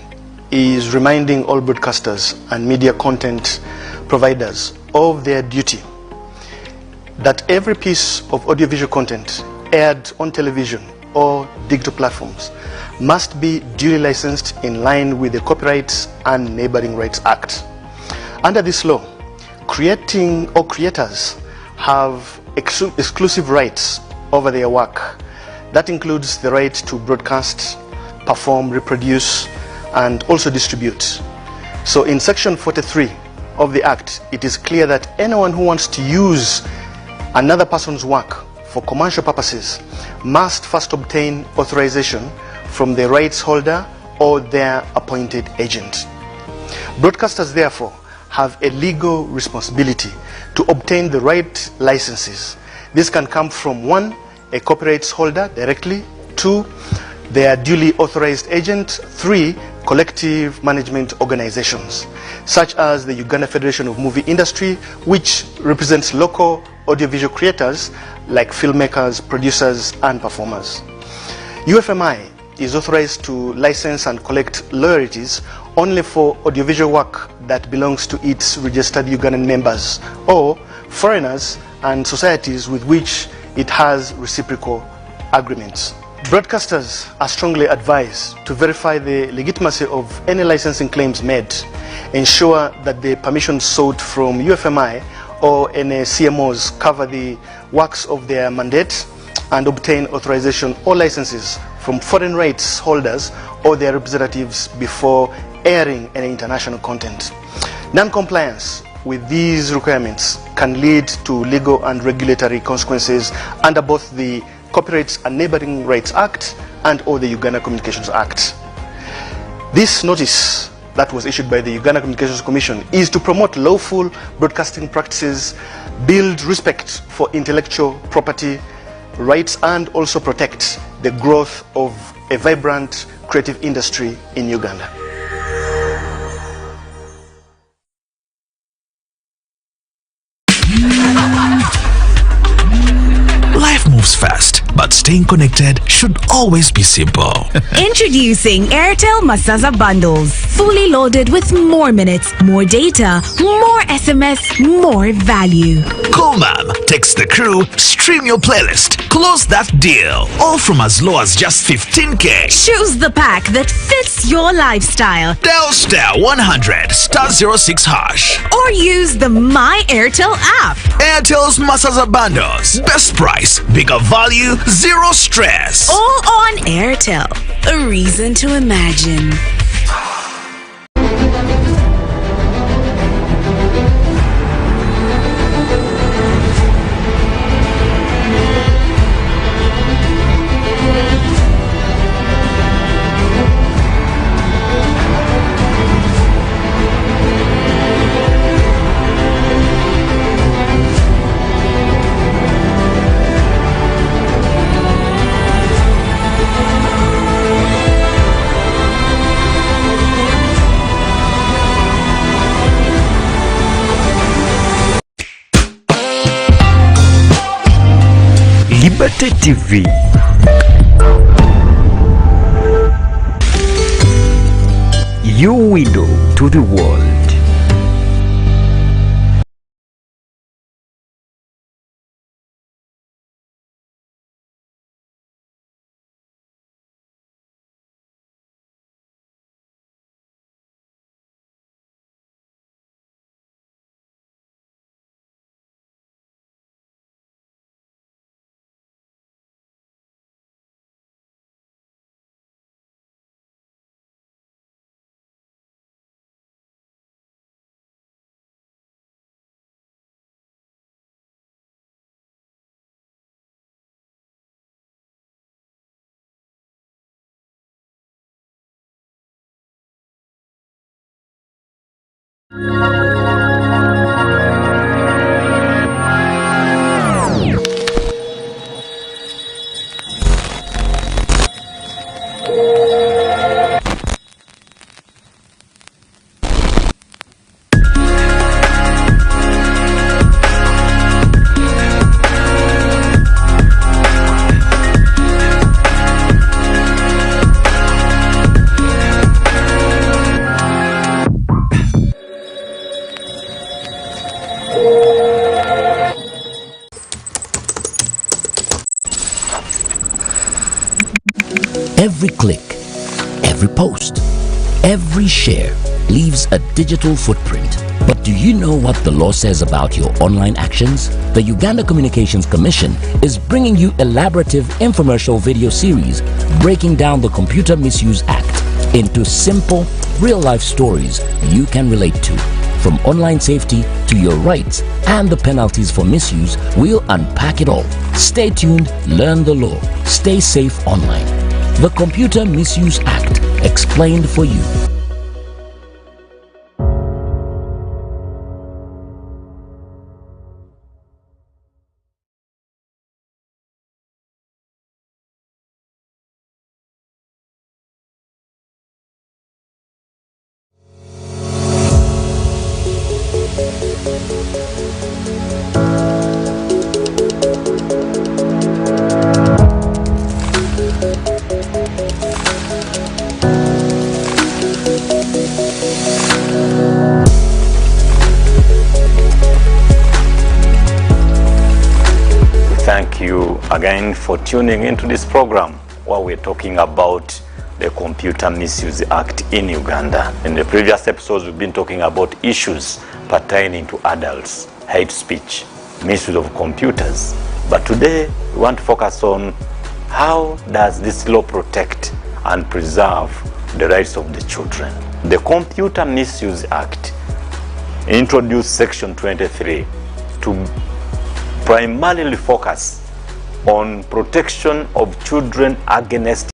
is reminding all broadcasters and media content providers of their duty that every piece of audiovisual content aired on television or digital platforms must be duly licensed in line with the Copyright and Neighboring Rights Act. Under this law, creators have exclusive rights over their work. That includes the right to broadcast, perform, reproduce, and also distribute. So in section 43 of the Act, it is clear that anyone who wants to use another person's work for commercial purposes must first obtain authorization from the rights holder or their appointed agent. Broadcasters therefore have a legal responsibility to obtain the right licenses. This can come from 1, a copyright holder directly, 2, their duly authorized agent, 3, collective management organizations, such as the Uganda Federation of Movie Industry, which represents local audiovisual creators like filmmakers, producers, and performers. UFMI is authorized to license and collect royalties only for audiovisual work that belongs to its registered Ugandan members or foreigners and societies with which it has reciprocal agreements. Broadcasters are strongly advised to verify the legitimacy of any licensing claims made, ensure that the permissions sought from UFMI or any CMOs cover the works of their mandate, and obtain authorization or licenses from foreign rights holders or their representatives before airing any international content. Non-compliance with these requirements can lead to legal and regulatory consequences under both the Copyright and Neighboring Rights Act and or the Uganda Communications Act. This notice that was issued by the Uganda Communications Commission is to promote lawful broadcasting practices, build respect for intellectual property rights, and also protect the growth of a vibrant creative industry in Uganda. Life moves fast, but staying connected should always be simple. Introducing Airtel Masaza Bundles. Fully loaded with more minutes, more data, more SMS, more value. Cool mom, text the crew, stream your playlist, close that deal. All from as low as just 15K. Choose the pack that fits your lifestyle. Dial star 100 star 06 hash. Or use the My Airtel app. Airtel's Masaza Bundles. Best price, bigger value, zero stress. All on Airtel. A reason to imagine. Liberty TV. Your window to the world. Every click, every post, every share leaves a digital footprint. But do you know what the law says about your online actions? The Uganda Communications Commission is bringing you elaborative infomercial video series breaking down the Computer Misuse Act into simple, real-life stories you can relate to. From online safety to your rights and the penalties for misuse, we'll unpack it all. Stay tuned, learn the law, stay safe online. The Computer Misuse Act, explained for you. Thank you again for tuning into this program where we're talking about the Computer Misuse Act in Uganda. In the previous episodes, we've been talking about issues pertaining to adults, hate speech, misuse of computers. But today, we want to focus on how does this law protect and preserve the rights of the children. The Computer Misuse Act introduced Section 23 to primarily focus on protection of children against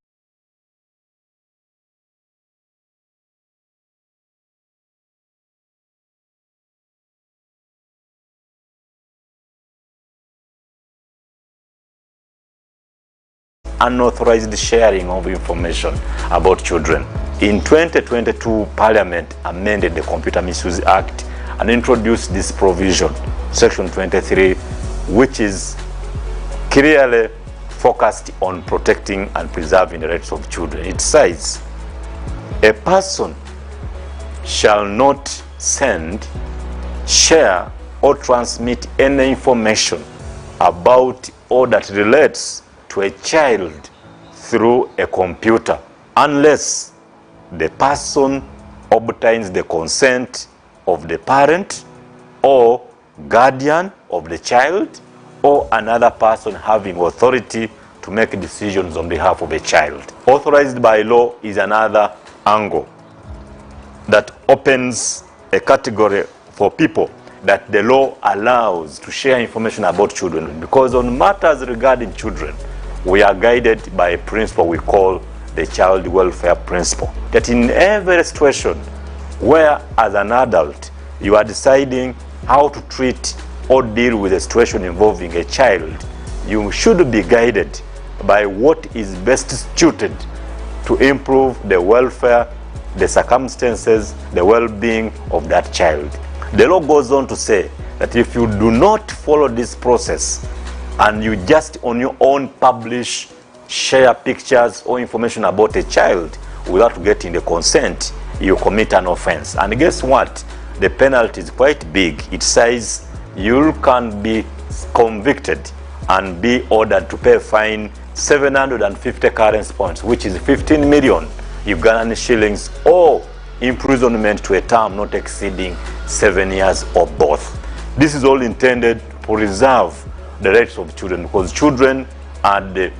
unauthorized sharing of information about children. In 2022, Parliament amended the Computer Misuse Act and introduced this provision, Section 23, which is clearly focused on protecting and preserving the rights of children. It says, a person shall not send, share, or transmit any information about or that relates to a child through a computer unless the person obtains the consent of the parent or guardian of the child or another person having authority to make decisions on behalf of a child. Authorized by law is another angle that opens a category for people that the law allows to share information about children, because on matters regarding children, we are guided by a principle we call the child welfare principle. That in every situation where as an adult you are deciding how to treat or deal with a situation involving a child, you should be guided by what is best suited to improve the welfare, the circumstances, the well-being of that child. The law goes on to say that if you do not follow this process, and you just on your own publish, share pictures or information about a child without getting the consent, you commit an offense. And guess what? The penalty is quite big. It says you can be convicted and be ordered to pay a fine 750 currency points, which is 15 million Ugandan shillings, or imprisonment to a term not exceeding 7 years or both. This is all intended to preserve the rights of children, because children are the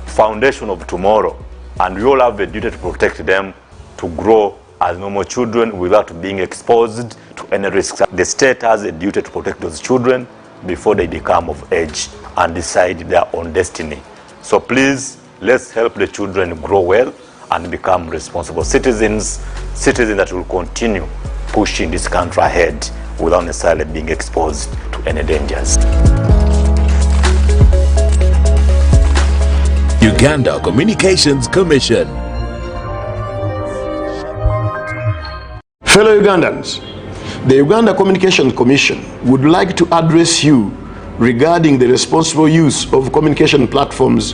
foundation of tomorrow, and we all have a duty to protect them to grow as normal children without being exposed to any risks. The state has a duty to protect those children before they become of age and decide their own destiny. So please, let's help the children grow well and become responsible citizens that will continue pushing this country ahead without necessarily being exposed to any dangers. Uganda Communications Commission. Fellow Ugandans, the Uganda Communications Commission would like to address you regarding the responsible use of communication platforms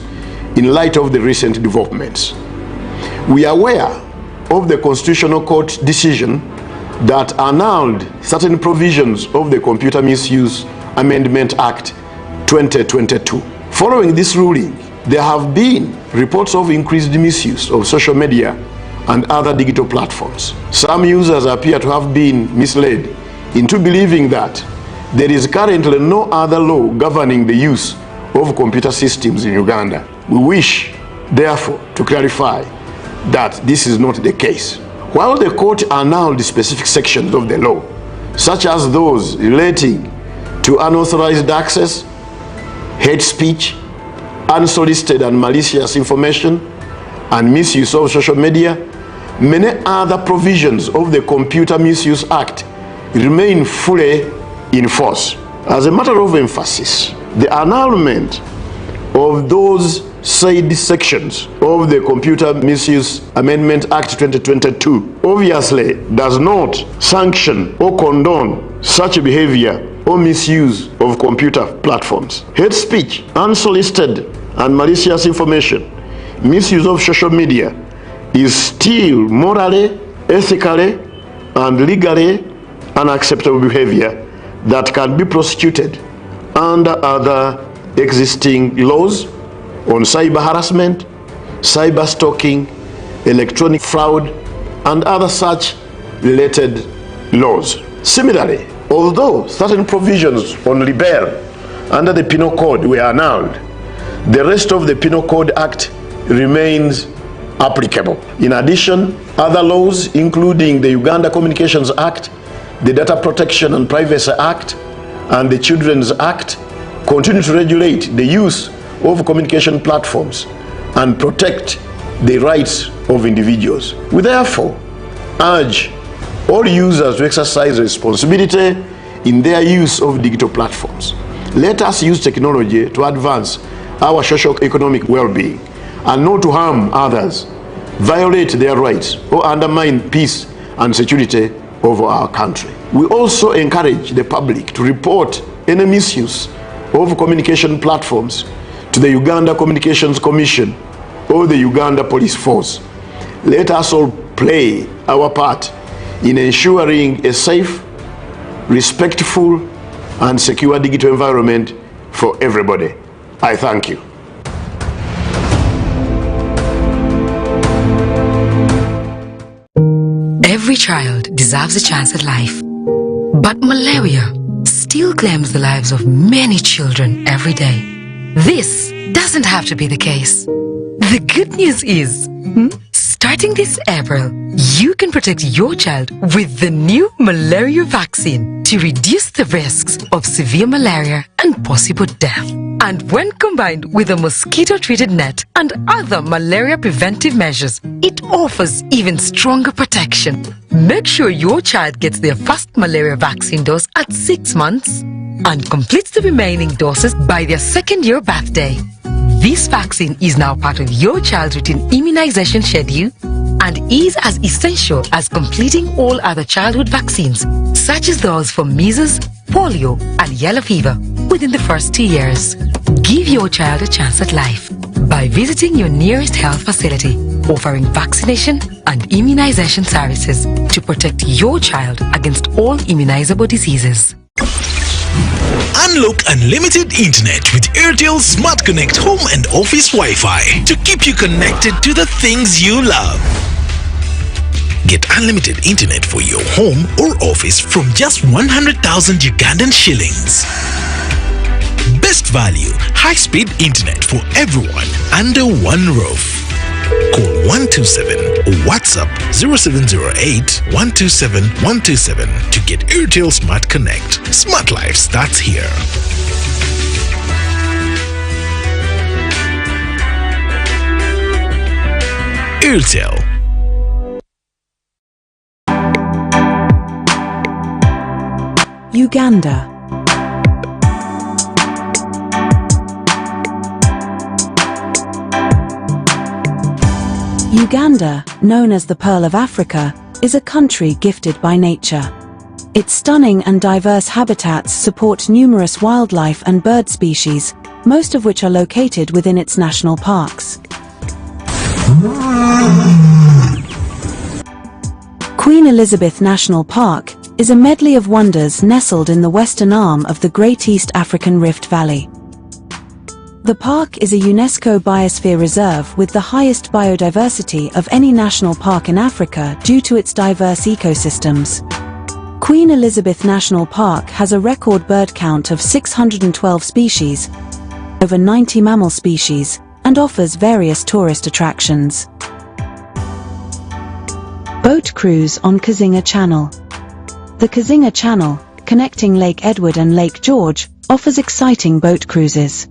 in light of the recent developments. We are aware of the Constitutional Court decision that annulled certain provisions of the Computer Misuse Amendment Act 2022. Following this ruling, there have been reports of increased misuse of social media and other digital platforms. Some users appear to have been misled into believing that there is currently no other law governing the use of computer systems in Uganda. We wish, therefore, to clarify that this is not the case. While the court annulled specific sections of the law, such as those relating to unauthorized access, hate speech, unsolicited and malicious information, and misuse of social media, many other provisions of the Computer Misuse Act remain fully in force. As a matter of emphasis, the annulment of those said sections of the Computer Misuse Amendment Act 2022 obviously does not sanction or condone such behavior or misuse of computer platforms. Hate speech, unsolicited and malicious information, misuse of social media is still morally, ethically, and legally unacceptable behavior that can be prosecuted under other existing laws on cyber harassment, cyber stalking, electronic fraud, and other such related laws. Similarly, although certain provisions on libel under the Penal Code were annulled, the rest of the Penal Code Act remains applicable. In addition, other laws, including the Uganda Communications Act, the Data Protection and Privacy Act, and the Children's Act, continue to regulate the use of communication platforms and protect the rights of individuals. We therefore urge all users to exercise responsibility in their use of digital platforms. Let us use technology to advance our socio-economic well-being and not to harm others, violate their rights, or undermine peace and security of our country. We also encourage the public to report any misuse of communication platforms to the Uganda Communications Commission or the Uganda Police Force. Let us all play our part in ensuring a safe, respectful, and secure digital environment for everybody. I thank you. Every child deserves a chance at life, but malaria still claims the lives of many children every day. This doesn't have to be the case. The good news is, starting this April, you can protect your child with the new malaria vaccine to reduce the risks of severe malaria and possible death. And when combined with a mosquito-treated net and other malaria preventive measures, it offers even stronger protection. Make sure your child gets their first malaria vaccine dose at 6 months and completes the remaining doses by their second-year birthday. This vaccine is now part of your child's routine immunization schedule and is as essential as completing all other childhood vaccines, such as those for measles, polio, and yellow fever. within the first 2 years. Give your child a chance at life by visiting your nearest health facility, offering vaccination and immunization services to protect your child against all immunizable diseases. Unlock unlimited internet with Airtel Smart Connect Home and Office Wi-Fi to keep you connected to the things you love. Get unlimited internet for your home or office from just 100,000 Ugandan shillings. Best value, high-speed internet for everyone under one roof. Call 127 or WhatsApp 0708 127 127 to get Airtel Smart Connect. Smart life starts here. Airtel. Uganda. Uganda, known as the Pearl of Africa, is a country gifted by nature. Its stunning and diverse habitats support numerous wildlife and bird species, most of which are located within its national parks. Queen Elizabeth National Park is a medley of wonders nestled in the western arm of the Great East African Rift Valley. The park is a UNESCO Biosphere Reserve with the highest biodiversity of any national park in Africa due to its diverse ecosystems. Queen Elizabeth National Park has a record bird count of 612 species, over 90 mammal species, and offers various tourist attractions. Boat cruise on Kasese Channel. The Kasese Channel, connecting Lake Edward and Lake George, offers exciting boat cruises.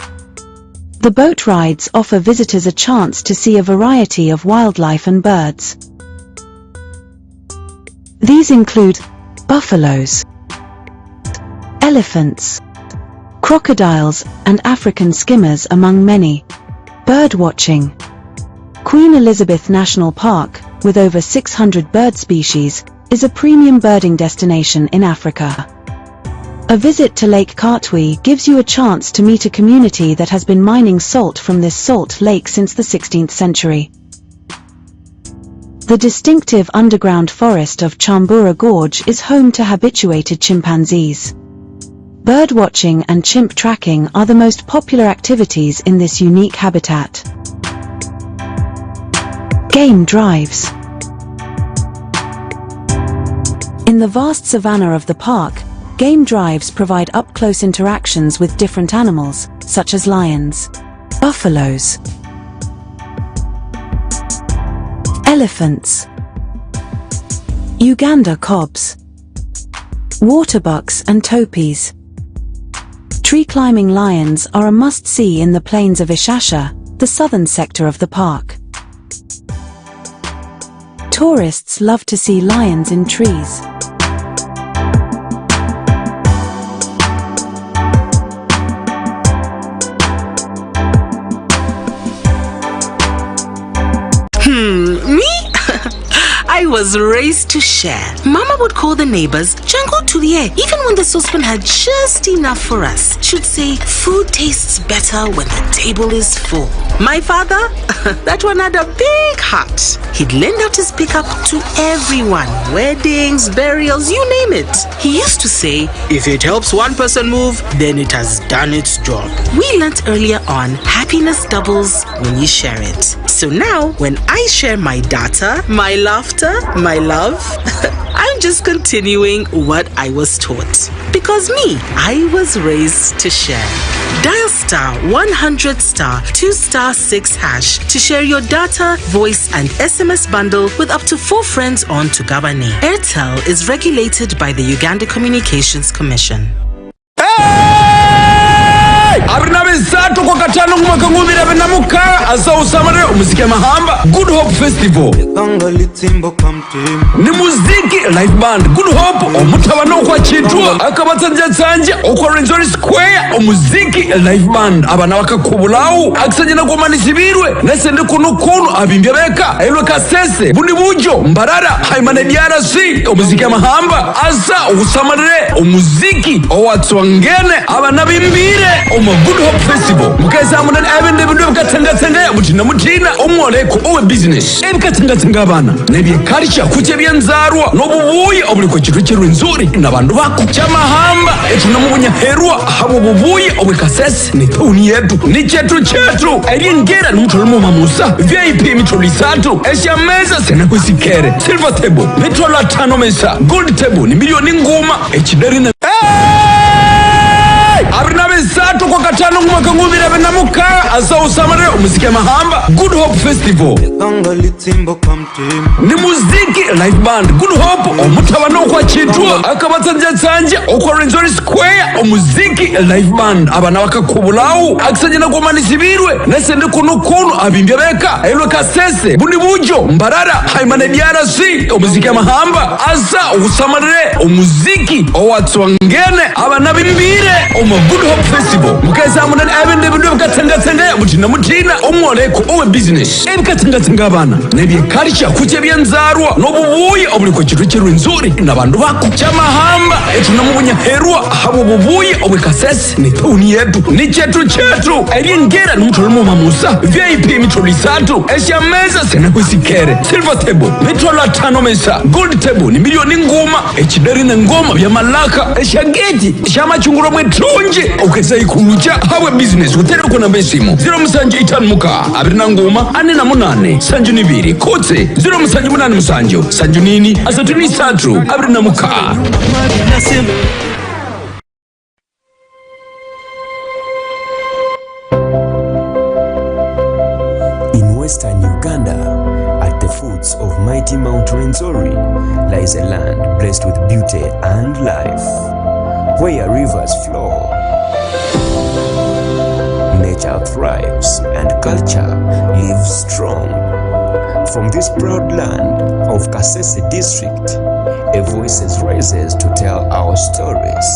The boat rides offer visitors a chance to see a variety of wildlife and birds. These include buffaloes, elephants, crocodiles, and African skimmers, among many. Bird watching. Queen Elizabeth National Park, with over 600 bird species, is a premium birding destination in Africa. A visit to Lake Katwe gives you a chance to meet a community that has been mining salt from this salt lake since the 16th century. The distinctive underground forest of Chambura Gorge is home to habituated chimpanzees. Bird watching and chimp tracking are the most popular activities in this unique habitat. Game drives. In the vast savanna of the park, game drives provide up-close interactions with different animals, such as lions, buffaloes, elephants, Uganda cobs, waterbucks and topies. Tree-climbing lions are a must-see in the plains of Ishasha, the southern sector of the park. Tourists love to see lions in trees. I was raised to share. Mama would call the neighbors, Jango Tulie, even when the saucepan had just enough for us. She'd say, food tastes better when the table is full. My father, that one had a big heart. He'd lend out his pickup to everyone. Weddings, burials, you name it. He used to say, if it helps one person move, then it has done its job. We learnt earlier on, happiness doubles when you share it. So now, when I share my data, my laughter, my love, I'm just continuing what I was taught. Because me, I was raised to share. Dial *100*2*6# to share your data, voice, and SMS bundle with up to 4 friends on Tugabane. Airtel is regulated by the Uganda Communications Commission. Abinabizatu kwa katano mwaka ngumira benamuka asa usamare umuziki mahamba Good Hope Festival ni muziki live band Good Hope omutabano kwa chitwa akabatsanje okwa Square umuziki live band abana bakakubulawo akusanyana kumanisibirwe nesende kuno abimbye beka elwe Kasese bundi bujo mbarara haimane DRC umuziki amahamba asa usamarire umuziki owatswangene abana bimbire Good Hope Festival mukeza munani abende bindu bikatenga mutina umwoleko owe business ebikatenga abana nebye culture kuche byanzarwa nobubuye obuliko kitu kirwinzuri nabandu bako chamahamba etuna mubunyaherwa habo bubuye owe Kasese ni tuni yetu ni chetu elingera n'umutolo mamusa VIP mitolo 3 eshameza sena kwisikere silver table mitolo 5 mesa gold table ni milioni nguma echidari na abina besatu kwa katano kumaka ngubira bena mukara asa usamare umuziki mahamba Good Hope Festival ni muziki live band Good Hope omutabano kwa chitwa akabatsanje okwa Square umuziki live band abana bakakubulawo akusanyana kumanisibirwe nesende kuno abimbye beka elwe Kasese bundi bujo mbarara haimane DRC umuziki mahamba asa usamarire umuziki owatswangene abana bimbire Good Hope Festival mukeza munani abende bindu bikatenga mutina umwoleko owe business ebikatenga abana nebye culture kuche byanzarwa nobubuye obuliko kitu kirwinzuri nabandu bako chamahamba etuna mubunyaherwa habo bubuye owe Kasese ni tuni yetu ni chetu elingera n'umutolo mamusa VIP mitolo 3 eshameza sena kwisikere silver table mitolo 5 mesa gold table ni milioni nguma echidari na ngoma bya malaka eshageti shamachunguro mwetunje ukeza ikuja hawe business utere kuna mbesimu 0 muka abirina ngoma ane na munane sanju nibiri kotse 0 musanjo sanju nini asatuni 3 abirina muka Western Uganda, at the foots of mighty Mount Rwenzori, lies a land blessed with beauty and life, where rivers flow, nature thrives, and culture lives strong. From this proud land of Kasese district, a voice rises to tell our stories,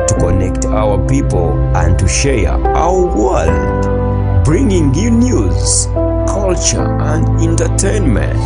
to connect our people, and to share our world, bringing you news, culture and entertainment.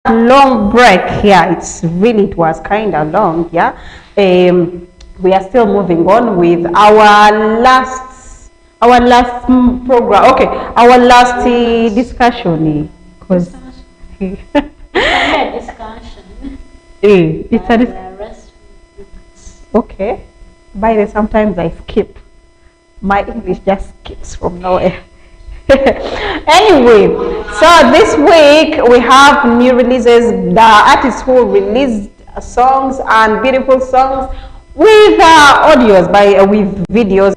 Long break here. It was kind of long. Yeah, we are still moving on with our last program. Okay, our last discussion because discussion. It's a discussion. Okay, by the sometimes I skip. My English just skips from nowhere. Anyway, so this week we have new releases. The artists who released songs and beautiful songs with audios with videos.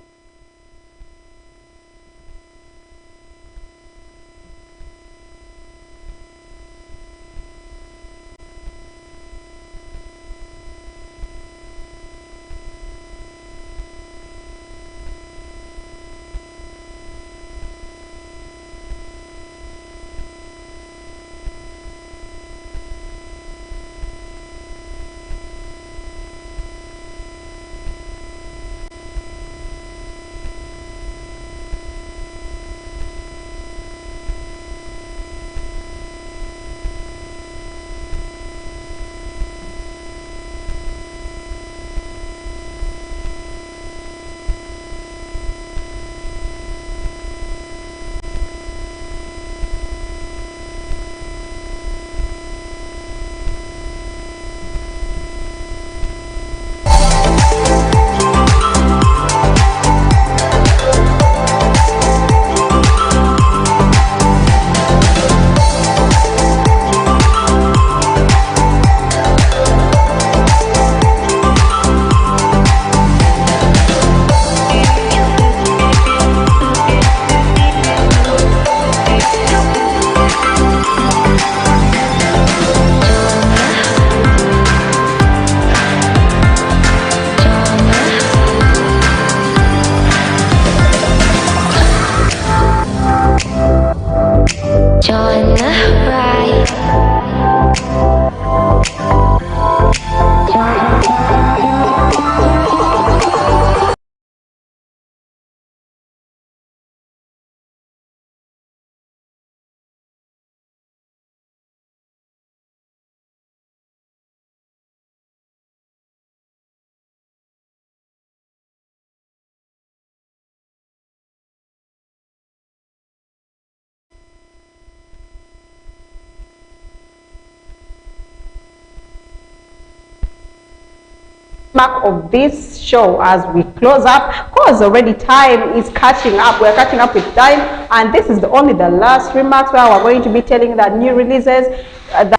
mark of this show as we close up, because already time is catching up. We're catching up with time, and this is only the last remarks where we're going to be telling that new releases that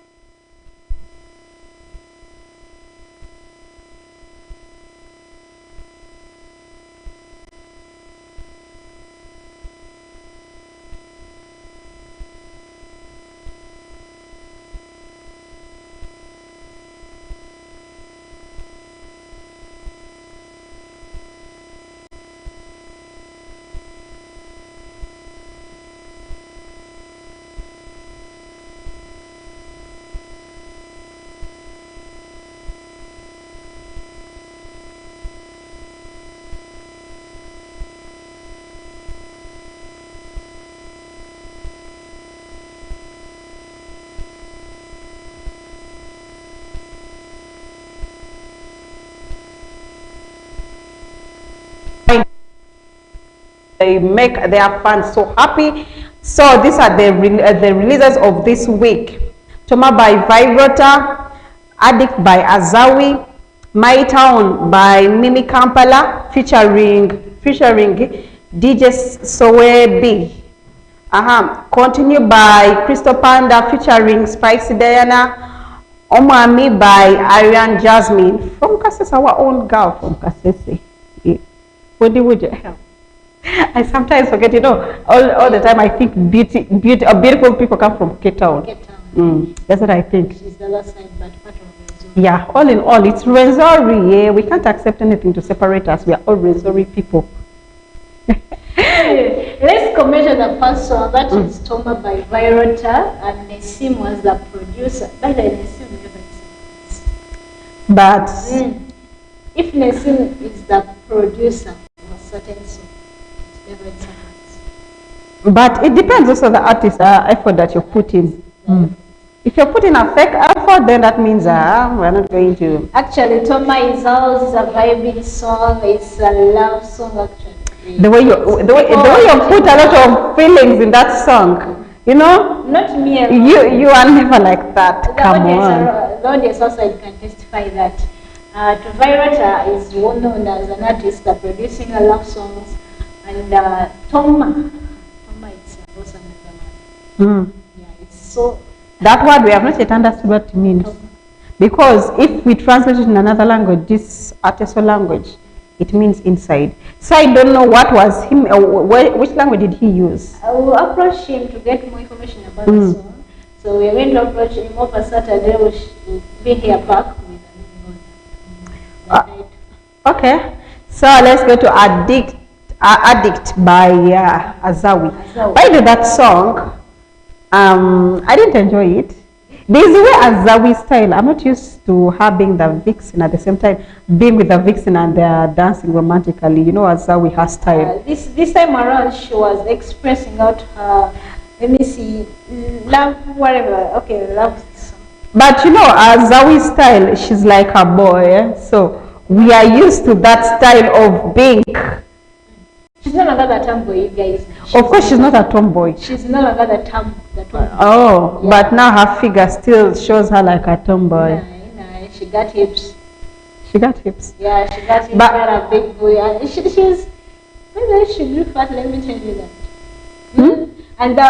they make their fans so happy. So these are the releases of this week. Toma by Virota, Addict by Azawi, My Town by Mimi Kampala featuring DJ Sowebi. Continue by Crystal Panda featuring Spicy Diana. Omami by Ariane Jasmine from Kasese, our own girl from Kasese. Would you help? I sometimes forget, all the time I think beautiful people come from Cape Town. That's what I think. She's the other side, but part of Rwenzori. Yeah, all in all, it's Rwenzori. Yeah, we can't accept anything to separate us. We are all Rwenzori people. Let's comment on the first song. That is Toma by Virota, and Nesim was the producer. By the Nesim never exists. But if Nesim is the producer of a certain song, it's never exists. But it depends also the artist effort that you put in. If you're putting a fake effort, then that means we're not going to. Actually, Toma is a vibing song. It's a love song, actually. The way you put a lot of feelings in that song, Not me. You are never like that. Come on. The audience also can testify that Virota is well known as an artist producing a love songs, and Toma is also another one. Yeah, it's so. That word we have not yet understood what it means, because if we translate it in another language, this artisan language, it means inside. So I don't know what was him, which language did he use? I will approach him to get more information about the song. So we're going to approach him over Saturday. We'll be here back with okay. So let's go to Addict by Azawi. Why did that song? I didn't enjoy it. There's a way Azawi style. I'm not used to her being the vixen at the same time being with the vixen and they're dancing romantically. Azawi her style. This time around, she was expressing out her, let me see, love, whatever. Okay, love. But Azawi style, she's like a boy. So we are used to that style of being. She's no longer the tomboy, you guys. Of course, she's not a tomboy. She's no longer the tomboy. Oh, yeah. But now her figure still shows her like a tomboy. Nah, she got hips. She got hips. Yeah, she got hips. But got a big boy. And she's. Maybe she grew fat. Let me tell you that. And the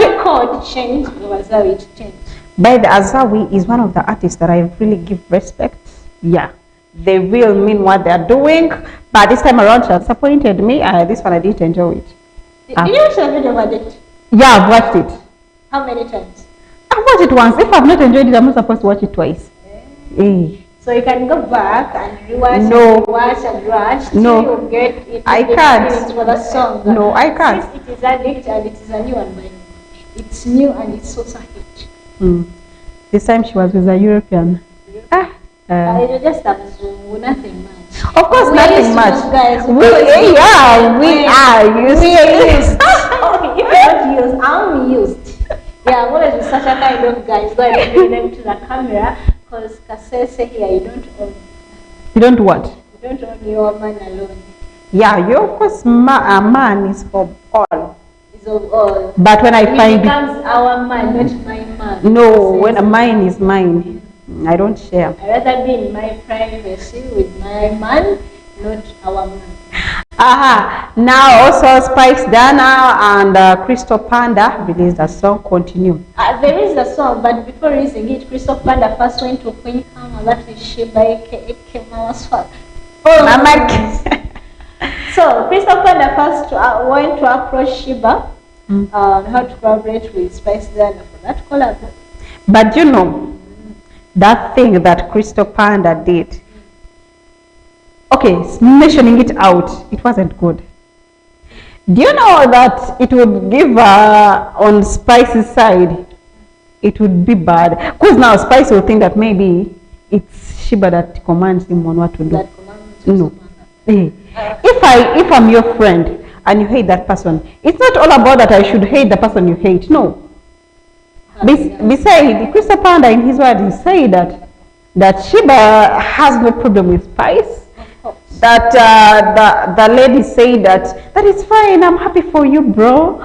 record changed. Was how it changed. By the Azawi is one of the artists that I really give respect. Yeah. They will mean what they're doing, but this time around she disappointed me. This one I didn't enjoy it. Did you watch the video of it? Yeah, I've watched it. How many times? I watched it once. If I've not enjoyed it, I'm not supposed to watch it twice. So you can go back and rewatch and watch till you get it. I can't. For the song. No, I can't. Since it is Addict and it is a new one by me. It's new and it's also a hit. This time she was with a European. You just assume nothing much. Of course, nothing much. Guys, we are used. If you're not used, I'm used. Yeah, I'm always with such a kind of guys. Go and bring them to the camera, because Kasese here, you don't own. You don't what? You don't own your man alone. Yeah, you of course, a man is for all. Is of all. But when I find it becomes our man, not my man. No, when mine is mine. I don't share. I'd rather be in my privacy with my man, not our man. Aha. Now also Spice Dana and Crystal Panda released a song. Continue. There is a song, but before releasing it, Crystal Panda first went to Queen Kama, that is Sheba aka Mama's father. So Crystal Panda first went to approach Sheba on how to collaborate with Spice Dana for that collab. But you know, that thing that Crystal Panda did, okay, mentioning it out, it wasn't good. Do you know that it would give on Spice's side, it would be bad? Because now Spice will think that maybe it's Sheba that commands him on what to do. No. If I'm your friend and you hate that person, it's not all about that I should hate the person you hate. No. Besides, Crystal Panda in his word, he said that Sheba has no problem with Spice. That the lady said that is fine, I'm happy for you, bro.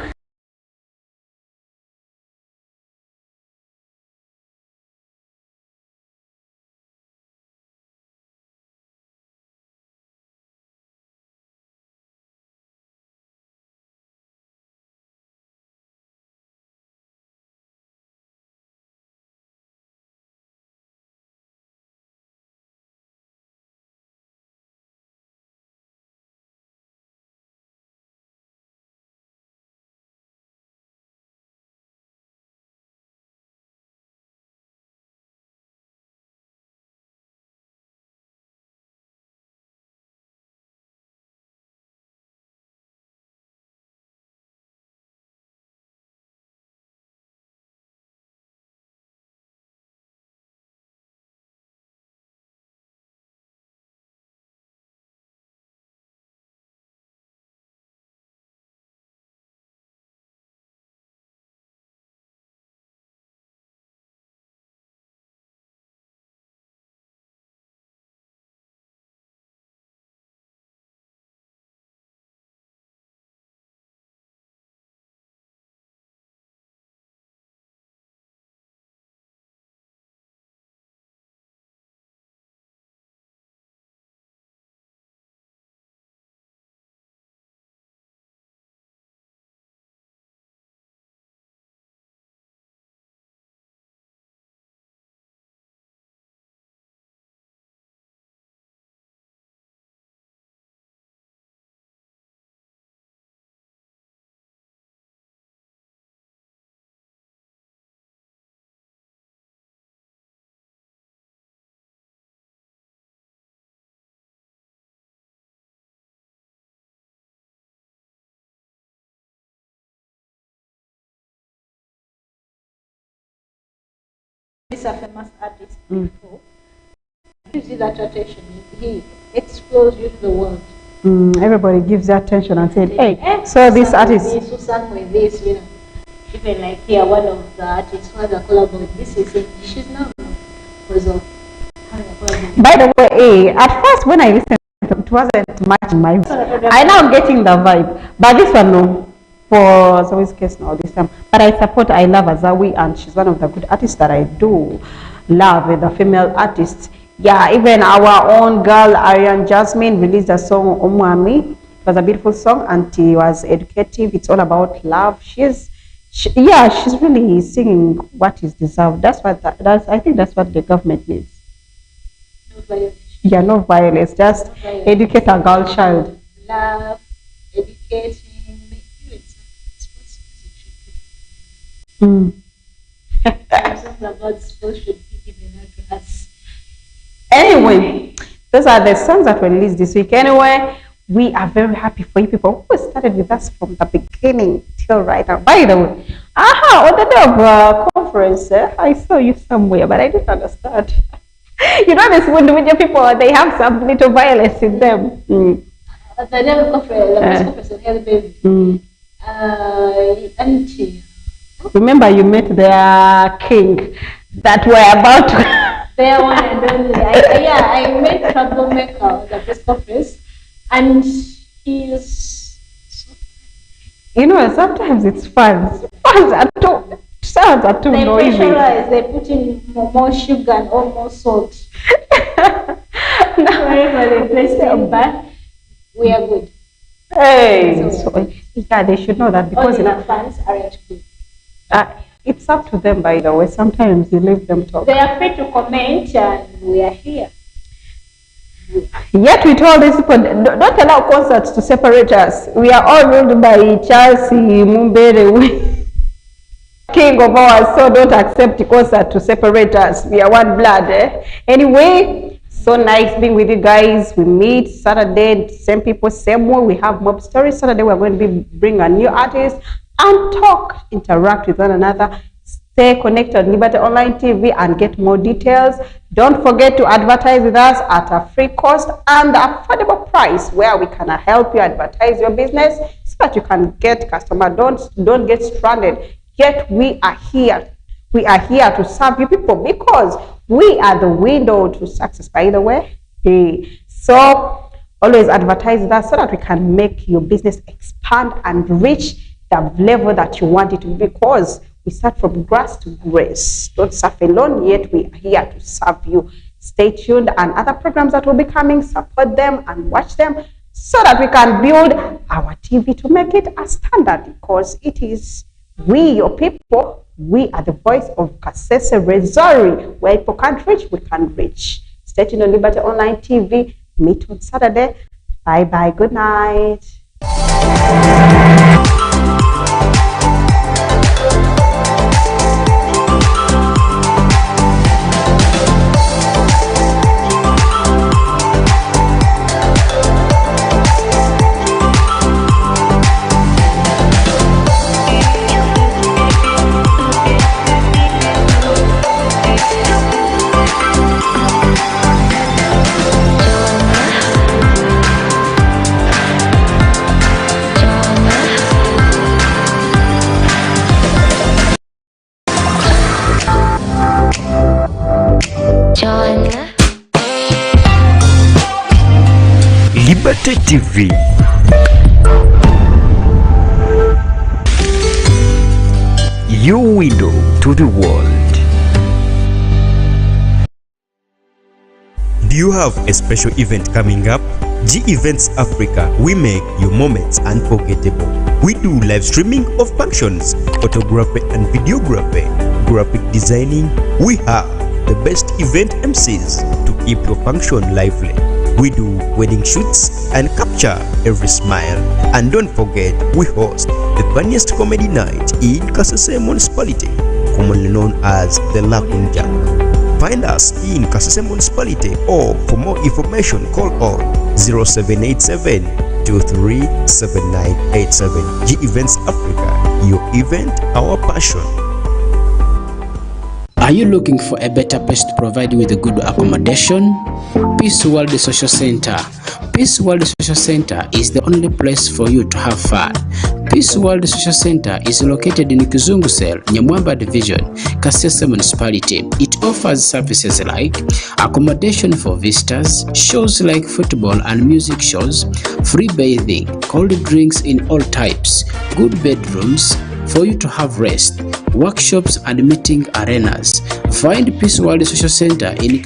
He's a famous artist before. You see that attention, he explodes you to the world. Everybody gives their attention and said, hey, so this artist. Who sang with this, you know. Even like here, one of the artists who had a collab with this is saying she's now because of having a collab. By the way, at first when I listened, it wasn't matching my vibe. I now getting the vibe. But this one, no. For Zoe's case now this time. But I love Azawi, and she's one of the good artists that I do love, the female artists. Yeah, even our own girl, Ariane Jasmine, released a song, Omwami. It was a beautiful song, and it was educative. It's all about love. She's really singing what is deserved. I think that's what the government needs. No violence. Yeah, no violence. Just educate a girl child. Love, educating. Anyway, those are the songs that were released this week. Anyway, we are very happy for you people who started with us from the beginning till right now. By the way, on the day of conference, I saw you somewhere, but I didn't understand. You know, this individual people, they have some little violence in them. At the day of conference, I had a baby. Auntie. Remember, you met their king that were about to. Their one and only. I met Troublemaker at the press conference, and he's. You know, sometimes it's fun. It's fun at all. Sounds are too noisy. They pressurize, they put in more sugar and more salt. Wherever they place them, but we are good. Hey, so, yeah, they should know that because fans aren't good. It's up to them, by the way. Sometimes you leave them talk. They are free to comment, and we are here. Yet we told these people, don't allow concerts to separate us. We are all ruled by Chelsea Mumbere, king of ours, so don't accept the concert to separate us. We are one blood. Anyway, so nice being with you guys. We meet Saturday, same people, same way. We have mob stories. Saturday we're going to be bringing a new artist and talk, interact with one another. Stay connected on Liberty Online TV and get more details. Don't forget to advertise with us at a free cost and affordable price where we can help you advertise your business so that you can get customer. Don't get stranded. Yet we are here. We are here to serve you people because we are the window to success, by the way. So always advertise with us so that we can make your business expand and reach the level that you want it to be, because we start from grass to grace. Don't serve alone, yet we are here to serve you. Stay tuned, and other programs that will be coming, support them and watch them so that we can build our TV to make it a standard, because it is we, your people, we are the voice of Kasese Rwenzori. Where people can't reach, we can reach. Stay tuned on Liberty Online TV. Meet on Saturday. Bye-bye. Good night. Liberty TV. Your window to the world. Do you have a special event coming up? G Events Africa, we make your moments unforgettable. We do live streaming of functions, photography and videography, graphic designing. We have the best event MCs to keep your function lively. We do wedding shoots and capture every smile. And don't forget, we host the funniest comedy night in Kasese municipality, commonly known as the Laughing Jack. Find us in Kasese municipality, or for more information call on 0787 237987. G Events Africa, your event, our passion. Are you looking for a better place to provide you with a good accommodation? Peace World Social Center. Peace World Social Center is the only place for you to have fun. Peace World Social Center is located in Kizungusel, Nyamwamba Division, Kasese Municipality. It offers services like accommodation for visitors, shows like football and music shows, free bathing, cold drinks in all types, good bedrooms for you to have rest, workshops and meeting arenas. Find Peace World Social Center in